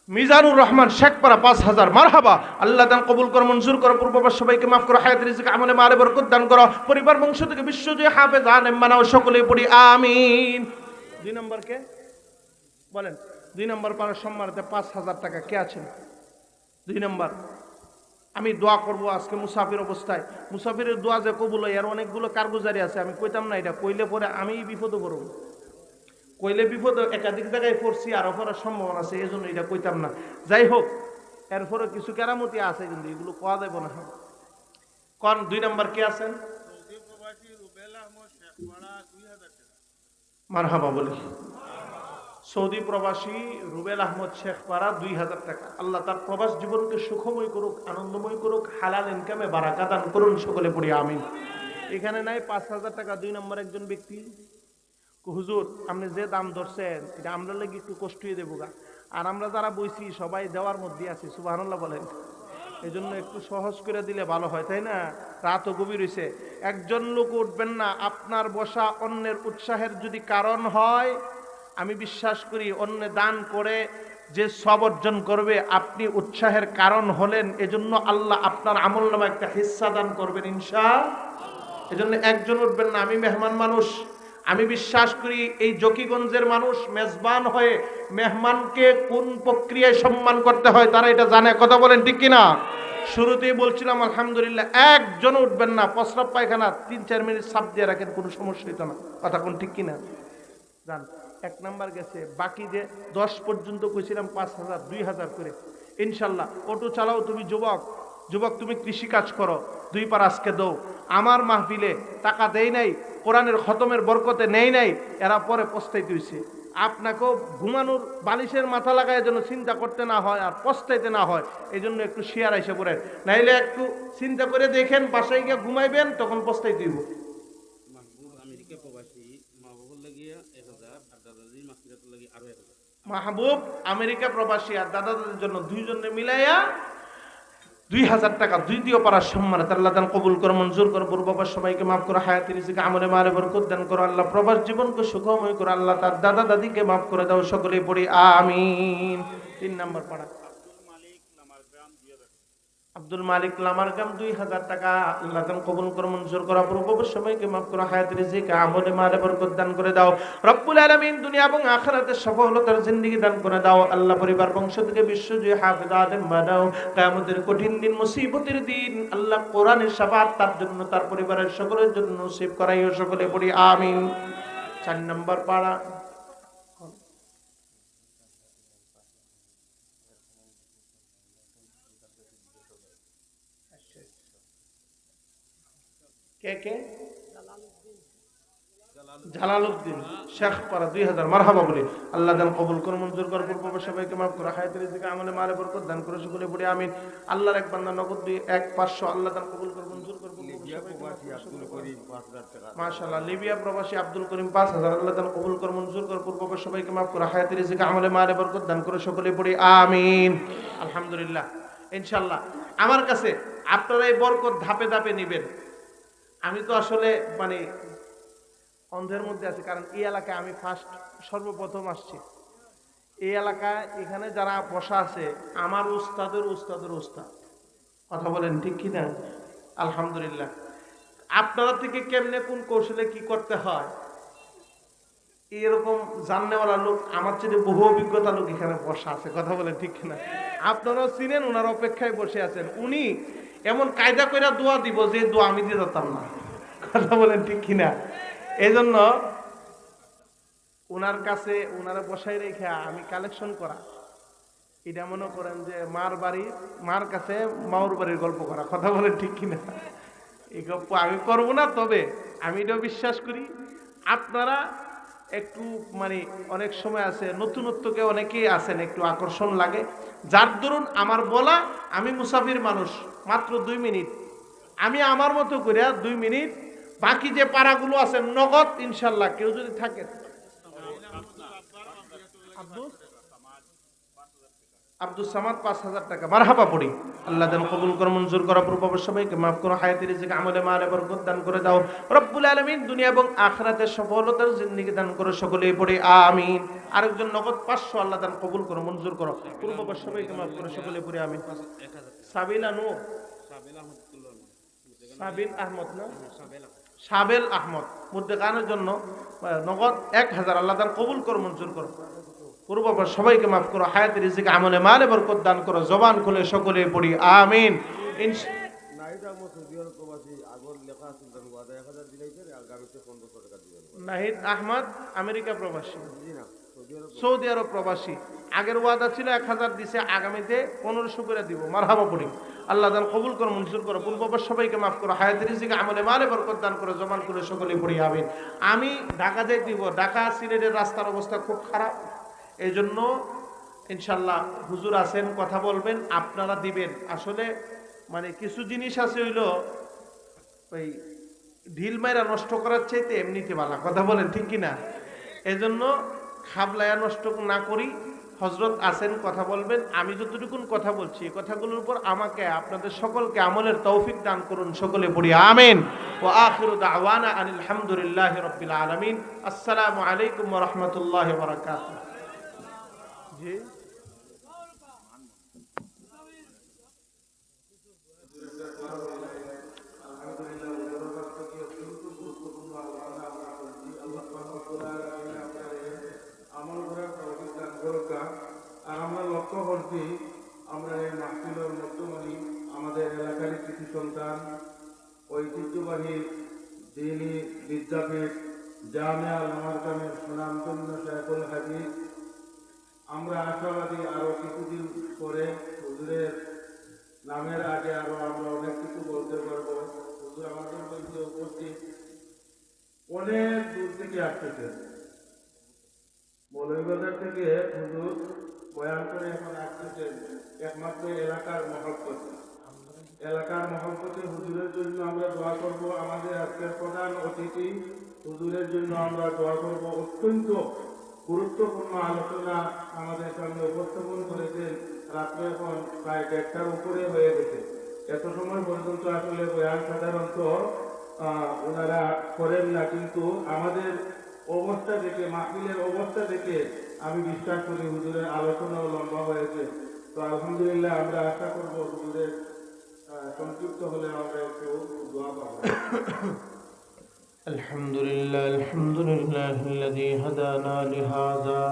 মিজানুর রহমান শেখপাড়া 5000। মারহাবা। আল্লাহ দান কবুল করো, মঞ্জুর করো, পূর্ববার সবাইকে মাফ করো, হায়াত রিজিক আমলে মালে বরকত দান করো, পরিবার বংশ থেকে বিশ্বজয়ী হাফেজ আলেম বানাও, সকলে পড়ি আমিন। 2 নম্বর কে বলেন? 2 নম্বর পারার সম্মানতে 5000 টাকা কে আছেন? 2 নম্বর আমি দোয়া করব আজকে মুসাফির অবস্থায়। মুসাফিরের দোয়া যে কবুল হয়, এর অনেকগুলো কারগুজারি আছে। আমি কইতাম না, এটা কইলে পরে আমি বিপদে পড়ব। কইলে বিপদ, একাধিক জায়গায় পড়ছি, আরো পড়ার সম্ভাবনা আছে, এই জন্য এটা কইতাম না। যাই হোক, এরপরে কিছু কেরামতি আছে, কিন্তু এগুলো কোয়া যাবে না। কোন 2 নম্বর কে আছেন? মারহাবা বলি। সৌদি প্রবাসী রুবেল আহমদ শেখপাড়া 2000 টাকা। আল্লাহ তার প্রবাস জীবনকে সুখময় করুক, আনন্দময় করুক, হালাল ইনকামে বারাকা দান করুন, সকলে পড়ি আমিন। এখানে নাই 5000 টাকা 2 নম্বর একজন ব্যক্তি। হুজুর, আপনি যে দাম ধরছেন এটা আমরা লাগি একটু কষ্ট হয়ে দেবো গা, আর আমরা যারা বইছি সবাই দেওয়ার মধ্যে আছি, সুবহানাল্লাহ বলেন। এই জন্য একটু সহজ করে দিলে ভালো হয়, তাই না? রাতও গভীর হয়েছে। একজন লোক উঠবেন না। আপনার বসা অন্যের উৎসাহের যদি কারণ হয়, আমি বিশ্বাস করি অন্য দান করে যে সব অর্জন করবে, আপনি উৎসাহের কারণ হলেন, এজন্য আল্লাহ আপনার আমলনামা একটা হিস্সা দান করবেন ইনশাআল্লাহ। এজন্য একজন উঠবেন না। আমি মেহমান মানুষ, আমি বিশ্বাস করি এই জকিগঞ্জের মানুষ মেজবান হয়ে মেহমানকে কোন প্রক্রিয়ায় সম্মান করতে হয় তারা এটা জানে। কথা বলেন ঠিক কিনা? শুরুতেই বলছিলাম আলহামদুলিল্লাহ। একজন উঠবেন না। প্রস্রাব পায়খানা 3-4 মিনিট সাপ দিয়ে রাখেন, কোনো সমস্যা হইতো না। কথা কোন ঠিক কিনা? জান 1 নাম্বার গেছে। বাকি যে 10 পর্যন্ত কইছিলাম 5000, 2000 করে ইনশাল্লাহ। অটো চালাও তুমি, যুবক তুমি কৃষি কাজ করো, 2 পার আজকে দাও। আমার মাহফিলে টাকা দেই নাই, কোরআনের খতমের বরকতে নেই নাই, এরা পরে পস্তাইতে হইছে। আপনাকেও ঘুমানোর বালিশের মাথা লাগায় যেন চিন্তা করতে না হয় আর পস্তাইতে না হয়, এই জন্য একটু শেয়ার এসে পড়েন। নাইলে একটু চিন্তা করে দেখেন, বাসায় গিয়ে ঘুমাইবেন, তখন পস্তাইতে হইব। মাহবুব আমেরিকা প্রবাসী আর দাদা দাদির জন্য 2 জনে মিলাইয়া 2000 টাকা। 2 পারার সম্মানে আল্লাহ দান কবুল করো, মঞ্জুর করো, পূর্ববার সবাইকে মাফ করো, হায়াত রিজিক আমলে মালে বরকত দান করো। আল্লাহ প্রবাস জীবনকে সুখময় করো। আল্লাহ তার দাদা দাদিকে মাফ করে দাও, সকলেই পড়ি আমিন। 3 নম্বর পাড়া আব্দুল মালিক লামারগাম 2000 টাকা আল্লাহ দান কবুল করে মঞ্জুর করা পূর্ববর্তী সবাইকে মাফ করে হায়াত রিজিক আমলে মালে বরকত দান করে দাও রব্বুল আলামিন দুনিয়া এবং আখিরাতে সফলতার জিন্দেগি দান করে দাও আল্লাহ পরিবার বংশ থেকে বিশ্বজয়ী হাফেজ আলেম বানাও কিয়ামতের কঠিন দিন মুসিবতের দিন আল্লাহ কোরআনের শাফাত তার জন্য তার পরিবারের সকলের জন্য নসিব করাইও সকলে পড়ি আমিন 4 নম্বর পারা কে কে জালালউদ্দিন শেখ পারা 2000 মারহাবা বলি আল্লাহ দান কবুল করে মঞ্জুর করে পূর্ব সবাইকে মাফ করে হায়াত রিজিক আমলে মালে বরকত দান করে সকলে পড়ি আমিন আল্লাহর এক বান্দা নগদ 1500 আল্লাহ দান কবুল করে মঞ্জুর করে মাশাআল্লাহ লিবিয়া প্রবাসী আব্দুল করিম 5000 আল্লাহ দান কবুল করে মঞ্জুর করে পূর্ব সবাইকে মাফ করে হায়াত রিজিক আমলে মালে বরকত দান করে সকলে পড়ি আমিন আলহামদুলিল্লাহ ইনশাআল্লাহ আমার কাছে আপনারা এই বরকত ধাপে ধাপে নেবেন আমি তো আসলে মানে অন্ধের মধ্যে আছি কারণ এই এলাকায় আমি সর্বপ্রথম আসছি এই এলাকায় এখানে যারা বসা আছে আমার উস্তাদের কথা বলেন ঠিক কি না আলহামদুলিল্লাহ আপনারা থেকে কেমনে কোন কৌশলে কি করতে হয় এরকম জাননেওয়ালা লোক আমার চেয়ে বহু অভিজ্ঞতা লোক এখানে বসা আছে কথা বলেন ঠিক কিনা আপনারাও চিনেন ওনার অপেক্ষায় বসে আছেন উনি এমন কায়দা কইরা দোয়া দিব যে দোয়া আমি দিয়ে দিতাম না কথা বলেন ঠিক কিনা এই জন্য ওনার কাছে ওনারা বসাই রেখে আমি কালেকশন করা এটা মনে করেন যে মার কাছে মাওর বাড়ির গল্প করা কথা বলেন ঠিক কিনা এই গল্প আমি করব না তবে আমি এটাও বিশ্বাস করি আপনারা একটু মানে অনেক সময় আছে নতুনত্বকে অনেকেই আছেন একটু আকর্ষণ লাগে যার দরুন আমার বলা আমি মুসাফির মানুষ মাত্র 2 মিনিট আমি আমার মতো করে 2 মিনিট বাকি যে পাড়াগুলো আছে নগদ ইনশাল্লাহ কেউ যদি থাকে আব্দুল সামাদ 5000 টাকা মারহাবা পড়ি আল্লাহ দান কবুল করে মঞ্জুর করা পূর্ব সবাইকে মাফ করো হায়াত রিজিক আমলে মালে বরকত দান করে দাও রব্বুল আলামিন দুনিয়া এবং আখিরাতে সফলতার জিন্দেগি দান করে সকলেই পড়ি আমিন আরেকজন নগদ 500 আল্লাহ দান কবুল করো মঞ্জুর করো পূর্ব সবাইকে মাফ করে সকলেই পড়ি আমিন সাবেল আহমদ মুদ্দে গানের জন্য নগদ 1000 আল্লাহ দান কবুল করো মঞ্জুর করো পূর্ব সবাইকে মাফ করো হায়াত রিজিক আমলে মালে বরকত দান করো জবান খুলে সকলে পড়ি আমিন নাহিদ আহমদ আমেরিকা প্রবাসী সৌদি আরব প্রবাসী আগের ওয়াদা ছিল 1000 দিছে আগামীতে 1500 করে দিব মারহাবা পড়ি আল্লাহ দান কবুল করো মঞ্জুর করো পূর্ব সবাইকে মাফ করো হায়াত রিজিক আমলে মালে বরকত দান করো জবান খুলে সকলে পড়ি আমিন আমি ঢাকা যাই দিব ঢাকা সিলেটের রাস্তার অবস্থা খুব খারাপ এই জন্য ইনশাল্লাহ হুজুর আছেন কথা বলবেন আপনারা দিবেন আসলে মানে কিছু জিনিস আছে হইলো ওই ঢিল মাইরা নষ্ট করার চাইতে এমনিতে ভালো কথা বলেন ঠিক কিনা এই জন্য খাবলায়া নষ্ট না করি হযরত আছেন কথা বলবেন আমি যতটুকুন কথা বলছি এই কথাগুলোর উপর আমাকে আপনাদের সকলকে আমলের তৌফিক দান করুন সকলে পড়ি আমিন ওয়া আখিরু দাওয়ানা আনিল হামদুলিল্লাহি রাব্বিল আলামিন আসসালামু আলাইকুম ওয়া রাহমাতুল্লাহি ওয়া বারাকাতুহু জি আর আমরা লক্ষ্য করছি আমরা এই মাহফিলের মধ্যমণি আমাদের এলাকার কৃষি সন্তান ঐতিহ্যবাহী দ্বীনি বিদ্যাপীঠ জামিয়া আল মারকামের সুনামধন্য শেখুল হাদিস আমরা আশাবাদী আরো কিছুদিন পরে হুজুরের নামের আগে আরো আমরা অনেক কিছু বলতে পারবো হুজুর আমাদের মধ্যে উপস্থিত অনেক দূর থেকে আসতেছেন মৌলভীবাজার থেকে হুজুর বয়ান করে এখন আসতেছেন একমাত্র এলাকার মহব্বতে হুজুরের জন্য আমরা দোয়া করব আমাদের আজকের প্রধান অতিথি হুজুরের জন্য আমরা দোয়া করব অত্যন্ত গুরুত্বপূর্ণ আলোচনা আমাদের সামনে উপস্থাপন করেছেন রাত্রে এখন প্রায় 1টার উপরে হয়ে গেছে এত সময় পর্যন্ত আসলে বয়ান সাধারণত ওনারা করেন না কিন্তু আমাদের অবস্থা দেখে মাহফিলের অবস্থা দেখে আমি বিশ্বাস করি হুজুরের আলোচনাও লম্বা হয়েছে তো আলহামদুলিল্লাহ আমরা আশা করব হুজুরের সংক্ষিপ্ত হলে আমরা একটু দোয়া পাবো। الحمد لله الذي هدانا لهذا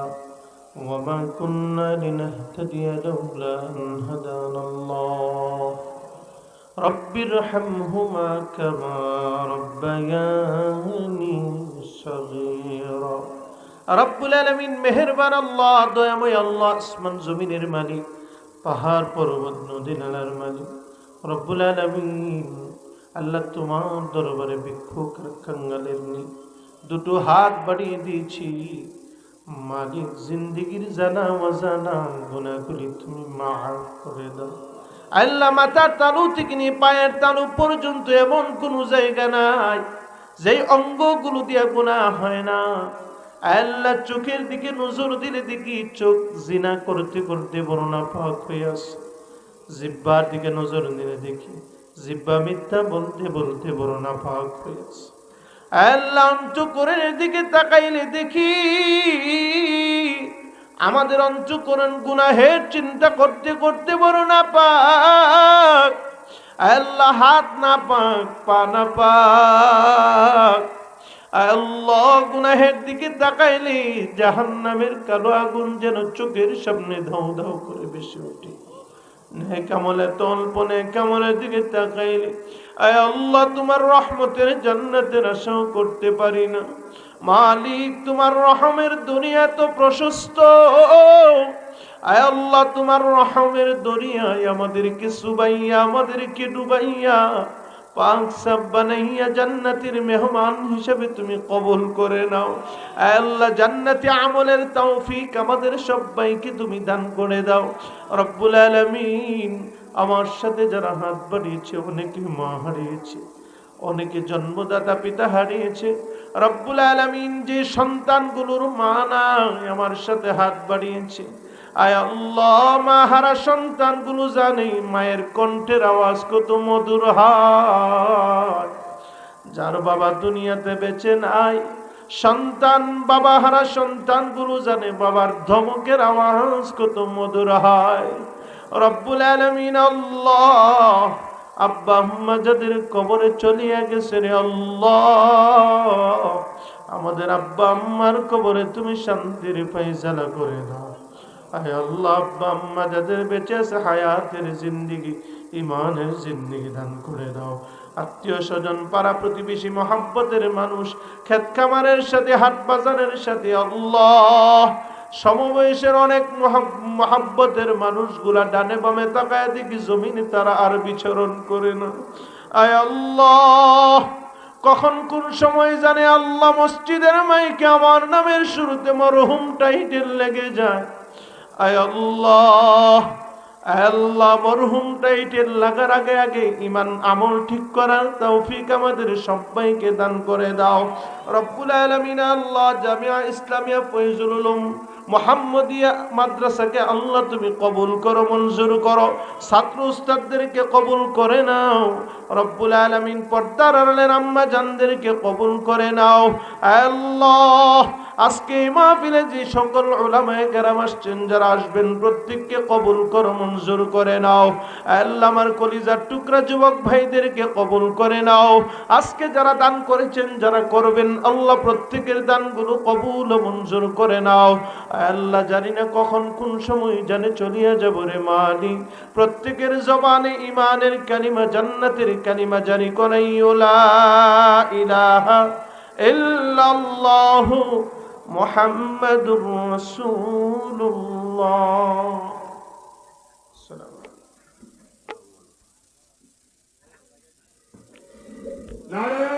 وما كنا لنهتدي لولا أن هدانا الله رب ارحمهما كما ربياني صغيرا রব্বুল আলামিন মেহেরবান আল্লাহ, দয়াময় আল্লাহ, আসমান জমিনের মালিক, পাহাড় পর্বত নদী নালার মালিক রব্বুল আলামিন আল্লাহ, তোমার দরবারে ভিক্ষুক আর কাঙ্গালের নি দুটো হাত বাড়িয়ে দিয়েছি। মালিক, জিন্দিগির জানা অজানা গুনাহগুলি তুমি মাফ করে দাও। আল্লাহ, মাথার তালু থেকে নিয়ে পায়ের তালু পর্যন্ত এমন কোন জায়গা নাই যেই অঙ্গগুলো দিয়া গুনাহ হয় না। আল্লাহ, চোখের দিকে নজর দিলে দেখি চোখ জিনা করতে করতে বড় নাপাক হয়ে আছে। জিহ্বার দিকে নজর দিলে দেখি জিহ্বা মিথ্যা বলতে বলতে বড় নাপাক হয়ে আছে। আল্লাহ, অন্তঃকরণের দিকে তাকাইলে দেখি আমাদের অন্তঃকরণ গুনাহের চিন্তা করতে করতে বড় নাপাক। আল্লাহ, হাত নাপাক, পা নাপাক। আল্লাহ, গুনাহের দিকে তাকাইলে জাহান্নামের কালো আগুন যেন চোখের সামনে ধাউ ধাউ করে বেশি ওঠে। নেকামলে তলপনে কামলের দিকে তাকাইলে আয় আল্লাহ, তোমার রহমতের জান্নাতের আশাও করতে পারি না। মালিক, তোমার রহমের দুনিয়া তো প্রশস্ত। আয় আল্লাহ, তোমার রহমের দরিয়ায় আমাদেরকে সুবাইয়া, আমাদেরকে ডুবাইয়া পাক সাব বানাইয়া জান্নাতের মেহমান হিসেবে তুমি কবুল করে নাও। আয় আল্লাহ, জান্নাতি আমলের তৌফিক আমাদের সবাইকে তুমি দান করে দাও রব্বুল আলামিন। আমার সাথে যারা হাত বাড়িয়েছে, অনেকে মা হারিয়েছে, অনেকে জন্মদাতা পিতা হারিয়েছে রব্বুল আলামিন। যে সন্তানগুলোর মা নাই আমার সাথে হাত বাড়িয়েছে, আয় আল্লাহ, মা হারা সন্তানগুলো জানে মায়ের কণ্ঠের আওয়াজ কত মধুর হয়। যার বাবা দুনিয়াতে বেঁচে নাই, সন্তান বাবা হারা সন্তানগুলো জানে বাবার ধমকের আওয়াজ কত মধুর হয় রব্বুল আলামিন। আল্লাহ, আব্বা আম্মা যাদের কবরে চলিয়া গেছে রে আল্লাহ, আমাদের আব্বা আম্মার কবরে তুমি শান্তির ফায়সালা করে দাও। আয় আল্লাহ, আব্বা আম্মা যাদের বেঁচে আছে হায়াতের জিন্দেগি, ইমানের জিন্দেগি দান করে দাও। আত্মীয় স্বজন, পাড়া প্রতিবেশী, মহাব্বতের মানুষ, ক্ষেত খামারের সাথে, হাট বাজারের সাথে, আল্লাহ, সমবয়সের অনেক মহাব্বতের মানুষগুলা ডানে বামে তাকায় দেখি জমিনে তারা আর বিচরণ করে না। আয় আল্লাহ, কখন কোন সময় জানে আল্লাহ মসজিদের মাইকে আমার নামের শুরুতে মরহুম টাইটেল লেগে যায়। আয় আল্লাহ, আল্লাহ, মরহুম টাইটেল লাগার আগে আগে ইমান আমল ঠিক করার তৌফিক আমাদের সবাইকে দান করে দাও রব্বুল আলামিন। আল্লাহ, জামিয়া ইসলামিয়া ফয়জুল উলুম মুহাম্মদিয়া মাদ্রাসাকে আল্লাহ তুমি কবুল করো, মঞ্জুর করো। ছাত্র উস্তাদদেরকে কবুল করে নাও রব্বুল আলামিন। পর্দার আড়ালের আম্মা জানদেরকে কবুল করে নাও আল্লাহ। আজকে এই মাহফিলে যে সকল উলামায়ে কেরাম আসছেন, যারা আসবেন, প্রত্যেককে কবুল করো, মঞ্জুর করে নাও আল্লাহ। আমার কলিজার টুকরা যুবক ভাইদেরকে কবুল করে নাও। আজকে যারা দান করেছেন, যারা করবেন, আল্লাহ প্রত্যেকের দানগুলো কবুল ও মঞ্জুর করে নাও আল্লাহ। জানি না কখন কোন সময় জানে চলিয়া যাব রে মালিক। প্রত্যেকের জবানে ইমানের কালিমা, জান্নাতের কালিমা জারি করাইও লা ইলাহা ইল্লাল্লাহু মুহাম্মাদুর রাসূলুল্লাহ। নারে